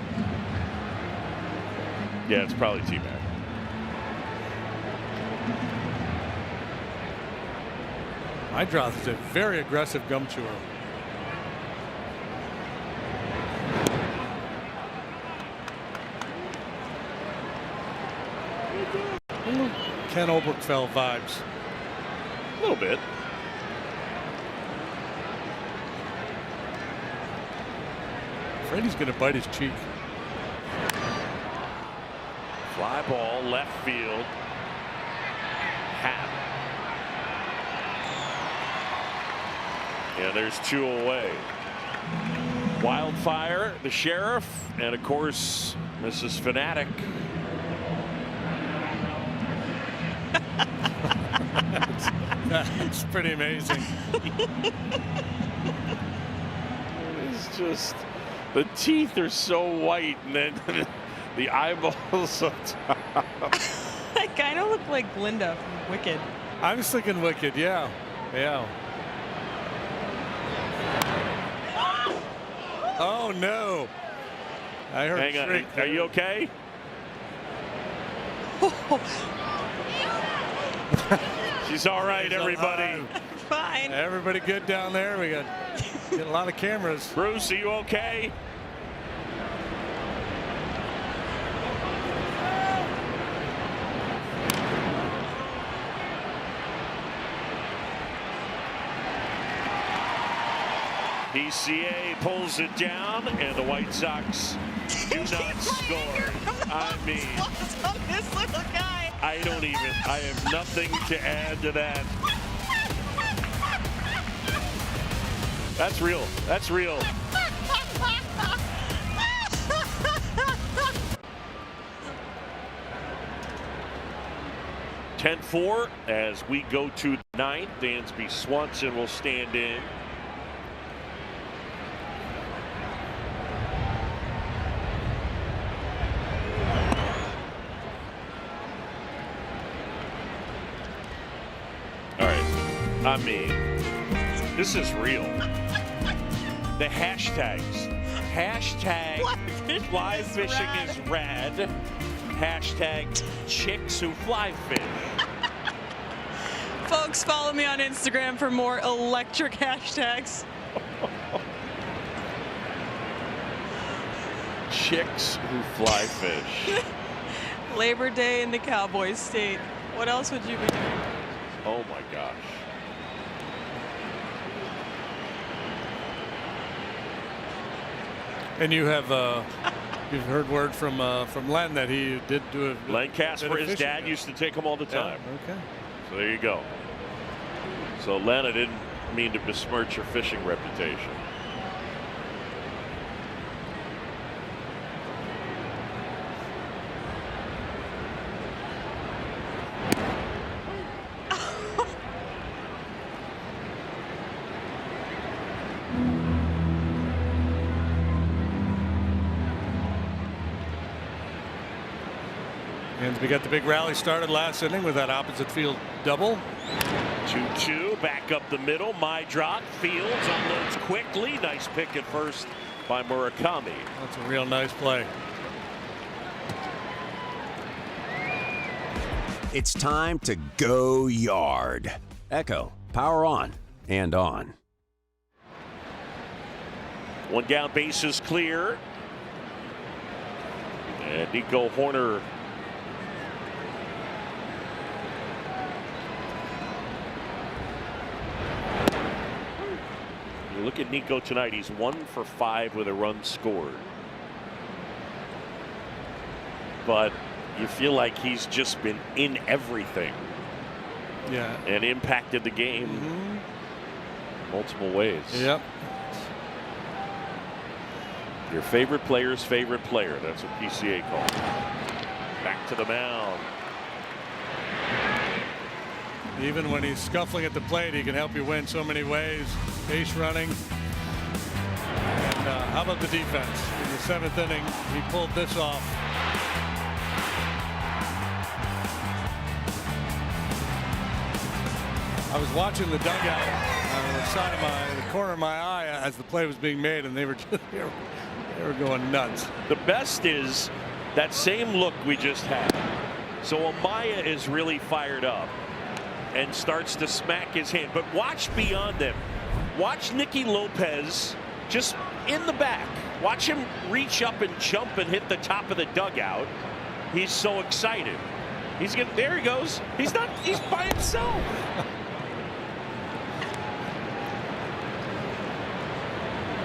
Yeah, it's probably T-Mac. Hydroth is a very aggressive gum chewer. Ken Oberkfell vibes. A little bit. Freddie's going to bite his cheek. Fly ball, left field. Hat. Yeah, there's 2 away. Wildfire, the sheriff, and of course, Mrs. Fanatic. That's pretty amazing. It's just, the teeth are so white, and then the eyeballs on top. I kind of look like Glinda from Wicked. I was thinking Wicked, yeah. Yeah. Oh, no. I heard Hang on. Are you okay? She's all right, everybody. Fine. Everybody good down there? We got a lot of cameras. Bruce, are you okay? PCA pulls it down, and the White Sox do not score. I mean, on this little guy. I have nothing to add to that. That's real. That's real. (10-4) as we go to 9th. Dansby Swanson will stand in. I mean, this is real. The hashtags. Hashtag fly fishing is rad. Hashtag chicks who fly fish. Folks, follow me on Instagram for more electric hashtags. Chicks who fly fish. Labor Day in the Cowboy State. What else would you be doing? Oh my gosh. And you have you've heard word from Len that he did do a Len Casper, his dad used to take him all the time. Yeah, okay. So there you go. So Len, I didn't mean to besmirch your fishing reputation. And we got the big rally started last inning with that opposite field double. 2-2, back up the middle. My drop. Fields unloads quickly. Nice pick at first by Murakami. That's a real nice play. It's time to go yard. Echo, power on and on. One down, bases clear. And Nico Hoerner you look at Nico tonight, he's 1 for 5 with a run scored. But you feel like he's just been in everything. Yeah. And impacted the game multiple ways. Yep. Your favorite player's favorite player. That's what PCA calls. Back to the mound. Even when he's scuffling at the plate, he can help you win so many ways. Base running. And how about the defense? In the 7th inning, he pulled this off. I was watching the dugout on the side of the corner of my eye as the play was being made, and they were going nuts. The best is that same look we just had. So Amaya is really fired up and starts to smack his hand. But watch beyond them. Watch Nicky Lopez just in the back. Watch him reach up and jump and hit the top of the dugout. He's so excited. There he goes. He's by himself.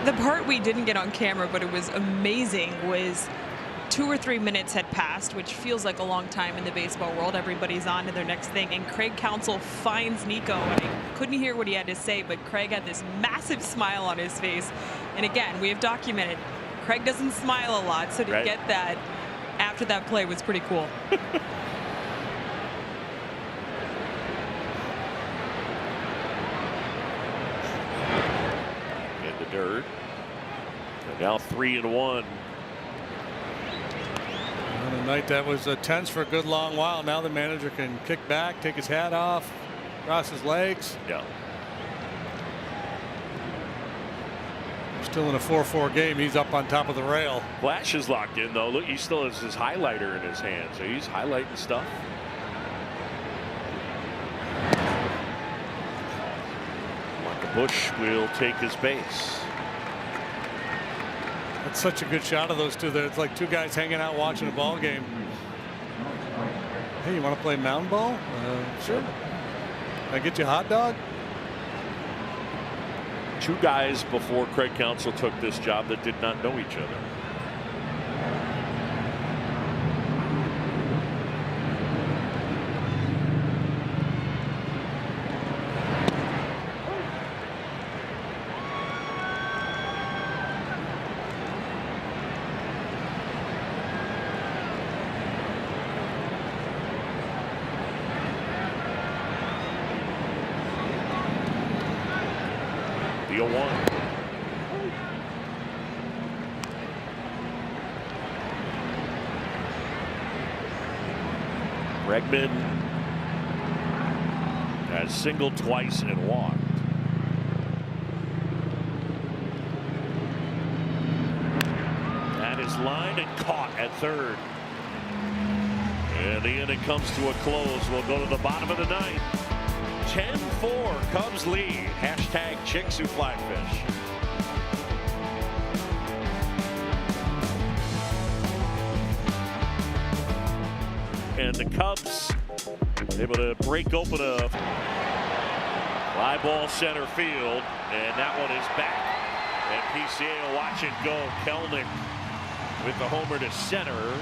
The part we didn't get on camera, but it was amazing, was 2 or 3 minutes had passed, which feels like a long time in the baseball world. Everybody's on to their next thing, and Craig Counsell finds Nico, and I couldn't hear what he had to say, but Craig had this massive smile on his face. And again, we have documented Craig doesn't smile a lot, so to get that after that play was pretty cool. Dirt. And now 3-1. On a night that was tense for a good long while. Now the manager can kick back, take his hat off, cross his legs. Yeah. Still in a 4-4 game. He's up on top of the rail. Flash is locked in though. Look, he still has his highlighter in his hand, so he's highlighting stuff. Bush will take his base. That's such a good shot of those two there. It's like two guys hanging out watching a ball game. Hey, you want to play mound ball? Sure. Can I get you a hot dog? 2 guys before Craig Counsell took this job that did not know each other. The 0-1. Bregman has singled twice and walked. That is lined and caught at third. And the inning comes to a close. We'll go to the bottom of the 9th. 10-4 Cubs lead. Hashtag chicks who fly fish. And the Cubs able to break open a fly ball center field, and that one is back. And PCA will watch it go. Kelnick with the homer to center.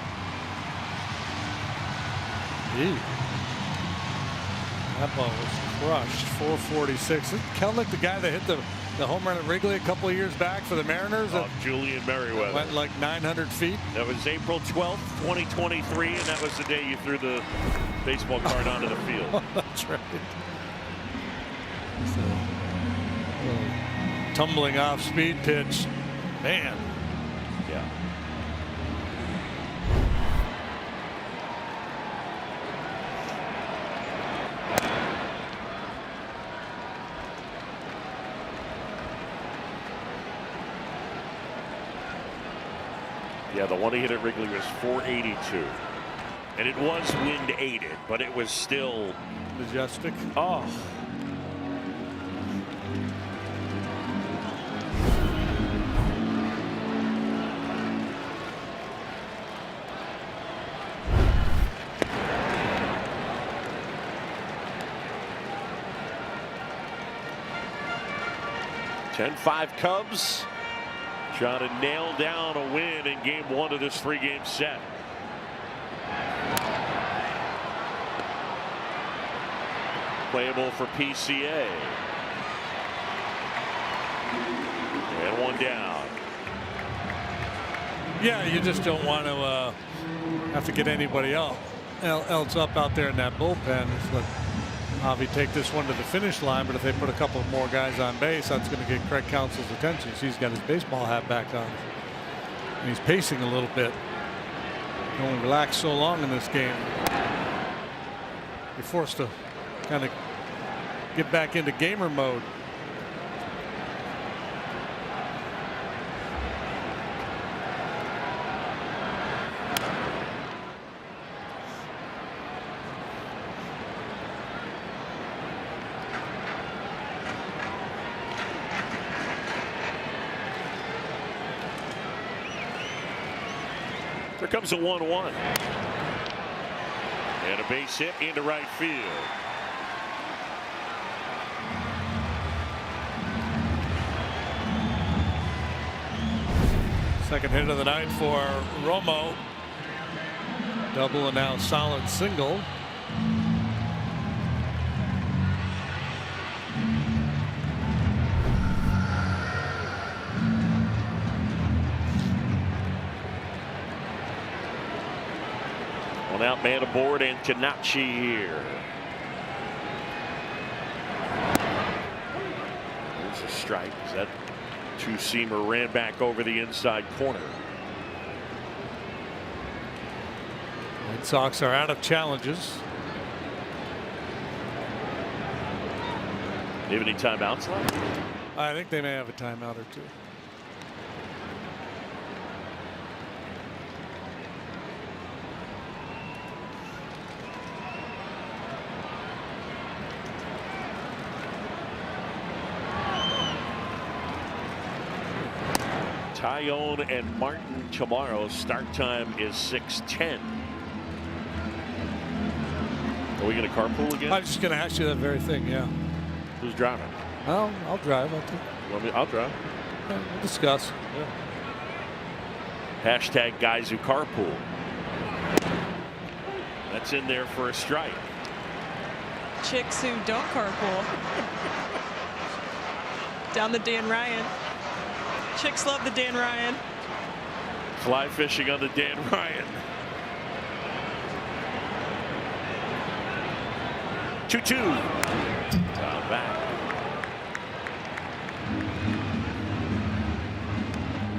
That ball was crushed. 446. Kelnick, the guy that hit the home run at Wrigley a couple of years back for the Mariners. Julian Merriweather. Went like 900 feet. That was April 12th, 2023, and that was the day you threw the baseball card onto the field. That's right. So, tumbling off speed pitch. Man. Yeah. Yeah, the one he hit at Wrigley was 482. And it was wind aided, but it was still majestic. Oh. (10-5) Cubs trying to nail down a win in game 1 of this 3-game set. Playable for PCA. And one down. Yeah, you just don't want to have to get anybody else up out there in that bullpen. It's like Javi take this one to the finish line, but if they put a couple more guys on base, that's going to get Craig Counsell's attention. So he's got his baseball hat back on, and he's pacing a little bit. You only relax so long in this game. You're forced to kind of get back into gamer mode. Here comes a 1-1. And a base hit into right field. Second hit of the night for Romo. Double and now solid single. One out, man aboard, and Tanachi here. There's a strike. That two-seamer ran back over the inside corner. White Sox are out of challenges. Do you have any timeouts left? I think they may have a timeout or two. Tyone and Martin tomorrow. Start time is 6:10. Are we going to carpool again? I was just going to ask you that very thing. Yeah. Who's driving? I'll drive. I'll drive. Yeah, we'll discuss. Yeah. Hashtag guys who carpool. That's in there for a strike. Chicks who don't carpool. Down the Dan Ryan. Chicks love the Dan Ryan. Fly fishing on the Dan Ryan. 2-2. Down back.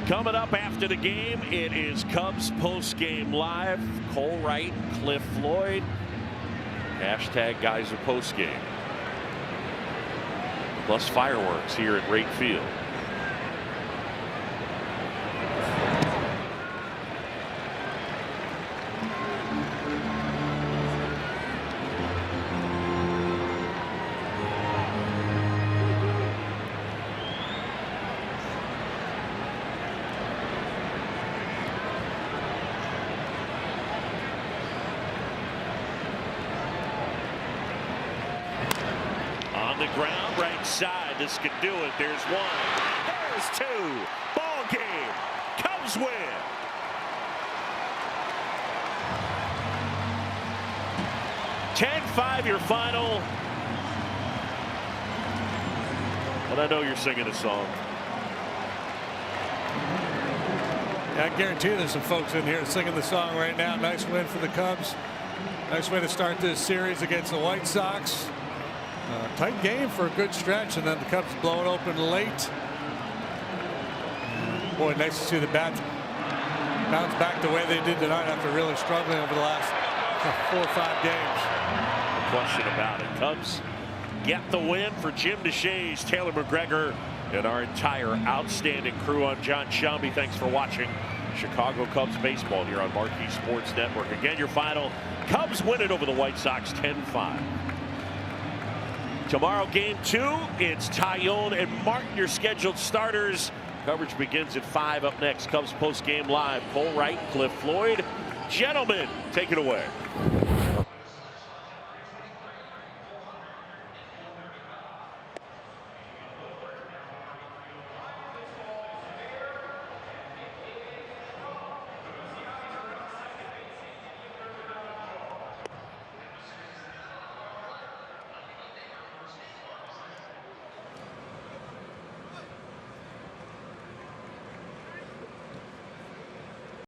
Coming up after the game, it is Cubs post-game live. Cole Wright, Cliff Floyd. Hashtag guys are post-game. Plus fireworks here at Wright Field. On the ground, right side. This could do it. There's one. There's two. Ball game. Cubs win. (10-5) your final. And I know you're singing a song. I guarantee you there's some folks in here singing the song right now. Nice win for the Cubs. Nice way to start this series against the White Sox. Tight game for a good stretch, and then the Cubs blow it open late. Boy, nice to see the bats bounce back the way they did tonight after really struggling over the last 4 or 5 games. No question about it. Cubs get the win. For Jim DeShays, Taylor McGregor, and our entire outstanding crew. I'm John Shambi. Thanks for watching. Chicago Cubs baseball here on Marquee Sports Network. Again, your final, Cubs win it over the White Sox 10-5. Tomorrow, game 2, it's Tyone and Martin, your scheduled starters. Coverage begins at 5. Up next, Cubs post-game live. Cole Wright, Cliff Floyd. Gentlemen, take it away.